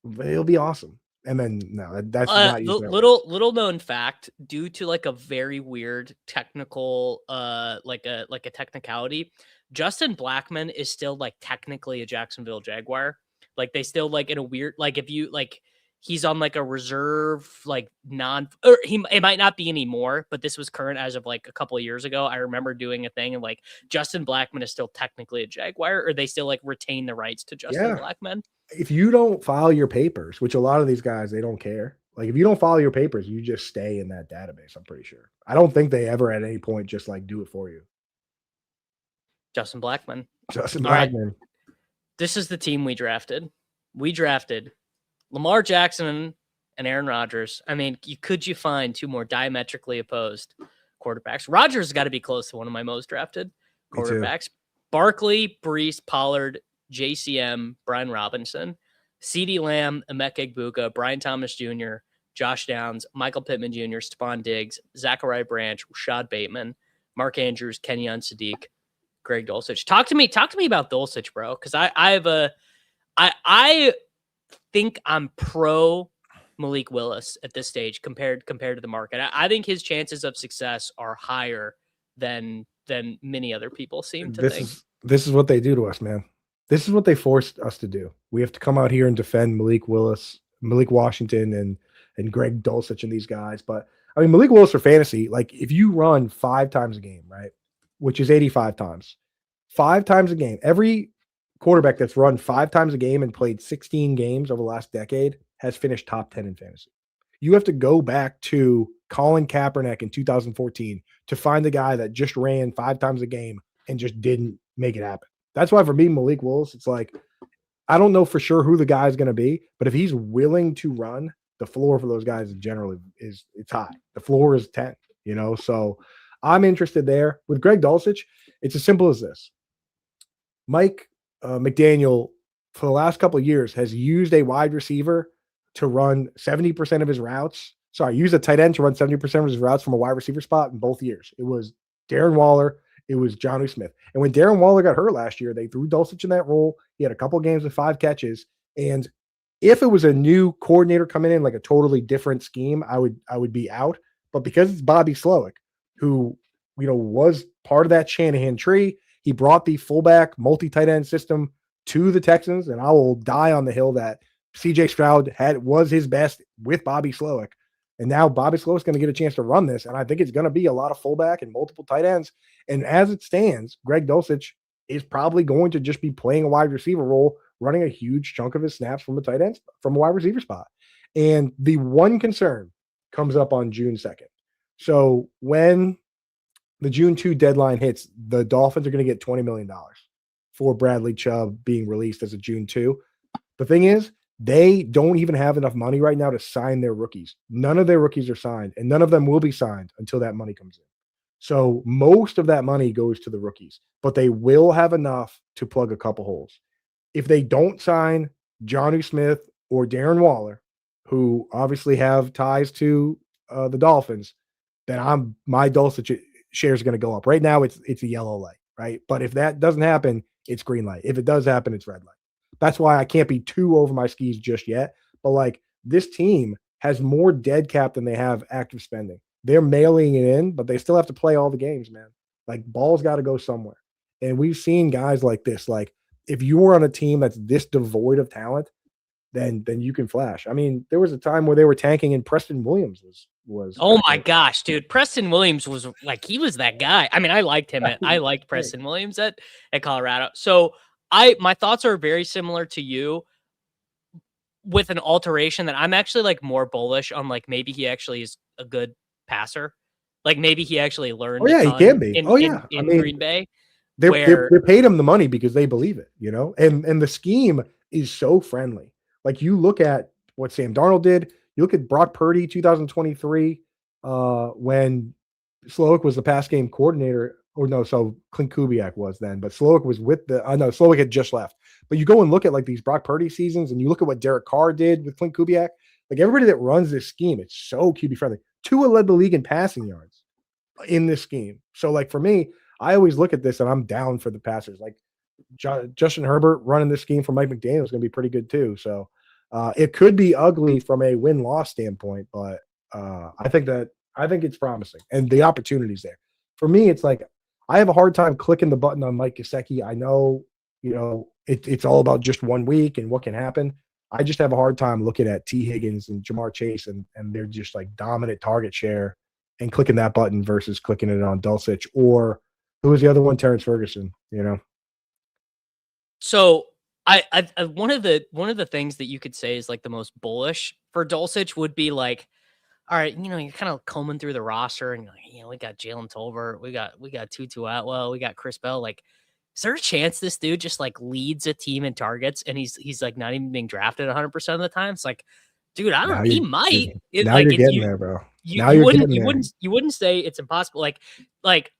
S3: It'll be awesome. And then that's not
S1: little known fact, due to like a very weird technical like a technicality, Justin Blackman is still like technically a Jacksonville Jaguar. Like they still like in a weird, like if you like he's on like a reserve, like or it might not be anymore, but this was current as of like a couple of years ago. I remember doing a thing and like Justin Blackmon is still technically a Jaguar, or they still like retain the rights to Justin Blackmon.
S3: If you don't file your papers, which a lot of these guys, they don't care. Like if you don't file your papers, you just stay in that database. I'm pretty sure. I don't think they ever at any point just like do it for you.
S1: Justin Blackmon.
S3: Justin Blackmon.
S1: Right. This is the team we drafted. We drafted Lamar Jackson and Aaron Rodgers. I mean, could you find two more diametrically opposed quarterbacks? Rodgers has got to be close to one of my most drafted quarterbacks. Barkley, Brees, Pollard, JCM, Brian Robinson, CeeDee Lamb, Emeka Egbuka, Brian Thomas Jr., Josh Downs, Michael Pittman Jr., Stephon Diggs, Zachariah Branch, Rashad Bateman, Mark Andrews, Kenyon Sadiq, Greg Dulcich. Talk to me about Dulcich, bro, because I think I'm pro Malik Willis at this stage compared to the market. I think his chances of success are higher than many other people seem to think.
S3: This is what they do to us, man. This is what they forced us to do. We have to come out here and defend Malik Willis, Malik Washington, and Greg Dulcich and these guys. But I mean, Malik Willis for fantasy, like if you run 5 times a game, right, which is 85 times, 5 times a game, every quarterback that's run 5 times a game and played 16 games over the last decade has finished top 10 in fantasy. You have to go back to Colin Kaepernick in 2014 to find the guy that just ran 5 times a game and just didn't make it happen. That's why for me, Malik Willis, it's like, I don't know for sure who the guy is going to be, but if he's willing to run, the floor for those guys generally it's high. The floor is 10, so I'm interested there. With Greg Dulcich, it's as simple as this. Mike McDaniel, for the last couple of years, has used a wide receiver to run 70% of his routes. Use a tight end to run 70% of his routes from a wide receiver spot in both years. It was Darren Waller. It was Jonnu Smith. And when Darren Waller got hurt last year, they threw Dulcich in that role. He had a couple of games with 5 catches. And if it was a new coordinator coming in, like a totally different scheme, I would be out. But because it's Bobby Slowik, who, was part of that Shanahan tree, he brought the fullback multi-tight end system to the Texans. And I will die on the hill that CJ Stroud was his best with Bobby Slowik. And now Bobby Slowik's going to get a chance to run this. And I think it's going to be a lot of fullback and multiple tight ends. And as it stands, Greg Dulcich is probably going to just be playing a wide receiver role, running a huge chunk of his snaps from a tight end, from a wide receiver spot. And the one concern comes up on June 2nd. So when the June 2 deadline hits, the Dolphins are going to get $20 million for Bradley Chubb being released as a June 2. The thing is, they don't even have enough money right now to sign their rookies. None of their rookies are signed, and none of them will be signed until that money comes in. So most of that money goes to the rookies, but they will have enough to plug a couple holes. If they don't sign Jonnu Smith or Darren Waller, who obviously have ties to the Dolphins, then my Dulcich share is going to go up. Right now, it's a yellow light, right? But if that doesn't happen, it's green light. If it does happen, it's red light. That's why I can't be too over my skis just yet. But like this team has more dead cap than they have active spending. They're mailing it in, but they still have to play all the games, man. Like ball's got to go somewhere. And we've seen guys like this. Like if you were on a team that's this devoid of talent, then you can flash. I mean, there was a time where they were tanking and Preston Williams was.
S1: Oh my gosh, dude. Preston Williams was like, he was that guy. I mean, I liked him. I liked Preston Williams at Colorado. So my thoughts are very similar to you, with an alteration that I'm actually like more bullish on. Like maybe he actually is a good passer. Like maybe he actually learned.
S3: Oh yeah, he can be.
S1: In Green Bay.
S3: They paid him the money because they believe it, and the scheme is so friendly. Like you look at what Sam Darnold did. You look at Brock Purdy 2023 when Slowik was the pass game coordinator. Or no, so Clint Kubiak was then, but Slowik was with Slowik had just left. But you go and look at like these Brock Purdy seasons, and you look at what Derek Carr did with Clint Kubiak. Like everybody that runs this scheme, it's so QB friendly. Tua led the league in passing yards in this scheme. So like for me, I always look at this and I'm down for the passers. Like Justin Herbert running this scheme for Mike McDaniel is going to be pretty good too. So it could be ugly from a win-loss standpoint, but I think it's promising and the opportunity's there. For me, it's like I have a hard time clicking the button on Mike Gesicki. I know, it's all about just 1 week and what can happen. I just have a hard time looking at T. Higgins and Jamar Chase and they're just like dominant target share and clicking that button versus clicking it on Dulcich or who was the other one? Terrence Ferguson, you know?
S1: So I one of the things that you could say is like the most bullish for Dulcich would be like, all right, you know, you're kind of combing through the roster and you're like, you know, we got Jalen Tolbert, we got Tutu Atwell, we got Chris Bell. Like, is there a chance this dude just like leads a team in targets and he's like not even being drafted 100% of the time? It's like, dude, I don't know. He might.
S3: Now you're getting there, bro.
S1: You wouldn't say it's impossible. Like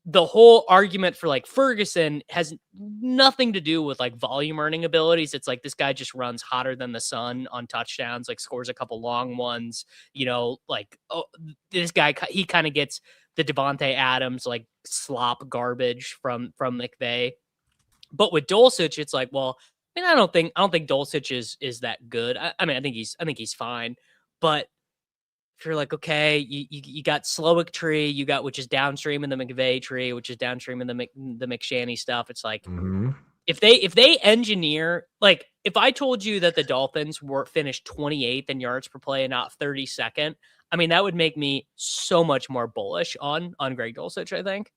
S1: the whole argument for like Ferguson has nothing to do with like volume earning abilities. It's like this guy just runs hotter than the sun on touchdowns, like scores a couple long ones, you know, like, oh, this guy, he kind of gets the Devontae Adams, like slop garbage from McVay. But with Dulcich, it's like, well, I mean, I don't think Dulcich is that good. I mean, I think he's fine, but if you're like, okay, you got Slowik tree, you got, which is downstream in the McVay tree, which is downstream in the McShanny stuff. It's like, if they engineer, like if I told you that the Dolphins were finished 28th in yards per play and not 32nd, I mean, that would make me so much more bullish on Greg Dulcich, I think.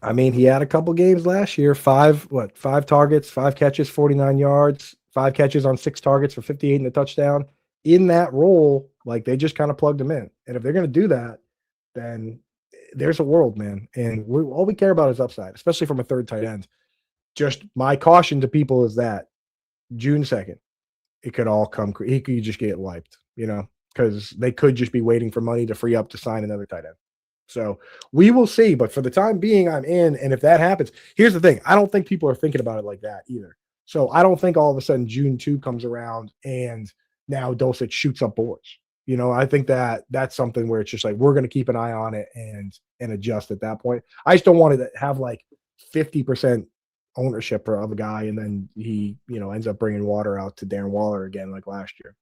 S3: I mean, he had a couple games last year, 5 targets, 5 catches, 49 yards, 5 catches on 6 targets for 58 and a touchdown. In that role, like they just kind of plugged him in. And if they're going to do that, then there's a world, man. And all we care about is upside, especially from a third tight end. Just my caution to people is that June 2nd, it could all come. He could just get wiped, you know, because they could just be waiting for money to free up to sign another tight end. So we will see. But for the time being, I'm in. And if that happens, here's the thing. I don't think people are thinking about it like that either. So I don't think all of a sudden June 2 comes around and now Dulcich shoots up boards. You know, I think that's something where it's just like, we're going to keep an eye on it and adjust at that point. I just don't want to have like 50% ownership of a guy. And then he, you know, ends up bringing water out to Darren Waller again, like last year.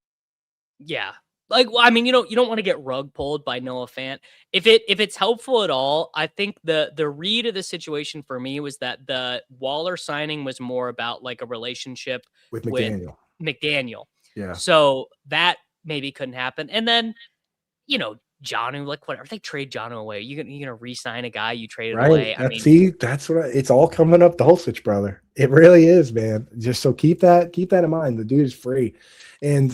S1: Yeah. Like, well, I mean, you don't want to get rug pulled by Noah Fant. If it's helpful at all, I think the read of the situation for me was that the Waller signing was more about like a relationship
S3: with McDaniel.
S1: Yeah. So that maybe couldn't happen. And then, you know, Jonnu, like whatever, they trade Jonnu away. You're gonna re-sign a guy you traded away. I mean,
S3: that's what it's all coming up Dulcich, brother. It really is, man. Just so keep that in mind. The dude is free, and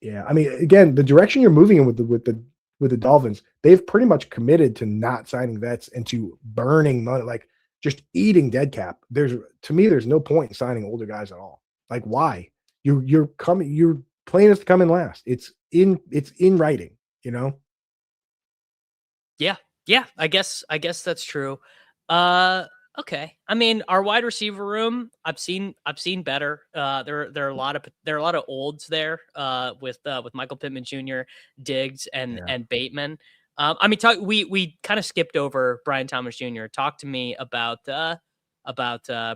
S3: yeah, I mean, again, the direction you're moving in with the Dolphins, they've pretty much committed to not signing vets and to burning money, like just eating dead cap. To me, there's no point in signing older guys at all. Like, why? You're playing us to come in last. It's in writing, you know?
S1: Yeah. I guess that's true. Okay. I mean, our wide receiver room, I've seen better. There are a lot of olds there. With Michael Pittman Jr., Diggs, and Bateman. I mean, we kind of skipped over Brian Thomas Jr. Talk to me about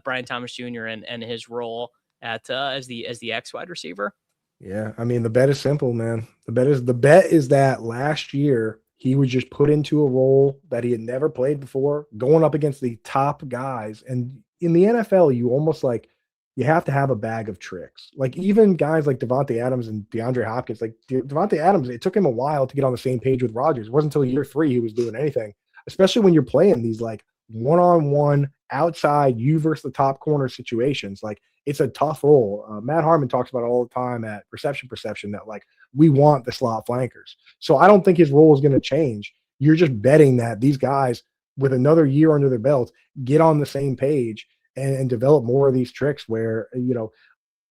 S1: Brian Thomas Jr. and his role at as the X wide receiver.
S3: Yeah, I mean, the bet is simple, man. The bet is that last year he was just put into a role that he had never played before, going up against the top guys. And in the NFL, you almost like you have to have a bag of tricks. Like even guys like Devontae Adams and DeAndre Hopkins, like Devontae Adams, it took him a while to get on the same page with Rodgers. It wasn't until year 3 he was doing anything, especially when you're playing these like one-on-one outside you versus the top corner situations. Like it's a tough role. Matt Harmon talks about it all the time at Perception that like we want the slot flankers. So I don't think his role is going to change. You're just betting that these guys with another year under their belt get on the same page and develop more of these tricks where, you know,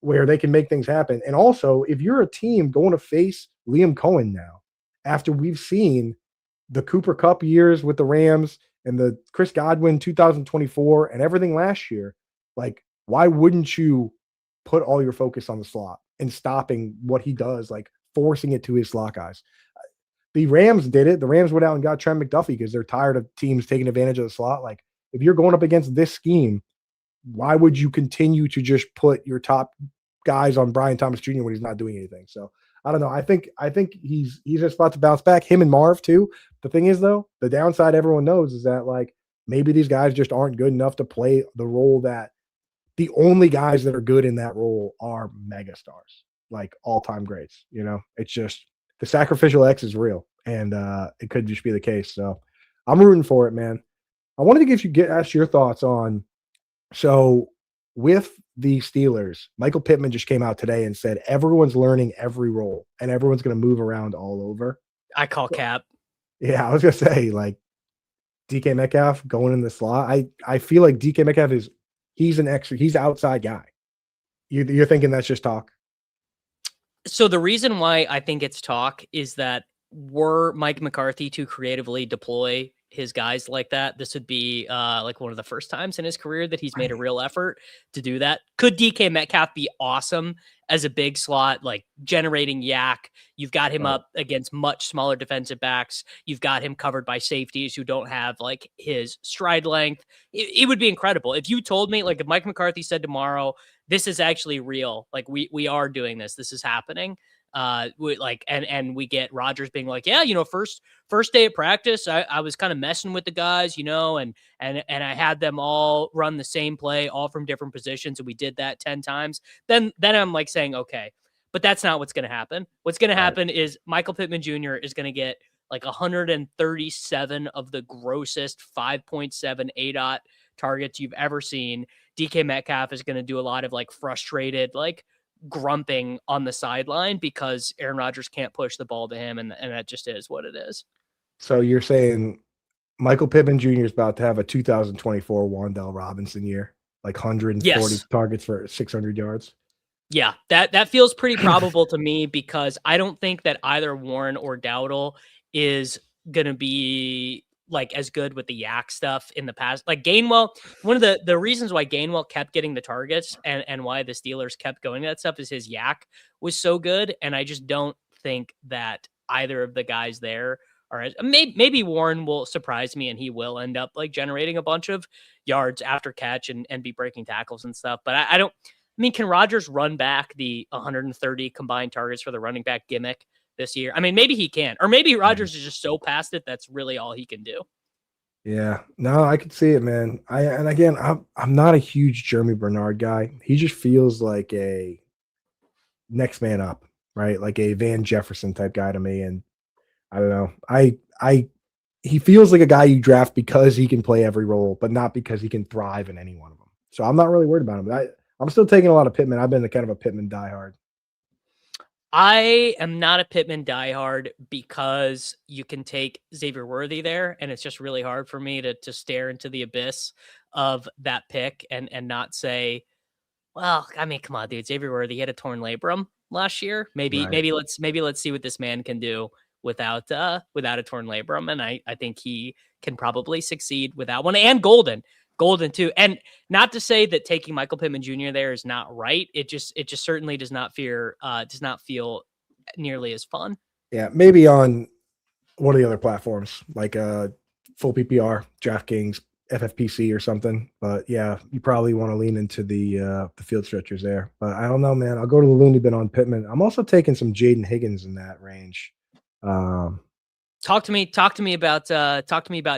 S3: where they can make things happen. And also, if you're a team going to face Liam Cohen now, after we've seen the Cooper Kupp years with the Rams and the Chris Godwin 2024 and everything last year, like, why wouldn't you put all your focus on the slot and stopping what he does, like forcing it to his slot guys? The Rams did it. The Rams went out and got Trent McDuffie because they're tired of teams taking advantage of the slot. Like, if you're going up against this scheme, why would you continue to just put your top guys on Brian Thomas Jr. when he's not doing anything? So I don't know. I think he's a spot to bounce back. Him and Marv too. The thing is though, the downside everyone knows is that like maybe these guys just aren't good enough to play the role that the only guys that are good in that role are mega stars, like all-time greats. It's just the sacrificial X is real, and it could just be the case. So I'm rooting for it, man. I wanted to ask your thoughts on, so with the Steelers, Michael Pittman just came out today and said everyone's learning every role and everyone's going to move around all over.
S1: I call cap.
S3: Yeah, I was going to say, like, DK Metcalf going in the slot. I feel like DK Metcalf he's an outside guy. You're thinking that's just talk?
S1: So the reason why I think it's talk is that were Mike McCarthy to creatively deploy his guys like that, this would be like one of the first times in his career that he's made a real effort to do that. Could DK Metcalf be awesome as a big slot, like generating yak? You've got him up against much smaller defensive backs. You've got him covered by safeties who don't have like his stride length. It would be incredible. If you told me, like, if Mike McCarthy said tomorrow, this is actually real, like we are doing this is happening. We get Rodgers being like, yeah, first day of practice, I was kind of messing with the guys, and I had them all run the same play, all from different positions, and we did that 10 times. Then I'm like saying, okay, but that's not what's going to happen. What's going to happen is Michael Pittman Jr. is going to get like 137 of the grossest 5.7 ADOT targets you've ever seen. DK Metcalf is going to do a lot of like frustrated, like grumping on the sideline because Aaron Rodgers can't push the ball to him, and that just is what it is.
S3: So you're saying Michael Pittman Jr. is about to have a 2024 Wan'Dale Robinson year, like 140 targets for 600 yards?
S1: Yeah, that feels pretty probable to me, because I don't think that either Warren or Dowdle is going to be like as good with the yak stuff in the past. Like Gainwell, one of the reasons why Gainwell kept getting the targets and why the Steelers kept going to that stuff is his yak was so good. And I just don't think that either of the guys there are maybe Warren will surprise me and he will end up like generating a bunch of yards after catch and be breaking tackles and stuff. But I don't, can Rodgers run back the 130 combined targets for the running back gimmick this year? Maybe he can, or maybe Rodgers is just so past it that's really all he can do.
S3: Yeah, no, I could see it, man. I'm not a huge Jeremy Bernard guy. He just feels like a next man up, right? Like a Van Jefferson type guy to me. And I don't know. He feels like a guy you draft because he can play every role, but not because he can thrive in any one of them. So I'm not really worried about him. I'm still taking a lot of Pittman. I've been kind of a Pittman diehard.
S1: I am not a Pittman diehard because you can take Xavier Worthy there, and it's just really hard for me to stare into the abyss of that pick and not say, well, come on, dude. Xavier Worthy, he had a torn labrum last year. Maybe let's see what this man can do without a torn labrum, and I think he can probably succeed without one. And Golden too. And not to say that taking Michael Pittman Jr. there is not right. It just certainly does not feel nearly as fun.
S3: Yeah, maybe on one of the other platforms like full PPR, DraftKings, FFPC or something. But yeah, you probably want to lean into the field stretchers there. But I don't know, man. I'll go to the loony bin on Pittman. I'm also taking some Jaden Higgins in that range.
S1: Talk to me about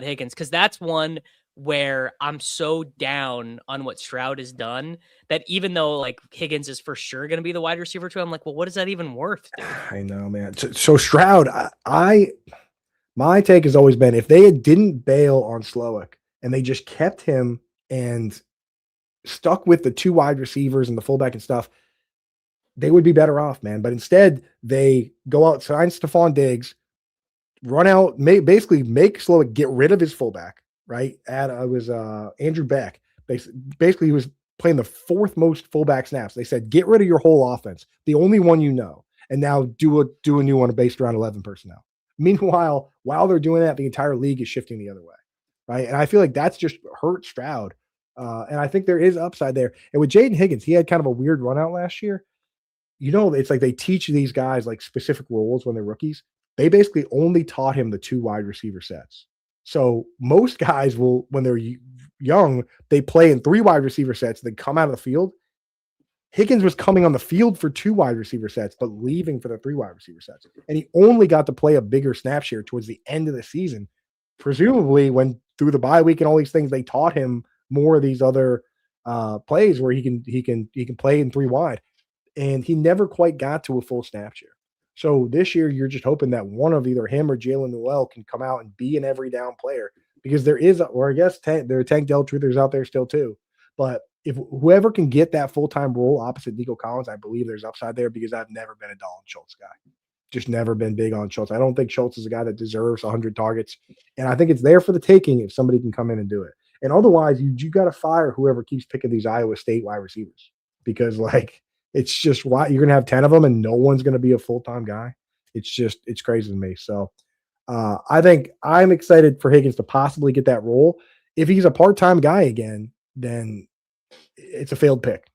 S1: Higgins, because that's one where I'm so down on what Stroud has done that even though like Higgins is for sure going to be the wide receiver too, I'm like, well, what is that even worth, dude?
S3: I know, man. So Stroud, my take has always been if they didn't bail on Slowik and they just kept him and stuck with the two wide receivers and the fullback and stuff, they would be better off, man. But instead, they go out, sign Stephon Diggs, run out, basically make Slowik get rid of his fullback. Right. It was Andrew Beck. Basically, he was playing the fourth most fullback snaps. They said, get rid of your whole offense, the only one you know, and now do a new one based around 11 personnel. Meanwhile, while they're doing that, the entire league is shifting the other way. Right. And I feel like that's just hurt Stroud. And I think there is upside there. And with Jaden Higgins, he had kind of a weird run out last year. It's like they teach these guys like specific roles when they're rookies. They basically only taught him the two wide receiver sets. So most guys will, when they're young, they play in three wide receiver sets, then come out of the field. Higgins was coming on the field for two wide receiver sets, but leaving for the three wide receiver sets. And he only got to play a bigger snap share towards the end of the season. Presumably when through the bye week and all these things, they taught him more of these other plays where he can play in 3 wide, and he never quite got to a full snap share. So this year, you're just hoping that one of either him or Jalen Noel can come out and be an every down player, because there is, or I guess there are Tank Dell truthers out there still too. But if whoever can get that full-time role opposite Nico Collins, I believe there's upside there, because I've never been a Dalton Schultz guy. Just never been big on Schultz. I don't think Schultz is a guy that deserves 100 targets. And I think it's there for the taking if somebody can come in and do it. And otherwise, you got to fire whoever keeps picking these Iowa State wide receivers, because it's just why you're going to have 10 of them and no one's going to be a full-time guy. It's crazy to me. So I think I'm excited for Higgins to possibly get that role. If he's a part-time guy again, then it's a failed pick,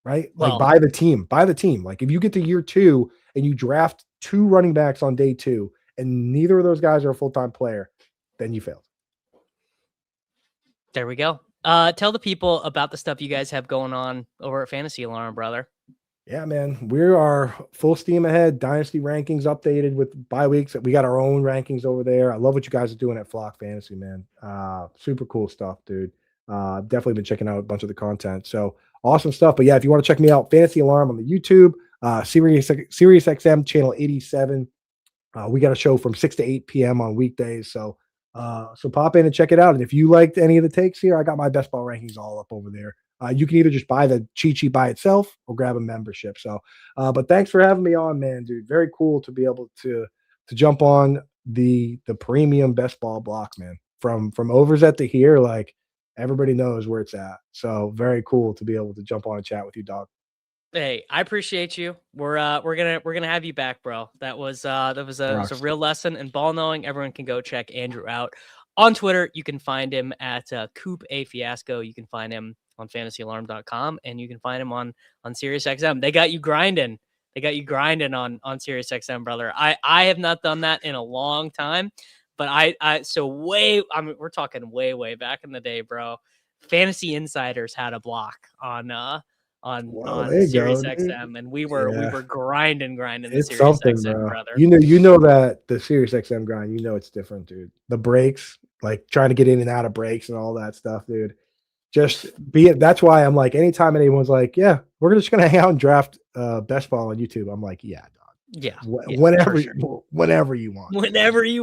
S3: right?
S1: Well,
S3: buy the team. Like if you get to year 2 and you draft 2 running backs on day 2 and neither of those guys are a full-time player, then you failed.
S1: There we go. Tell the people about the stuff you guys have going on over at Fantasy Alarm, brother.
S3: Yeah, man, we are full steam ahead. Dynasty rankings updated with bye weeks. We got our own rankings over there. I love what you guys are doing at Flock Fantasy, man. Super cool stuff, dude. Definitely been checking out a bunch of the content. So awesome stuff. But yeah, if you want to check me out, Fantasy Alarm on the YouTube, Sirius XM channel 87. We got a show from 6 to 8 p.m. on weekdays. So pop in and check it out. And if you liked any of the takes here, I got my best ball rankings all up over there. You can either just buy the cheat sheet by itself or grab a membership. So, but thanks for having me on, man, dude. Very cool to be able to jump on the premium best ball block, man. From Overzet to here, like everybody knows where it's at. So very cool to be able to jump on and chat with you, dog.
S1: Hey, I appreciate you. We're gonna have you back, bro. That was a real lesson in ball knowing. Everyone can go check Andrew out on Twitter. You can find him at Coop A Fiasco. You can find him on fantasyalarm.com, and you can find him on SiriusXM. They got you grinding. On SiriusXM, brother. I have not done that in a long time, but we're talking way back in the day, bro. Fantasy Insiders had a block on SiriusXM, and we were grinding the SiriusXM, brother.
S3: You know that the SiriusXM grind, it's different, dude. The breaks, like trying to get in and out of breaks and all that stuff, dude. That's why I'm like, anytime anyone's like, yeah, we're just gonna hang out and draft best ball on YouTube, I'm like, yeah, dog.
S1: Yeah.
S3: Whenever you want.
S1: Whenever you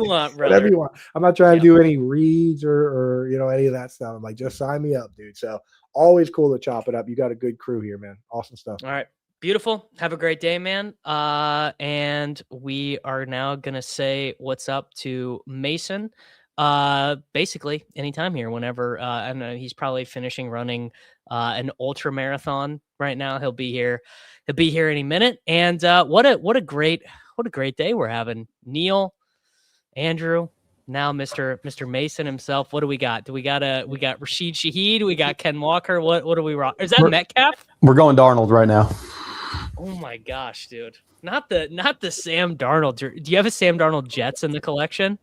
S1: want, brother.
S3: Whatever you want. I'm not trying to do any reads or any of that stuff. I'm like, just sign me up, dude. So always cool to chop it up. You got a good crew here, man. Awesome stuff.
S1: All right. Beautiful. Have a great day, man. And we are now gonna say what's up to Mason. Basically anytime here, whenever I know he's probably finishing running an ultra marathon right now. He'll be here any minute. And what a great day we're having. Neil, Andrew, now Mr. Mason himself. What do we got? We got Rashid Shaheed, we got Ken Walker. What do we rock? Is that Metcalf?
S4: We're going Darnold right now.
S1: Oh my gosh, dude. Not the Sam Darnold. Do you have a Sam Darnold Jets in the collection?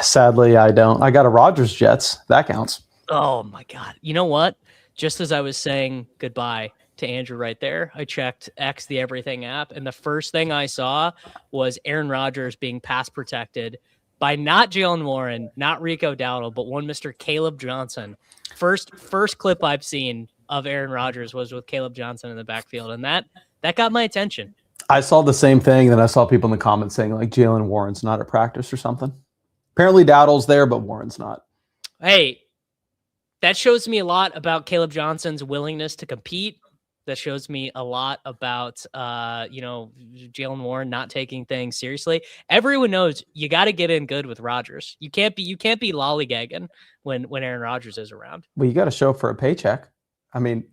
S4: Sadly, I don't. I got a Rodgers Jets. That counts.
S1: Oh my God. You know what? Just as I was saying goodbye to Andrew right there, I checked X the Everything app, and the first thing I saw was Aaron Rodgers being pass protected by not Jalen Warren, not Rico Dowdle, but one Mr. Caleb Johnson. First clip I've seen of Aaron Rodgers was with Caleb Johnson in the backfield, and that got my attention.
S4: I saw the same thing, then I saw people in the comments saying like Jalen Warren's not at practice or something. Apparently Dowdle's there, but Warren's not.
S1: Hey, that shows me a lot about Caleb Johnson's willingness to compete. That shows me a lot about, Jalen Warren not taking things seriously. Everyone knows you got to get in good with Rodgers. You can't be lollygagging when Aaron Rodgers is around.
S4: Well, you got to show up for a paycheck. I mean,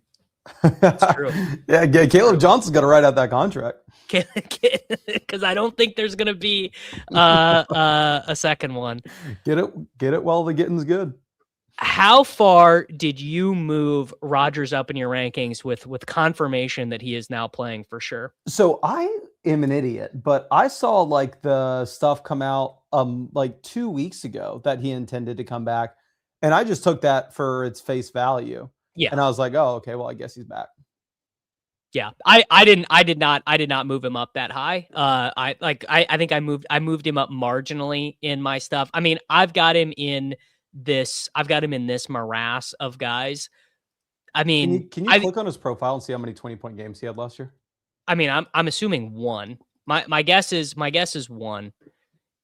S1: that's true.
S4: Yeah, Caleb Johnson's got to write out that contract.
S1: Because I don't think there's going to be a second one.
S4: Get it while the getting's good.
S1: How far did you move Rodgers up in your rankings with confirmation that he is now playing for sure?
S4: So I am an idiot, but I saw like the stuff come out like 2 weeks ago that he intended to come back, and I just took that for its face value.
S1: Yeah,
S4: and I was like, oh, okay, well, I guess he's back.
S1: Yeah, I did not move him up that high. I think I moved him up marginally in my stuff. I mean, I've got him in this morass of guys I mean,
S4: Can you click on his profile and see how many 20-point games he had last year?
S1: I mean, I'm assuming one. My guess is one.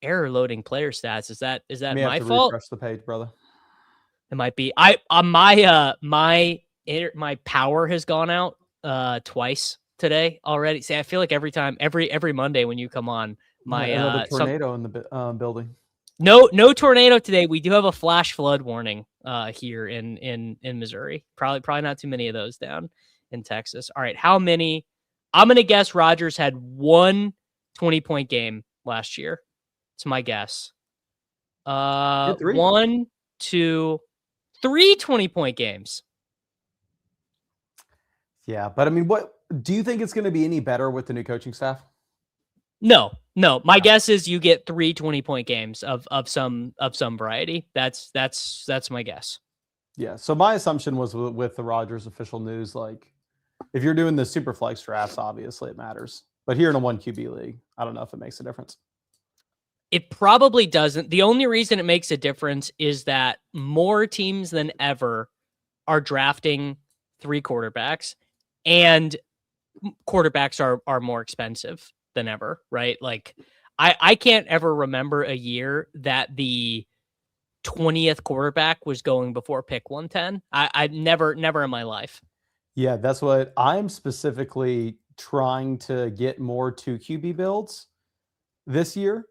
S1: Error loading player stats. Is that my fault?
S4: Refresh the page, brother.
S1: It might be. My power has gone out twice today already. See, I feel like every Monday when you come on,
S4: another tornado in the building.
S1: No tornado today. We do have a flash flood warning here in Missouri. Probably not too many of those down in Texas. All right, how many? I'm gonna guess Rodgers had one 20-point game last year. It's my guess. 1, 2, 3 20-point games.
S4: Yeah, but I mean, what do you think it's going to be any better with the new coaching staff?
S1: No. My guess is you get 3 20-point games of some variety. That's my guess.
S4: Yeah. So my assumption was with the Rodgers official news, like if you're doing the super flex drafts, obviously it matters. But here in a 1 QB league, I don't know if it makes a difference.
S1: It probably doesn't. The only reason it makes a difference is that more teams than ever are drafting 3 quarterbacks, and quarterbacks are more expensive than ever, right? Like I can't ever remember a year that the 20th quarterback was going before pick 110. I never in my life.
S4: Yeah, that's what I'm specifically trying to get more 2 QB builds this year,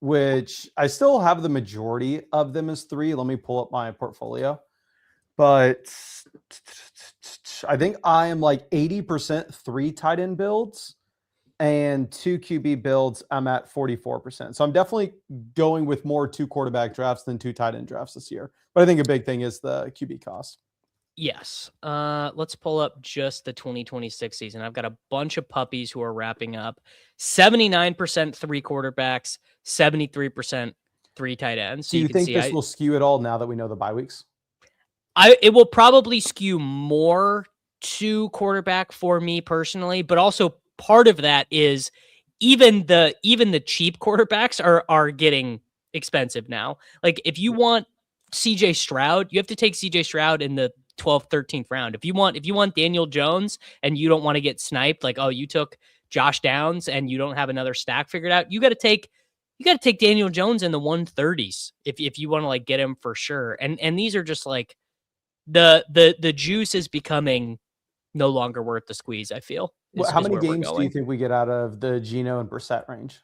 S4: which I still have the majority of them as 3. Let me pull up my portfolio. But I think I am like 80% 3 tight end builds and 2 QB builds. I'm at 44%. So I'm definitely going with more 2 quarterback drafts than 2 tight end drafts this year. But I think a big thing is the QB cost.
S1: Yes. Let's pull up just the 2026 season. I've got a bunch of puppies who are wrapping up. 79% 3 quarterbacks, 73% 3 tight ends. So
S4: do you think this will skew at all now that we know the bye weeks?
S1: It will probably skew more to quarterback for me personally, but also part of that is even the cheap quarterbacks are getting expensive now. Like if you want CJ Stroud, you have to take CJ Stroud in the 12th, 13th round. If you want Daniel Jones and you don't want to get sniped, like, oh, you took Josh Downs and you don't have another stack figured out, you got to take Daniel Jones in the 130s if you want to like get him for sure. And these are just like the juice is becoming no longer worth the squeeze, I feel.
S4: How many games do you think we get out of the Geno and Brissett range?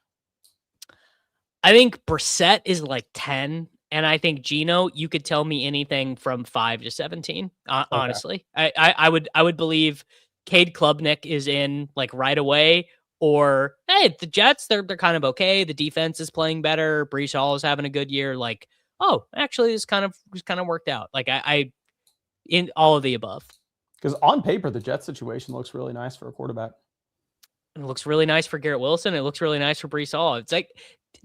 S1: I think Brissett is like 10. And I think Geno, you could tell me anything from 5 to 17. Honestly, I would believe Cade Klubnik is in like right away. Or hey, the Jets, they're kind of okay. The defense is playing better. Breece Hall is having a good year. Like, oh, actually, this kind of worked out. Like I in all of the above.
S4: Because on paper, the Jets situation looks really nice for a quarterback.
S1: It looks really nice for Garrett Wilson. It looks really nice for Breece Hall. It's like,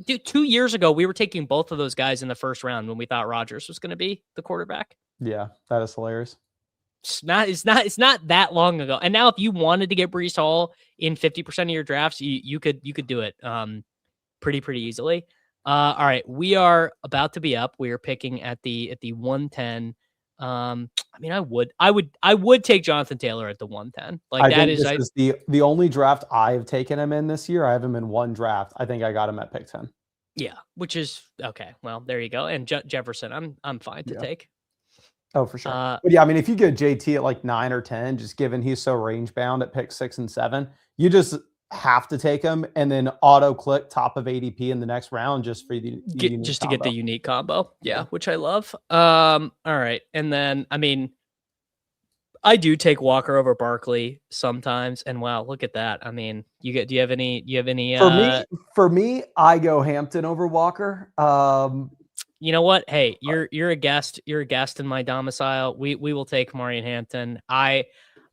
S1: dude, 2 years ago, we were taking both of those guys in the first round when we thought Rodgers was going to be the quarterback. Yeah,
S4: that is hilarious.
S1: It's not that long ago. And now if you wanted to get Breece Hall in 50% of your drafts, you could do it pretty easily. All right, we are about to be up. We are picking at the 110. I mean, I would take Jonathan Taylor at the 110. Like that is
S4: the only draft I have taken him in this year. I have him in 1 draft. I think I got him at pick 10.
S1: Yeah, which is okay. Well, there you go. And Jefferson, I'm fine to take.
S4: Oh, for sure. But yeah, I mean, if you get JT at like 9 or 10, just given he's so range bound at pick 6 and 7, you just have to take him and then auto click top of ADP in the next round just for to
S1: get the unique combo. Yeah, which I love. All right, and then I mean, I do take Walker over Barkley sometimes, and wow, look at that. I mean, do you have any?
S4: For me, I go Hampton over Walker.
S1: You know what? Hey, you're a guest. You're a guest in my domicile. We will take Marion Hampton.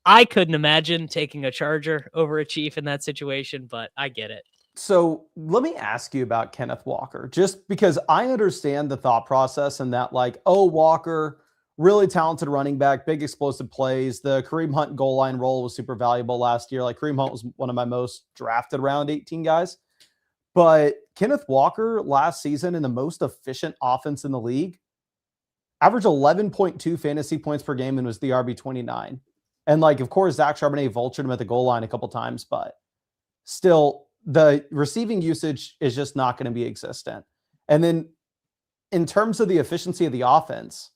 S1: I couldn't imagine taking a Charger over a Chief in that situation, but I get it.
S4: So let me ask you about Kenneth Walker, just because I understand the thought process and that like, oh, Walker, really talented running back, big explosive plays. The Kareem Hunt goal line role was super valuable last year. Like Kareem Hunt was one of my most drafted round 18 guys. But Kenneth Walker last season in the most efficient offense in the league, averaged 11.2 fantasy points per game and was the RB29. And like, of course, Zach Charbonnet vultured him at the goal line a couple times, but still the receiving usage is just not going to be existent. And then in terms of the efficiency of the offense,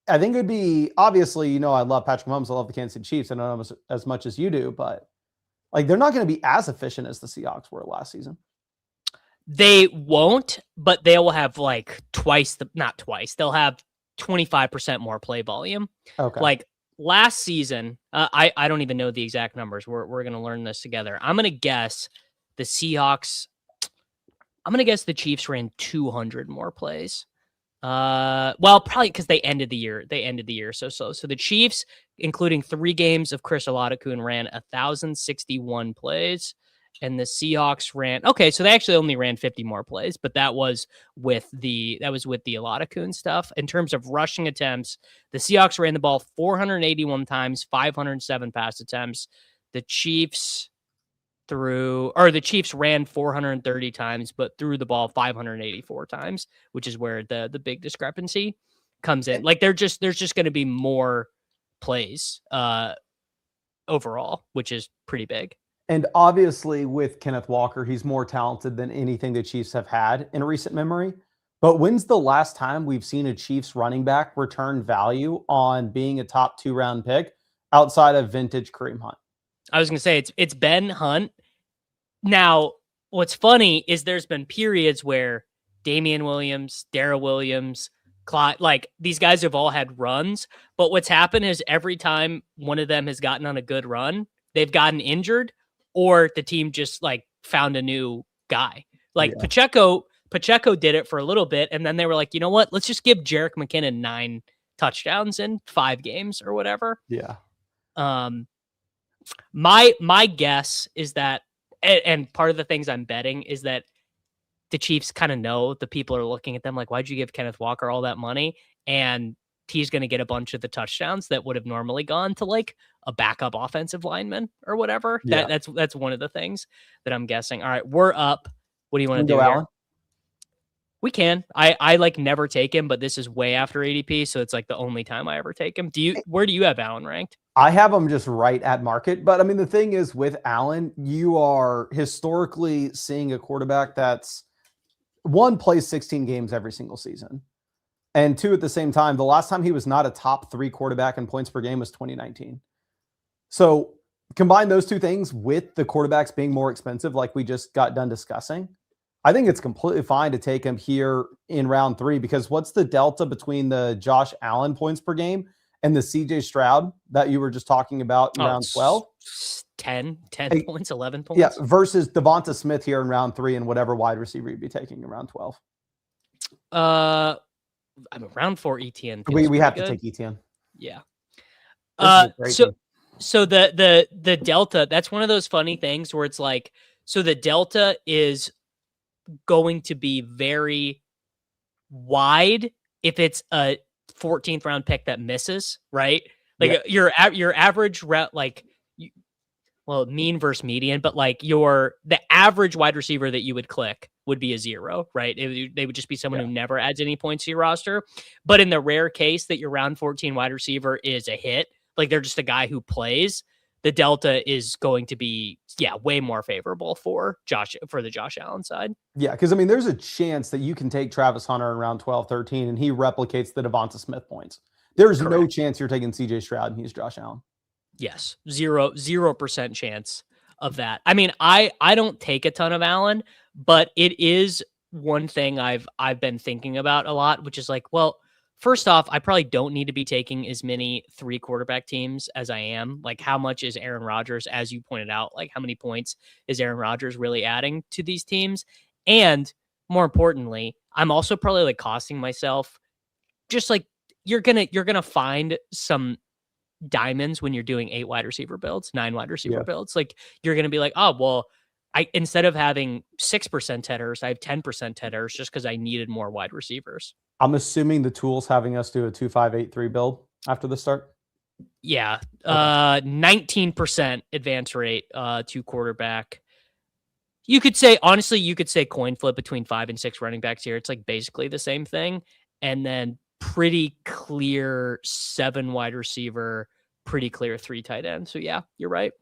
S4: I think it'd be, obviously, I love Patrick Mahomes. I love the Kansas City Chiefs. I don't know as much as you do, but like, they're not going to be as efficient as the Seahawks were last season.
S1: They won't, but they will have like not twice. They'll have 25% more play volume.
S4: Okay.
S1: Like last season, I don't even know the exact numbers. We're going to learn this together. I'm going to guess the Seahawks. I'm going to guess the Chiefs ran 200 more plays. Well, probably because they ended the year. So the Chiefs, including 3 games of Chris Oladipo, ran 1,061 plays, and the Seahawks ran. Okay, so they actually only ran 50 more plays, but that was with the Oladipo stuff. In terms of rushing attempts, the Seahawks ran the ball 481 times, 507 pass attempts. The Chiefs ran 430 times, but threw the ball 584 times, which is where the big discrepancy comes in. Like there's just going to be more plays overall, which is pretty big.
S4: And obviously with Kenneth Walker, he's more talented than anything the Chiefs have had in recent memory. But when's the last time we've seen a Chiefs running back return value on being a top 2 round pick outside of vintage Kareem Hunt? I
S1: was going to say it's Ben Hunt. Now, what's funny is there's been periods where Damian Williams, Darrell Williams, Clyde, like these guys have all had runs. But what's happened is every time one of them has gotten on a good run, they've gotten injured or the team just like found a new guy. Like Pacheco did it for a little bit. And then they were like, you know what? Let's just give Jerick McKinnon 9 touchdowns in 5 games or whatever.
S4: Yeah.
S1: My guess is that, and part of the things I'm betting is that the Chiefs kind of know the people are looking at them like, why'd you give Kenneth Walker all that money? And he's going to get a bunch of the touchdowns that would have normally gone to like a backup offensive lineman or whatever.
S4: Yeah.
S1: That's one of the things that I'm guessing. All right, we're up. What do you want to do
S4: here?
S1: Alan? We can. I like never take him, but this is way after ADP, so it's like the only time I ever take him. Where do you have Allen ranked?
S4: I have him just right at market. But I mean, the thing is with Allen, you are historically seeing a quarterback that's 1, plays 16 games every single season. And 2, at the same time, the last time he was not a top 3 quarterback in points per game was 2019. So combine those 2 things with the quarterbacks being more expensive, like we just got done discussing. I think it's completely fine to take him here in round 3, because what's the delta between the Josh Allen points per game and the CJ Stroud that you were just talking about in round 12?
S1: 10 points, 11 points.
S4: Yeah, versus Devonta Smith here in round 3 and whatever wide receiver you'd be taking in round 12.
S1: I mean, round 4 ETN.
S4: We have to take ETN.
S1: Yeah. So the delta, that's one of those funny things where it's like, so the delta is going to be very wide if it's a 14th round pick that misses, right? Like your average route, like mean versus median, but like the average wide receiver that you would click would be a 0, right? They would just be someone who never adds any points to your roster. But in the rare case that your round 14 wide receiver is a hit, like they're just a guy who plays, the delta is going to be way more favorable for the Josh Allen side. Yeah,
S4: because I mean, there's a chance that you can take Travis Hunter in round 12, 13, and he replicates the Devonta Smith points. There's no chance you're taking CJ Stroud and he's Josh Allen.
S1: Yes, 0% chance of that. I mean, I don't take a ton of Allen, but it is one thing I've been thinking about a lot, which is like, well, first off, I probably don't need to be taking as many 3 quarterback teams as I am. Like, how much is Aaron Rodgers, as you pointed out, like how many points is Aaron Rodgers really adding to these teams? And more importantly, I'm also probably like costing myself, just like you're gonna find some diamonds when you're doing 8 wide receiver builds, 9 wide receiver builds. Like you're going to be like, oh, well, instead of having 6% headers, I have 10% headers just because I needed more wide receivers.
S4: I'm assuming the tool's having us do a 2-5-8-3 build after the start.
S1: Yeah. 19% advance rate to quarterback. You could say coin flip between 5 and 6 running backs here. It's like basically the same thing. And then pretty clear 7 wide receiver, pretty clear 3 tight end. So yeah, you're right.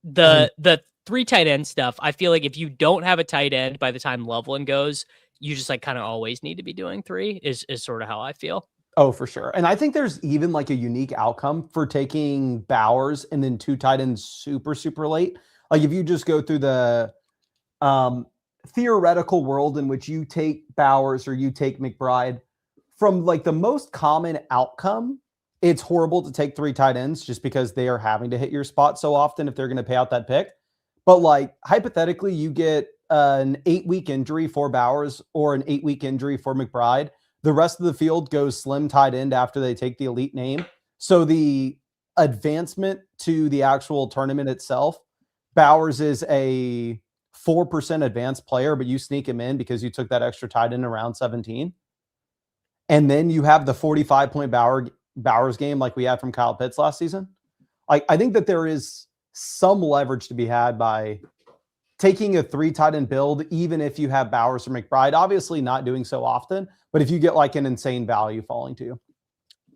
S1: The 3 tight end stuff, I feel like if you don't have a tight end by the time Loveland goes, you just like kind of always need to be doing 3 is sort of how I feel.
S4: Oh, for sure. And I think there's even like a unique outcome for taking Bowers and then 2 tight ends super, super late. Like if you just go through the theoretical world in which you take Bowers or you take McBride, from like the most common outcome, it's horrible to take 3 tight ends just because they are having to hit your spot so often if they're going to pay out that pick. But like hypothetically, you get an 8-week injury for Bowers or an 8-week injury for McBride. The rest of the field goes slim tight end after they take the elite name. So the advancement to the actual tournament itself, Bowers is a 4% advanced player, but you sneak him in because you took that extra tight end around 17. And then you have the 45-point Bowers game like we had from Kyle Pitts last season. I think that there is some leverage to be had by taking a 3 tight end build, even if you have Bowers or McBride, obviously not doing so often, but if you get like an insane value falling to you.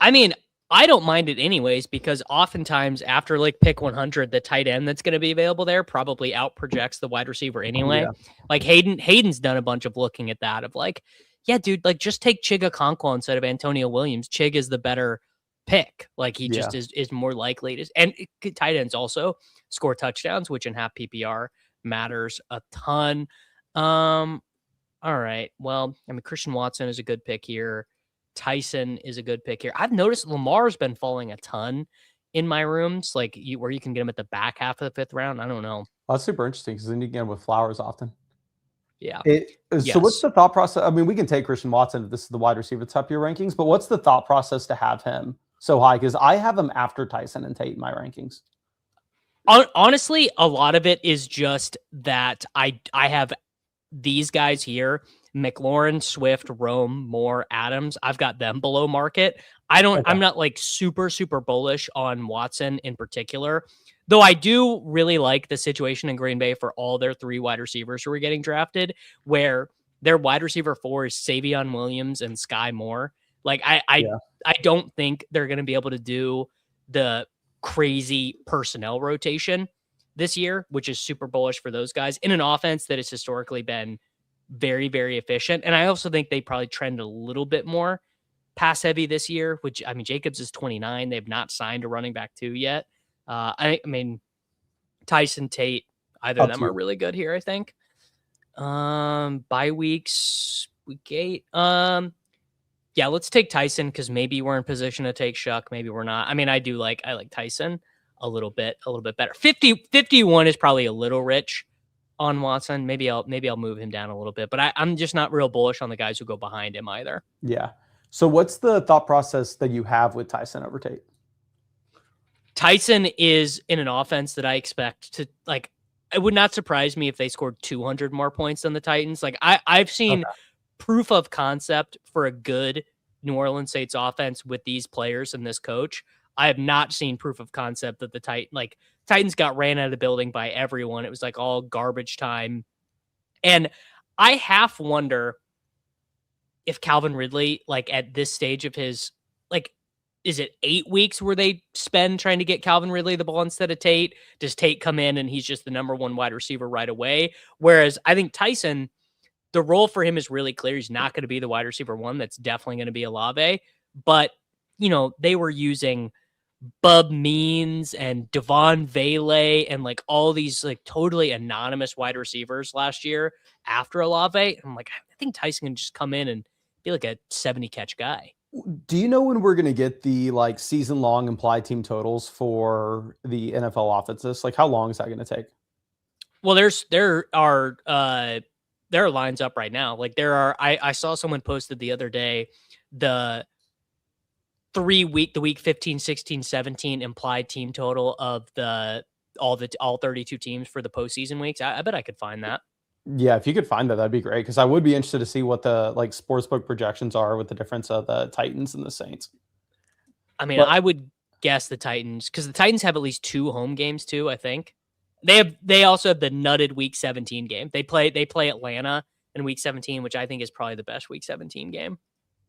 S1: I mean, I don't mind it anyways, because oftentimes after like pick 100, the tight end that's going to be available there probably out projects the wide receiver anyway.
S4: Yeah.
S1: Like Hayden's done a bunch of looking at that of like, yeah, dude, like just take Chig Okonkwo instead of Antonio Williams. Chig is the better pick. Like he just is more likely to, and tight ends also score touchdowns, which in half PPR matters a ton. All right. Well, I mean, Christian Watson is a good pick here. Tyson is a good pick here. I've noticed Lamar's been falling a ton in my rooms, like where you can get him at the back half of the 5th round. I don't know.
S4: Well, that's super interesting because then you can get him with Flowers often.
S1: Yeah.
S4: So what's the thought process? I mean, we can take Christian Watson if this is the wide receiver top of your rankings, but what's the thought process to have him so high? Because I have him after Tyson and Tate in my rankings.
S1: Honestly, a lot of it is just that I have these guys here: McLaurin, Swift, Rome, Moore, Adams. I've got them below market. I'm not like super bullish on Watson in particular, though I do really like the situation in Green Bay for all their 3 wide receivers who are getting drafted, where their wide receiver 4 is Savion Williams and Sky Moore. Like I don't think they're going to be able to do the crazy personnel rotation this year, which is super bullish for those guys in an offense that has historically been very, very efficient. And I also think they probably trend a little bit more pass heavy this year, which, I mean, Jacobs is 29. They've not signed a running back 2 yet. I mean, Tyson, Tate, either of them are really good here, I think. Bye weeks, week 8. Yeah, let's take Tyson because maybe we're in position to take Shuck. Maybe we're not. I mean, I like Tyson a little bit better. 51 is probably a little rich on Watson. Maybe I'll move him down a little bit, but I'm just not real bullish on the guys who go behind him either.
S4: Yeah. So what's the thought process that you have with Tyson over Tate?
S1: Tyson is in an offense that I expect to like. It would not surprise me if they scored 200 more points than the Titans. Like I've seen proof of concept for a good New Orleans Saints offense with these players and this coach. I have not seen proof of concept that the Titans got ran out of the building by everyone. It was like all garbage time. And I half wonder if Calvin Ridley, like at this stage of his, like, is it 8 weeks where they spend trying to get Calvin Ridley the ball instead of Tate? Does Tate come in and he's just the number 1 wide receiver right away? Whereas I think Tyson, the role for him is really clear. He's not going to be the wide receiver 1. That's definitely going to be Olave. But, you know, they were using Bub Means and Devon Vele and like all these like totally anonymous wide receivers last year after Olave. And I'm like, I think Tyson can just come in and be like a 70 catch guy.
S4: Do you know when we're going to get the like season long implied team totals for the NFL offenses? Like how long is that going to take?
S1: Well, there are lines up right now. Like I saw someone posted the other day, the week 15, 16, 17 implied team total of all 32 teams for the postseason weeks. I bet I could find that.
S4: Yeah, if you could find that, that'd be great. Because I would be interested to see what the like sportsbook projections are with the difference of the Titans and the Saints.
S1: I mean, I would guess the Titans, because the Titans have at least 2 home games too. I think they also have the nutted week 17 game. They play Atlanta in week 17, which I think is probably the best week 17 game.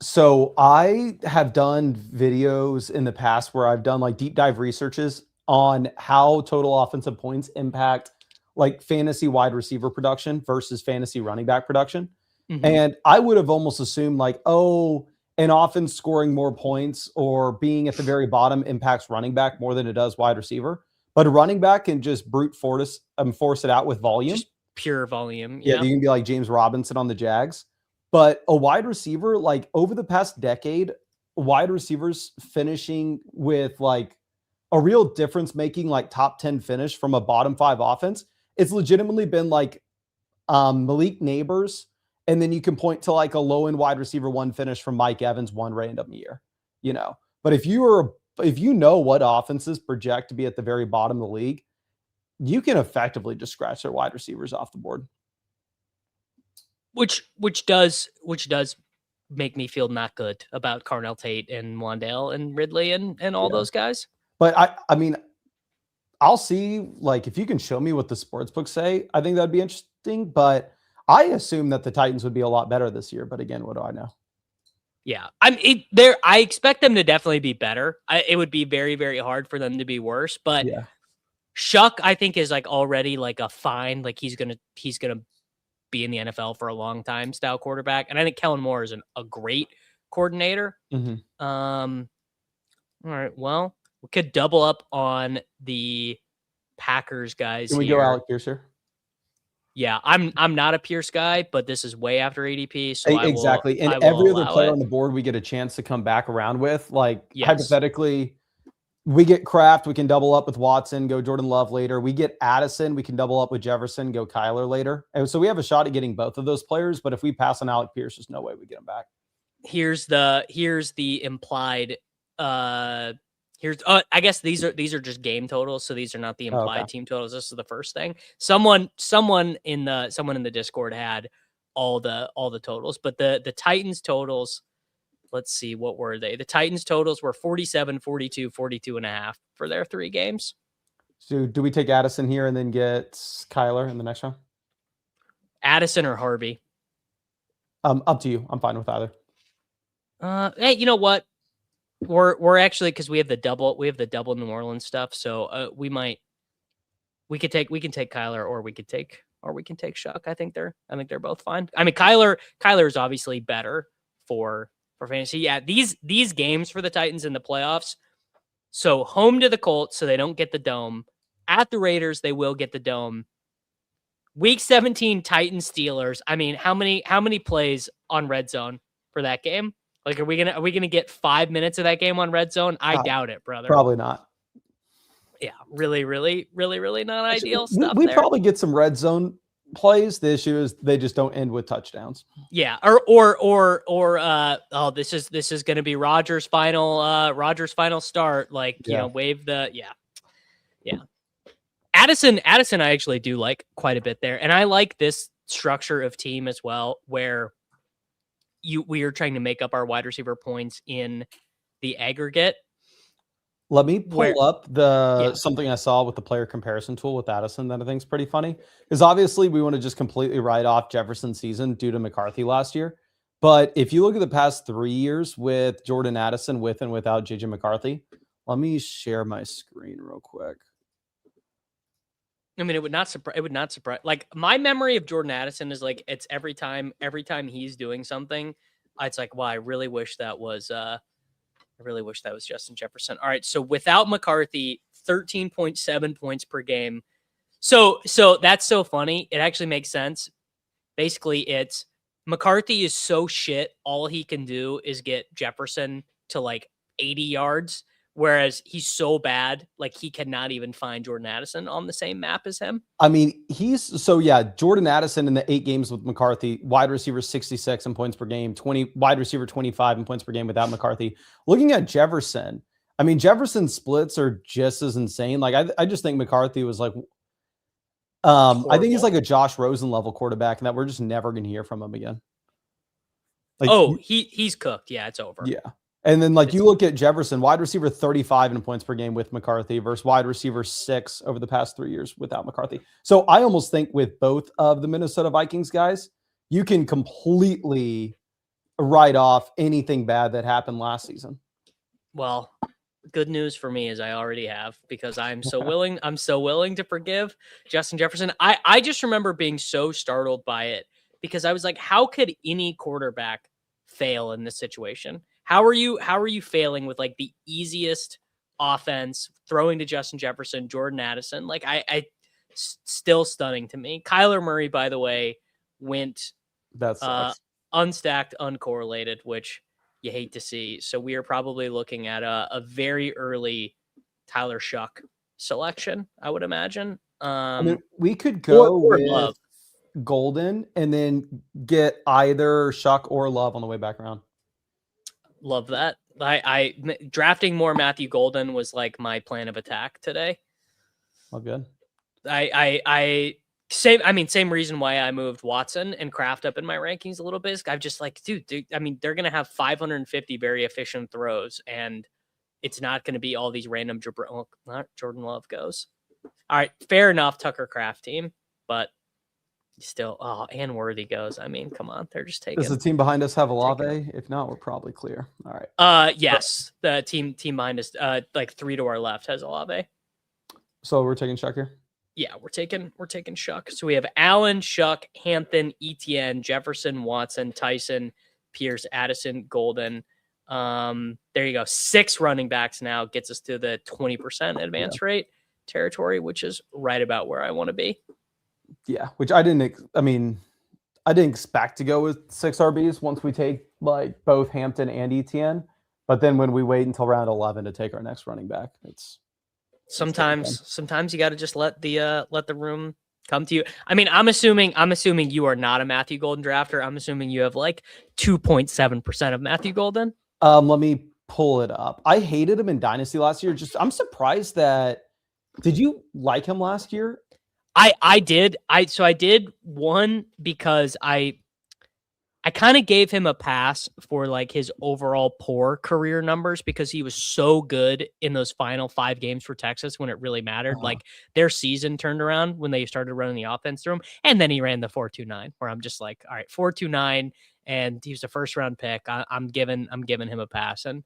S4: So I have done videos in the past where I've done like deep dive researches on how total offensive points impact like fantasy wide receiver production versus fantasy running back production.
S1: Mm-hmm.
S4: And I would have almost assumed like, oh, an offense scoring more points or being at the very bottom impacts running back more than it does wide receiver. But a running back can just brute force it out with volume.
S1: Just pure volume.
S4: Yeah, you can be like James Robinson on the Jags. But a wide receiver, like over the past decade, wide receivers finishing with like a real difference making like top 10 finish from a bottom 5 offense. It's legitimately been like Malik Neighbors. And then you can point to like a low end wide receiver 1 finish from Mike Evans one random year, you know. But if you know what offenses project to be at the very bottom of the league, you can effectively just scratch their wide receivers off the board.
S1: Which does make me feel not good about Carnell Tate and Wandale and Ridley and all those guys.
S4: But I mean, I'll see like if you can show me what the sports books say, I think that'd be interesting. But I assume that the Titans would be a lot better this year. But again, what do I know?
S1: Yeah, I expect them to definitely be better. It would be very, very hard for them to be worse. But
S4: yeah.
S1: Shuck, I think, is like already like a fine. Like he's gonna be in the NFL for a long time style quarterback. And I think Kellen Moore is a great coordinator.
S4: Mm-hmm.
S1: All right. Well, we could double up on the Packers guys.
S4: Can we go Alec Pierce here?
S1: Yeah, I'm not a Pierce guy, but this is way after ADP. So
S4: exactly. And every other player on the board we get a chance to come back around with. Like hypothetically, we get Kraft, we can double up with Watson, go Jordan Love later. We get Addison, we can double up with Jefferson, go Kyler later. And so we have a shot at getting both of those players. But if we pass on Alec Pierce, there's no way we get him back.
S1: Here's the implied. I guess these are just game totals, so these are not the implied team totals. This is the first thing. Someone in the Discord had all the totals, but the Titans totals. Let's see, what were they? The Titans totals were 47, 42, 42.5 for their 3 games.
S4: So do we take Addison here and then get Kyler in the next round?
S1: Addison or Harvey?
S4: Up to you. I'm fine with either.
S1: Hey, you know what? We're actually, because we have the double New Orleans stuff, so we can take Kyler or we can take Shuck. I think they're both fine. I mean, Kyler is obviously better for fantasy. Yeah, these games for the Titans in the playoffs. So home to the Colts, so they don't get the dome. At the Raiders, they will get the dome. Week 17, Titans Steelers. I mean, how many plays on red zone for that game? Like, are we gonna get 5 minutes of that game on red zone? I doubt it, brother.
S4: Probably not.
S1: Yeah, really not ideal stuff.
S4: We probably get some red zone plays. The issue is they just don't end with touchdowns.
S1: Yeah, or this is going to be Rodgers' final start. Like, you know, wave the yeah. Addison, I actually do like quite a bit there, and I like this structure of team as well, where we are trying to make up our wide receiver points in the aggregate.
S4: Let me pull up something I saw with the player comparison tool with Addison that I think is pretty funny. Because obviously we want to just completely write off Jefferson's season due to McCarthy last year. But if you look at the past 3 years with Jordan Addison with and without JJ McCarthy, let me share my screen real quick.
S1: I mean, it would not surprise. Like, my memory of Jordan Addison is like, it's every time he's doing something, it's like, wow, I really wish that was Justin Jefferson. All right, so without McCarthy, 13.7 points per game. So that's so funny. It actually makes sense. Basically, it's McCarthy is so shit. All he can do is get Jefferson to like 80 yards. Whereas he's so bad, like he cannot even find Jordan Addison on the same map as him.
S4: I mean, Jordan Addison in the 8 games with McCarthy, wide receiver 66 in points per game, wide receiver 25 in points per game without McCarthy. Looking at Jefferson, I mean, Jefferson's splits are just as insane. Like I just think McCarthy was like, I think he's like a Josh Rosen level quarterback, and that we're just never going to hear from him again.
S1: Like, he's cooked. Yeah, it's over.
S4: Yeah. And then, like, you look at Jefferson, wide receiver 35 in points per game with McCarthy versus wide receiver 6 over the past 3 years without McCarthy. So I almost think with both of the Minnesota Vikings guys, you can completely write off anything bad that happened last season.
S1: Well, good news for me is I already have, because I'm so willing to forgive Justin Jefferson. I just remember being so startled by it, because I was like, how could any quarterback fail in this situation? How are you failing with like the easiest offense, throwing to Justin Jefferson, Jordan Addison? Like still stunning to me. Kyler Murray, by the way, went
S4: That sucks.
S1: Unstacked, uncorrelated, which you hate to see. So we are probably looking at a very early Tyler Shuck selection, I would imagine.
S4: I mean, we could go
S1: or
S4: with
S1: Love.
S4: Golden and then get either Shuck or Love on the way back around.
S1: Love that. I drafting more Matthew Golden was like my plan of attack today.
S4: Oh, good.
S1: Same reason why I moved Watson and Kraft up in my rankings a little bit. I'm just like, dude, I mean, they're going to have 550 very efficient throws, and it's not going to be all these random Jordan Love goes. All right, fair enough, Tucker Kraft team, but still, and Worthy goes. I mean, come on, they're just taking.
S4: Does the team behind us have Olave? If not, we're probably clear. All right.
S1: Yes, the team behind us, like 3 to our left has Olave.
S4: So we're taking Shuck here.
S1: Yeah, we're taking Shuck. So we have Allen, Shuck, Hampton, Etienne, Jefferson, Watson, Tyson, Pierce, Addison, Golden. There you go. 6 running backs now gets us to the 20% advance rate territory, which is right about where I want to be.
S4: Yeah, which I didn't expect to go with 6 RBs once we take like both Hampton and Etienne. But then when we wait until round 11 to take our next running back,
S1: Sometimes you got to just let the room come to you. I mean, I'm assuming you are not a Matthew Golden drafter. I'm assuming you have like 2.7% of Matthew Golden.
S4: Let me pull it up. I hated him in Dynasty last year. I'm surprised that. Did you like him last year?
S1: I did. I did one because I kind of gave him a pass for like his overall poor career numbers, because he was so good in those final 5 games for Texas when it really mattered. Like their season turned around when they started running the offense through him. And then he ran the 4.29, where I'm just like, all right, 4.29, and he was a first round pick. I'm giving him a pass. And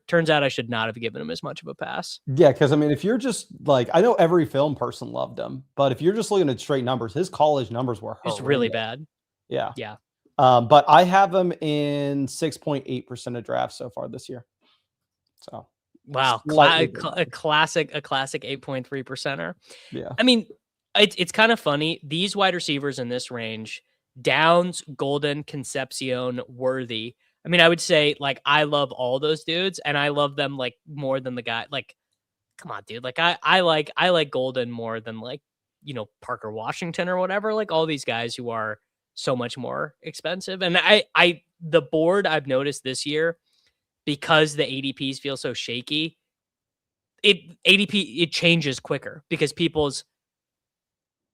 S1: turns out I should not have given him as much of a pass.
S4: Yeah, because I mean, if you're just like, I know every film person loved him, but if you're just looking at straight numbers, his college numbers were
S1: It's really bad.
S4: Yeah.
S1: Yeah.
S4: But I have him in 6.8% of drafts so far this year. So
S1: wow, a classic 8.3%er.
S4: Yeah.
S1: I mean, it's kind of funny. These wide receivers in this range, Downs, Golden, Concepcion, Worthy. I mean, I would say like I love all those dudes, and I love them like more than the guy. Like, come on, dude. Like I like Golden more than like, Parker Washington or whatever. Like all these guys who are so much more expensive. And the board I've noticed this year, because the ADPs feel so shaky, it changes quicker because people's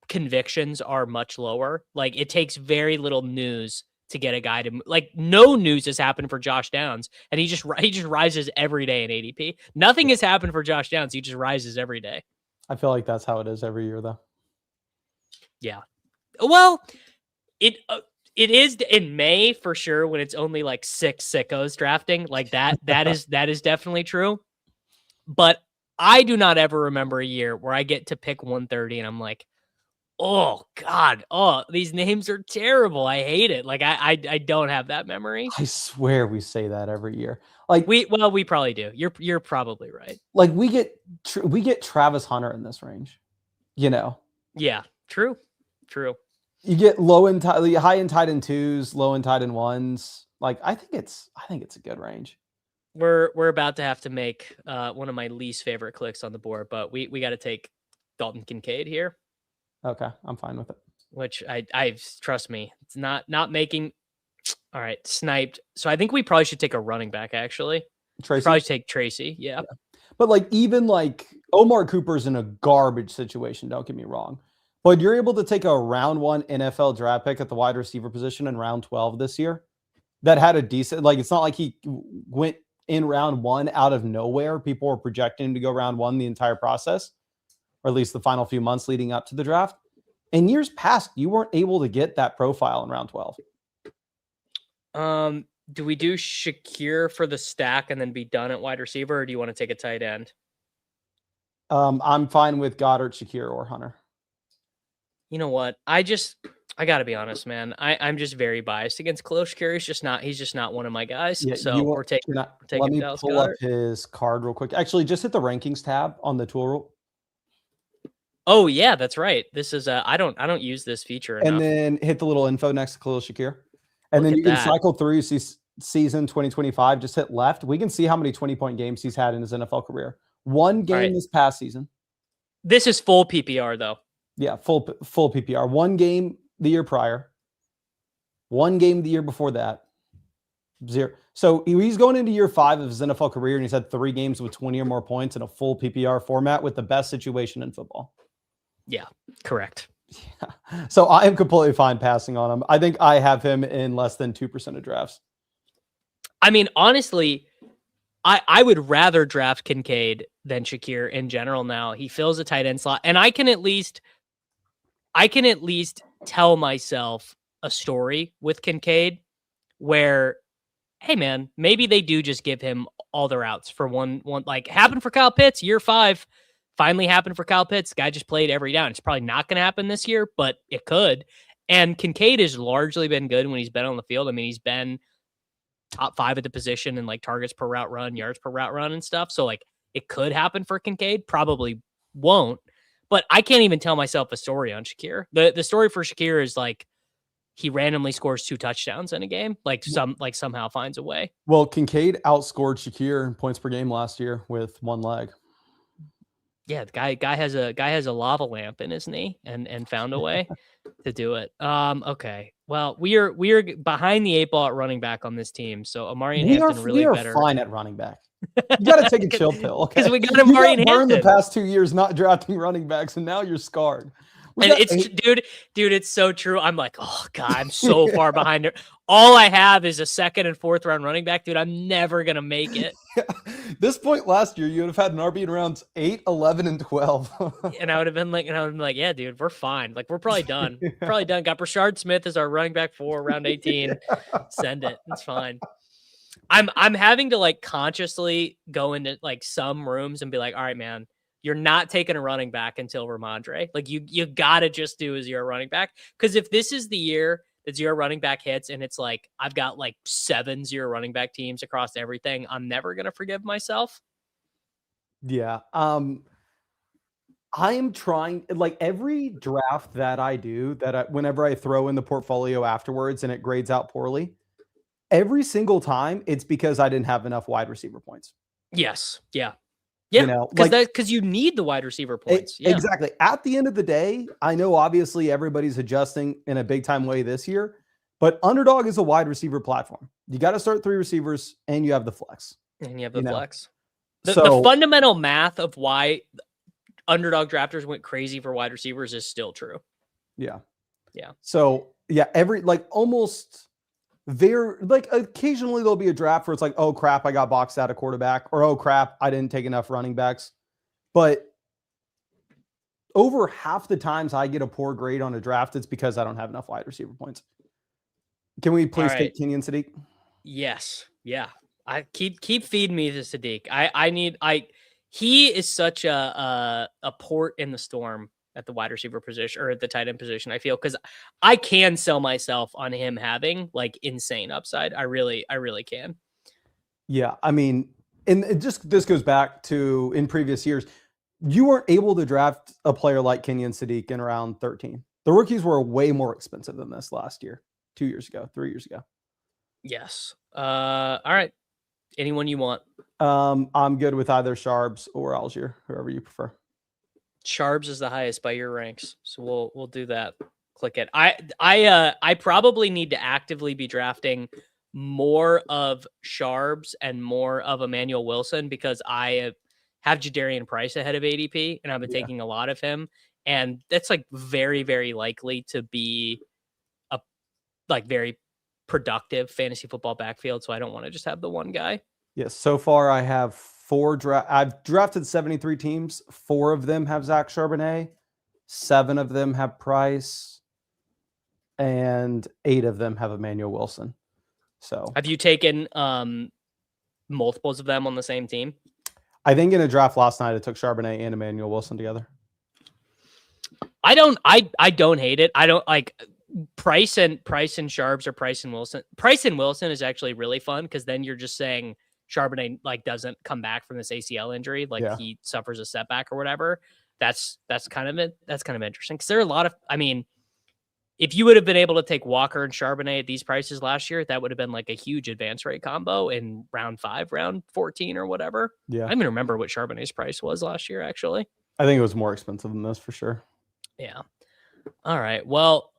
S1: convictions are much lower. Like it takes very little news to get a guy to, like, no news has happened for Josh Downs, and he just rises every day in ADP. Nothing has happened for Josh Downs. He just rises every day.
S4: I feel like that's how it is every year though.
S1: Yeah. Well, it is in May for sure, when it's only like 6 sickos drafting like that. That is definitely true. But I do not ever remember a year where I get to pick 130 and I'm like, oh God, these names are terrible. I hate it. Like I don't have that memory.
S4: I swear we say that every year. Like
S1: we probably do. You're probably right.
S4: Like we get Travis Hunter in this range,
S1: Yeah, true.
S4: You get high and tight end 2s, low and tight end 1s. Like I think it's a good range.
S1: We're about to have to make one of my least favorite clicks on the board, but we got to take Dalton Kincaid here.
S4: Okay, I'm fine with it.
S1: Which I trust me, it's not making. All right, sniped. So I think we probably should take a running back. Actually, probably take Tracy. Yeah.
S4: But like even like Omar Cooper's in a garbage situation. Don't get me wrong. But you're able to take a round 1 NFL draft pick at the wide receiver position in round 12 this year that had a decent, like, it's not like he went in round 1 out of nowhere. People were projecting him to go round 1 the entire process, or at least the final few months leading up to the draft. In years past, you weren't able to get that profile in round 12.
S1: Do we do Shakir for the stack and then be done at wide receiver, or do you want to take a tight end?
S4: I'm fine with Goddard, Shakir, or Hunter.
S1: You know what? I got to be honest, man. I'm just very biased against Khalil Shakir. He's just not one of my guys.
S4: Yeah,
S1: so we're taking
S4: let me
S1: Dallas
S4: pull up
S1: Goedert.
S4: his card real quick. Actually, just hit the rankings tab on the tool.
S1: Oh yeah, that's right. This is I don't use this feature enough.
S4: And then hit the little info next to Khalil Shakir. And then you can cycle through season 2025, just hit left. We can see how many 20-point games he's had in his NFL career. One game this past season.
S1: This is full PPR though.
S4: Yeah, full PPR. One game the year prior. One game the year before that. 0. So he's going into year 5 of his NFL career, and he's had 3 games with 20 or more points in a full PPR format with the best situation in football.
S1: Yeah, correct.
S4: Yeah. So I am completely fine passing on him. I think I have him in less than 2% of drafts.
S1: I mean, honestly, I would rather draft Kincaid than Shakir in general now. He fills a tight end slot, and I can at least tell myself a story with Kincaid where, hey man, maybe they do just give him all their outs for one like happened for Kyle Pitts, year 5. Finally happened for Kyle Pitts. Guy just played every down. It's probably not going to happen this year, but it could. And Kincaid has largely been good when he's been on the field. I mean, he's been top 5 at the position and like targets per route run, yards per route run and stuff. So like it could happen for Kincaid. Probably won't. But I can't even tell myself a story on Shakir. The story for Shakir is like he randomly scores 2 touchdowns in a game. Somehow finds a way.
S4: Well, Kincaid outscored Shakir in points per game last year with 1 leg.
S1: Yeah, the guy has a lava lamp in his knee and found a way to do it. Okay. Well, we are behind the 8 ball at running back on this team. So Amari and Hampton really better.
S4: We are fine at running back. You got to take a chill pill, okay?
S1: Because we got Amari and Hampton.
S4: The past 2 years not drafting running backs, and now you're scarred.
S1: And it's dude, it's so true. I'm like, oh God, I'm so far behind her. All I have is a 2nd and 4th round running back, dude. I'm never gonna make it.
S4: Yeah. This point last year, you would have had an RB in rounds 8, 11, and 12.
S1: and I would have been like, yeah, dude, we're fine. Like, we're probably done. Probably done. Got Rashard Smith as our running back 4, round 18. Yeah. Send it. It's fine. I'm having to like consciously go into like some rooms and be like, all right, man, you're not taking a running back until Ramondre. Like you gotta just do a 0 running back. Because if this is the year that 0 running back hits and it's like I've got like 7 0 running back teams across everything, I'm never gonna forgive myself.
S4: Yeah. I am trying, like every draft that I do, whenever I throw in the portfolio afterwards and it grades out poorly, every single time it's because I didn't have enough wide receiver points.
S1: Yes. Yeah. Yeah, because you need the wide receiver points. Yeah.
S4: Exactly. At the end of the day, I know obviously everybody's adjusting in a big time way this year, but Underdog is a wide receiver platform. You got to start 3 receivers and you have the flex.
S1: And you have the flex. The fundamental math of why Underdog drafters went crazy for wide receivers is still true.
S4: Yeah.
S1: Yeah.
S4: So yeah, occasionally there'll be a draft where it's like, oh crap, I got boxed out of quarterback, or oh crap, I didn't take enough running backs. But over half the times I get a poor grade on a draft, it's because I don't have enough wide receiver points. Can we please take Kenyon, Sadiq?
S1: Yes. Yeah. I keep feeding me to Sadiq. He is such a port in the storm at the wide receiver position or at the tight end position, I feel, because I can sell myself on him having like insane upside. I really can.
S4: Yeah. I mean, and this goes back to in previous years, you weren't able to draft a player like Kenyon Sadiq in round 13. The rookies were way more expensive than this last year, 2 years ago, 3 years ago.
S1: Yes. All right. Anyone you want?
S4: I'm good with either Sharbs or Algier, whoever you prefer.
S1: Sharbs is the highest by your ranks, so we'll do that. Click it. I probably need to actively be drafting more of Sharbs and more of Emmanuel Wilson because I have Jadarian Price ahead of ADP, and I've been taking a lot of him, and that's like very, very likely to be a like very productive fantasy football backfield. So I don't want to just have the one guy.
S4: Yes. So far, I have I've drafted 73 teams. 4 of them have Zach Charbonnet. 7 of them have Price. And 8 of them have Emmanuel Wilson. So
S1: have you taken multiples of them on the same team?
S4: I think in a draft last night, I took Charbonnet and Emmanuel Wilson together.
S1: I don't hate it. I don't like Price and Sharps or Price and Wilson. Price and Wilson is actually really fun because then you're just saying Charbonnet like doesn't come back from this ACL injury, like he suffers a setback or whatever. That's kind of interesting because there are a lot of. I mean, if you would have been able to take Walker and Charbonnet at these prices last year, that would have been like a huge advance rate combo in round 5, round 14 or whatever.
S4: Yeah,
S1: I don't even remember what Charbonnet's price was last year. Actually,
S4: I think it was more expensive than this for sure.
S1: Yeah. All right. Well,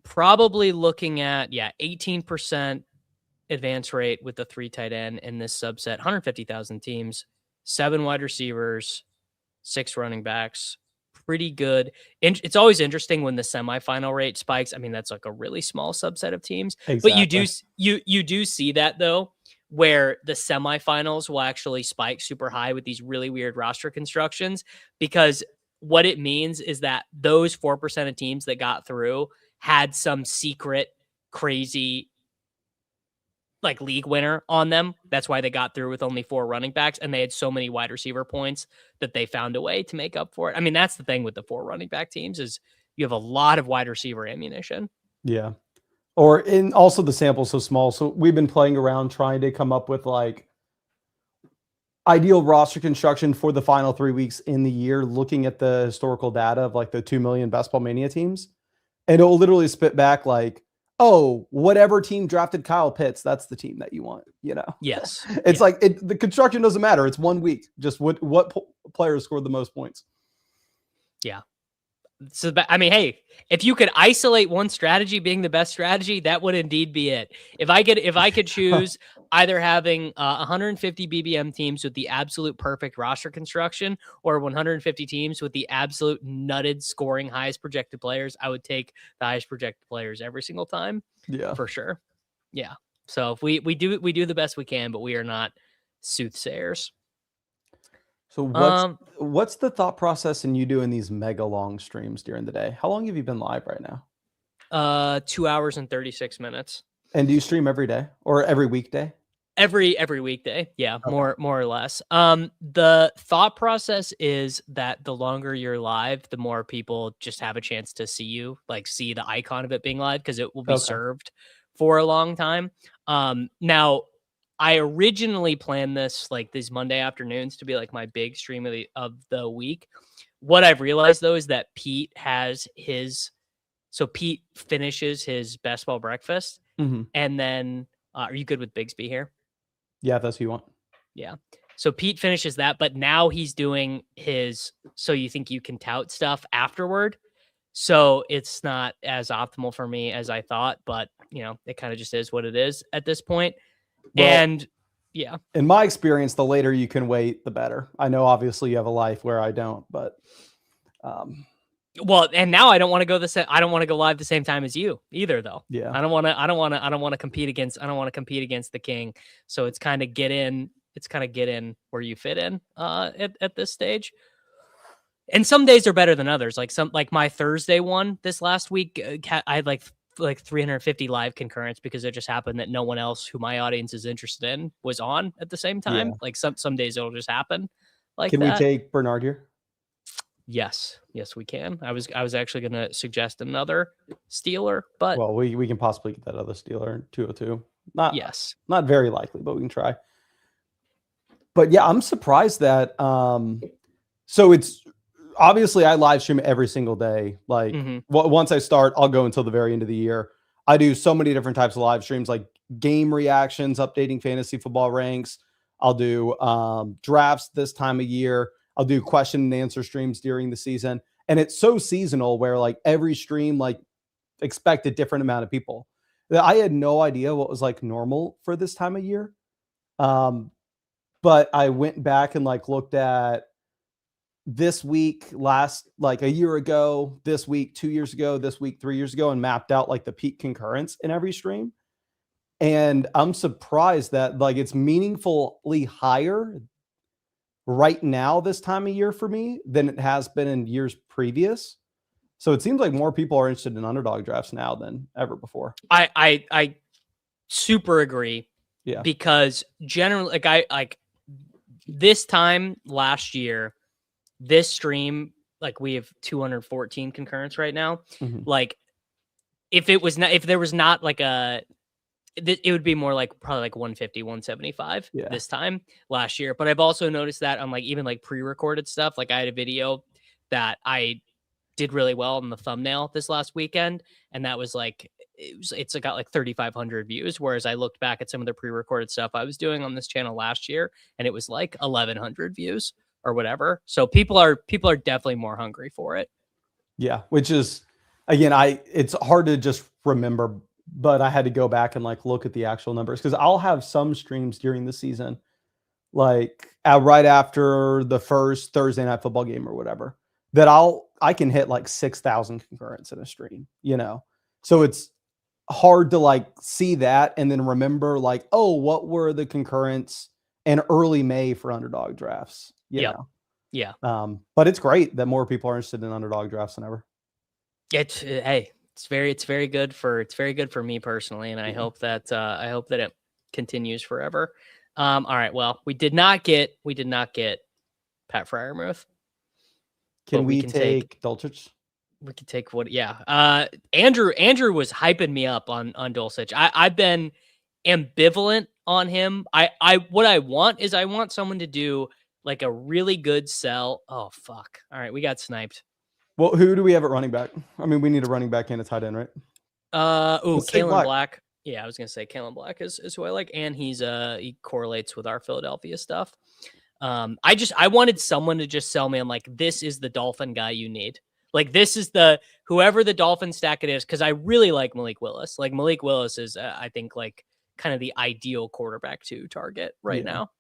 S1: probably looking at 18% advance rate with the 3 tight end in this subset, 150,000 teams, 7 wide receivers, 6 running backs. Pretty good. And it's always interesting when the semifinal rate spikes. I mean, that's like a really small subset of teams,
S4: Exactly.
S1: but you do see that though, where the semifinals will actually spike super high with these really weird roster constructions, because what it means is that those 4% of teams that got through had some secret crazy like league winner on them. That's why they got through with only 4 running backs, and they had so many wide receiver points that they found a way to make up for it. I mean, that's the thing with the 4 running back teams is you have a lot of wide receiver ammunition.
S4: Yeah. And also the sample's so small. So we've been playing around trying to come up with like ideal roster construction for the final 3 weeks in the year, looking at the historical data of like the 2 million Best Ball Mania teams. And it will literally spit back like, oh, whatever team drafted Kyle Pitts, that's the team that you want, you know?
S1: Yes.
S4: It's like the construction doesn't matter. It's 1 week. Just what players scored the most points.
S1: Yeah. So, I mean, hey, if you could isolate one strategy being the best strategy, that would indeed be it. If I could choose either having 150 BBM teams with the absolute perfect roster construction or 150 teams with the absolute nutted scoring highest projected players, I would take the highest projected players every single time.
S4: Yeah,
S1: for sure. Yeah. So if we do the best we can, but we are not soothsayers.
S4: So what's the thought process in you doing these mega long streams during the day? How long have you been live right now?
S1: 2 hours and 36 minutes.
S4: And do you stream every day or every weekday?
S1: Every weekday. Yeah,
S4: Okay.
S1: more or less. The thought process is that the longer you're live, the more people just have a chance to see you, like see the icon of it being live, because it will be served for a long time. Now I originally planned this like these Monday afternoons to be like my big stream of the week. What I've realized though is that Pete finishes his best ball breakfast, and then are you good with Bigsby here?
S4: Yeah, that's who you want.
S1: Yeah. So Pete finishes that, but now he's doing his So You Think You Can Tout stuff afterward. So it's not as optimal for me as I thought, but you know, it kind of just is what it is at this point. Well, and yeah,
S4: in my experience, the later you can wait, the better. I know obviously you have a life where I don't, but
S1: well, and now I don't want to go I don't want to go live the same time as you either, though.
S4: Yeah,
S1: I don't want to compete against the king. So it's kind of get in where you fit in at this stage. And some days are better than others. Like my Thursday one this last week, I had like 350 live concurrents because it just happened that no one else who my audience is interested in was on at the same time. Yeah. Like some days it'll just happen like
S4: Can
S1: that.
S4: we take Bernard here?
S1: Yes, we can. I was actually going to suggest another Steeler, but
S4: well, we can possibly get that other Steeler 202. Not very likely, but we can try. But yeah, I'm surprised that so it's obviously I live stream every single day. Like once I start, I'll go until the very end of the year. I do so many different types of live streams, like game reactions, updating fantasy football ranks. I'll do drafts this time of year. I'll do question and answer streams during the season. And it's so seasonal where like every stream, like expect a different amount of people. I had no idea what was like normal for this time of year. But I went back and like looked at this week, last like a year ago, this week, 2 years ago, this week, 3 years ago, and mapped out like the peak concurrence in every stream. And I'm surprised that like it's meaningfully higher right now this time of year for me than it has been in years previous. So it seems like more people are interested in underdog drafts now than ever before.
S1: I super agree.
S4: Yeah.
S1: Because generally, like this time last year, this stream, like we have 214 concurrents right now. Like if there was not like it would be more like probably like 150, 175 this time last year. But I've also noticed that on like even like pre-recorded stuff, like I had a video that I did really well on the thumbnail this last weekend. And that was like, it's got like 3,500 views. Whereas I looked back at some of the pre-recorded stuff I was doing on this channel last year, and it was like 1,100 views or whatever. So people are definitely more hungry for it.
S4: Yeah. Which is, again, it's hard to just remember, but I had to go back and like look at the actual numbers, because I'll have some streams during the season, like right after the first Thursday Night Football game or whatever, that I can hit like 6,000 concurrents in a stream, you know? So it's hard to like see that and then remember like, oh, what were the concurrents in early May for underdog drafts? You know?
S1: Yeah.
S4: But it's great that more people are interested in underdog drafts than ever.
S1: It's very good for me personally, and I hope that it continues forever. All right. Well, we did not get Pat Freiermuth.
S4: Can we take Dulcich?
S1: We could take what? Yeah. Andrew was hyping me up on Dulcich. I've been ambivalent on him. What I want someone to do like a really good sell. Oh fuck. All right, we got sniped.
S4: Well, who do we have at running back? I mean, we need a running back and a tight end, right?
S1: Kalen Black. Yeah, I was gonna say Kalen Black is who I like, and he correlates with our Philadelphia stuff. I wanted someone to just sell me. I'm like, this is the Dolphin guy you need. Like, this is whoever the Dolphin stack it is, because I really like Malik Willis. Like, Malik Willis is, I think, like, kind of the ideal quarterback to target right now.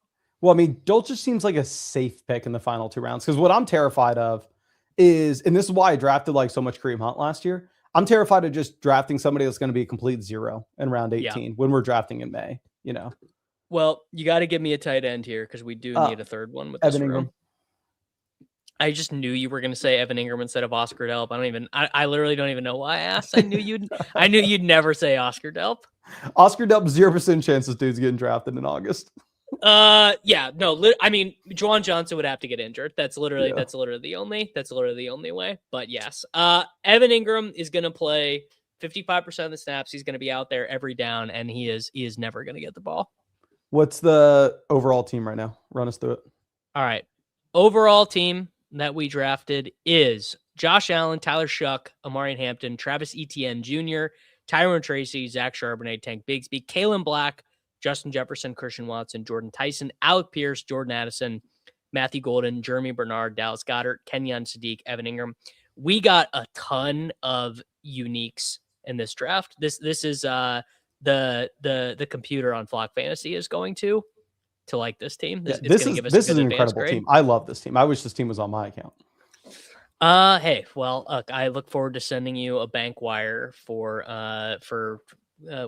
S4: Well, I mean, Dulcich seems like a safe pick in the final 2 rounds, because what I'm terrified of is, and this is why I drafted like so much Kareem Hunt last year, I'm terrified of just drafting somebody that's going to be a complete zero in round 18 when we're drafting in May, you know?
S1: Well, you got to give me a tight end here, because we do need a third one with
S4: Evan
S1: this
S4: Ingram.
S1: room. I just knew you were going to say Evan Ingram instead of Oscar Delp. I literally don't even know why I asked. I knew you'd never say Oscar Delp.
S4: Oscar Delp, 0% chance this dude's getting drafted in August.
S1: Yeah, no, I mean, Juwan Johnson would have to get injured. That's literally the only way. But yes, Evan Ingram is going to play 55% of the snaps. He's going to be out there every down, and he is never going to get the ball.
S4: What's the overall team right now? Run us through it.
S1: All right. Overall team that we drafted is Josh Allen, Tyler Shuck, Amari Hampton, Travis Etienne Jr., Tyrone Tracy, Zach Charbonnet, Tank Bigsby, Kalen Black, Justin Jefferson, Christian Watson, Jordan Tyson, Alec Pierce, Jordan Addison, Matthew Golden, Jeremy Bernard, Dallas Goedert, Kenyon, Sadiq, Evan Ingram. We got a ton of uniques in this draft. This is the computer on Flock Fantasy is going to like this team. This
S4: is an incredible team. I love this team. I wish this team was on my account.
S1: Hey, well, I look forward to sending you a bank wire for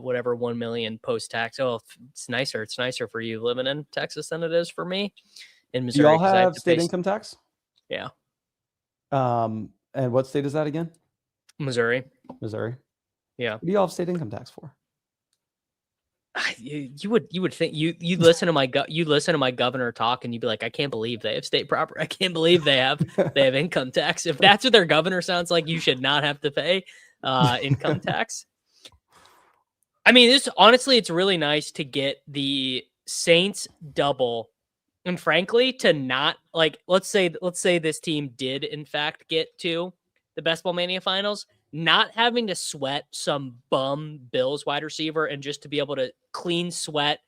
S1: whatever 1 million post tax. Oh, it's nicer. It's nicer for you living in Texas than it is for me in Missouri.
S4: Do y'all have state income tax?
S1: Yeah.
S4: And what state is that again?
S1: Missouri. Yeah.
S4: What do y'all have state income tax for?
S1: You would think you listen to my governor talk, and you'd be like, I can't believe they have state property. I can't believe they have income tax. If that's what their governor sounds like, you should not have to pay income tax. I mean, honestly, it's really nice to get the Saints double, and frankly, to not like, let's say this team did in fact get to the Best Ball Mania finals, not having to sweat some bum Bills wide receiver, and just to be able to clean sweat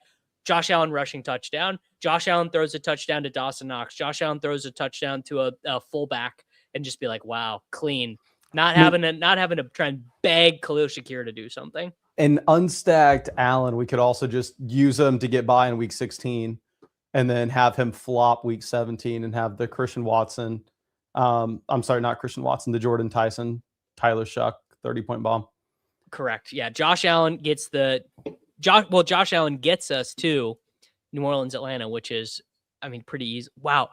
S1: Josh Allen rushing touchdown. Josh Allen throws a touchdown to Dawson Knox. Josh Allen throws a touchdown to a fullback, and just be like, wow, clean. Not having to try and beg Khalil Shakir to do something.
S4: And unstacked Allen, we could also just use him to get by in week 16 and then have him flop week 17 and have the Christian Watson. I'm sorry, not Christian Watson, the Jordan Tyson, Tyler Shuck 30-point bomb.
S1: Correct. Yeah. Josh Allen gets Josh Allen gets us to New Orleans, Atlanta, which is, I mean, pretty easy. Wow.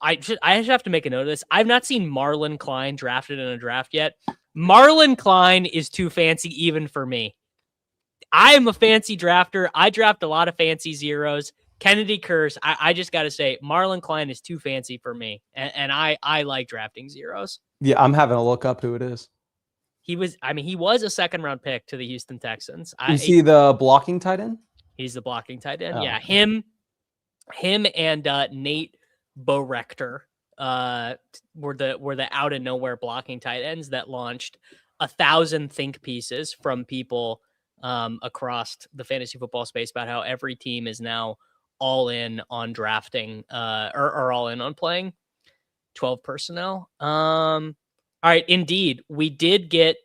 S1: I just have to make a note of this. I've not seen Marlon Klein drafted in a draft yet. Marlon Klein is too fancy even for me. I am a fancy drafter. I draft a lot of fancy zeros. Kennedy Curse. I just got to say, Marlon Klein is too fancy for me, and I like drafting zeros.
S4: Yeah, I'm having to look up who it is.
S1: He was a second-round pick to the Houston Texans.
S4: Is he the blocking tight end?
S1: He's the blocking tight end.
S4: Oh.
S1: Yeah, him and Nate Borector were the out of nowhere blocking tight ends that launched 1,000 think pieces from people across the fantasy football space about how every team is now all in on drafting or all in on playing 12 personnel. All right, indeed, we did get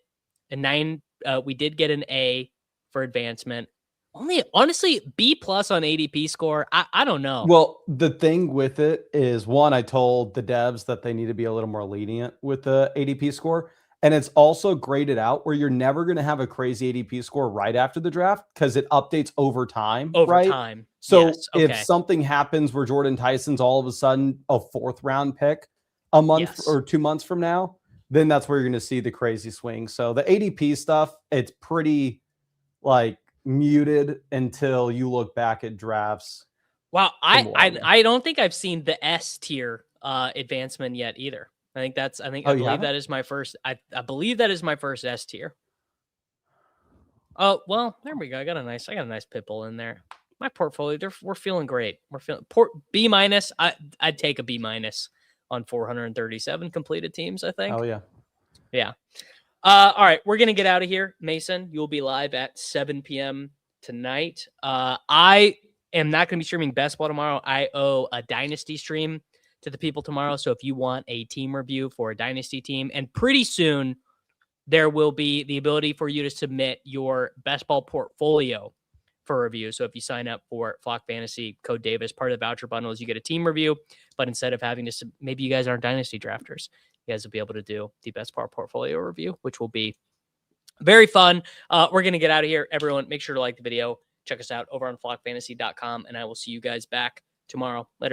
S1: an A for advancement. Only honestly B+ on ADP score. I don't know.
S4: Well, the thing with it is, one, I told the devs that they need to be a little more lenient with the ADP score. And it's also graded out where you're never going to have a crazy ADP score right after the draft because it updates over time. Right? So
S1: yes, okay.
S4: If something happens where Jordan Tyson's all of a sudden a 4th round pick a month or 2 months from now, then that's where you're going to see the crazy swing. So the ADP stuff, it's pretty like muted until you look back at drafts.
S1: Wow, I don't think I've seen the S tier advancement yet either. I believe that is my first. I believe that is my first S tier. Oh well, there we go. I got a nice Pitbull in there. My portfolio, we're feeling great. We're feeling B-. I'd take a B- on 437 completed teams. I think.
S4: Oh yeah.
S1: Yeah. All right, we're gonna get out of here. Mason, you'll be live at 7 p.m. tonight. I am not gonna be streaming Best Ball tomorrow. I owe a Dynasty stream to the people tomorrow. So if you want a team review for a Dynasty team, and pretty soon there will be the ability for you to submit your Best Ball portfolio for review. So if you sign up for Flock Fantasy, code Davis, part of the voucher bundle is you get a team review, but instead of having to, maybe you guys aren't Dynasty drafters, you guys will be able to do the Best Ball portfolio review, which will be very fun. We're going to get out of here. Everyone, make sure to like the video. Check us out over on flockfantasy.com, and I will see you guys back tomorrow. Later.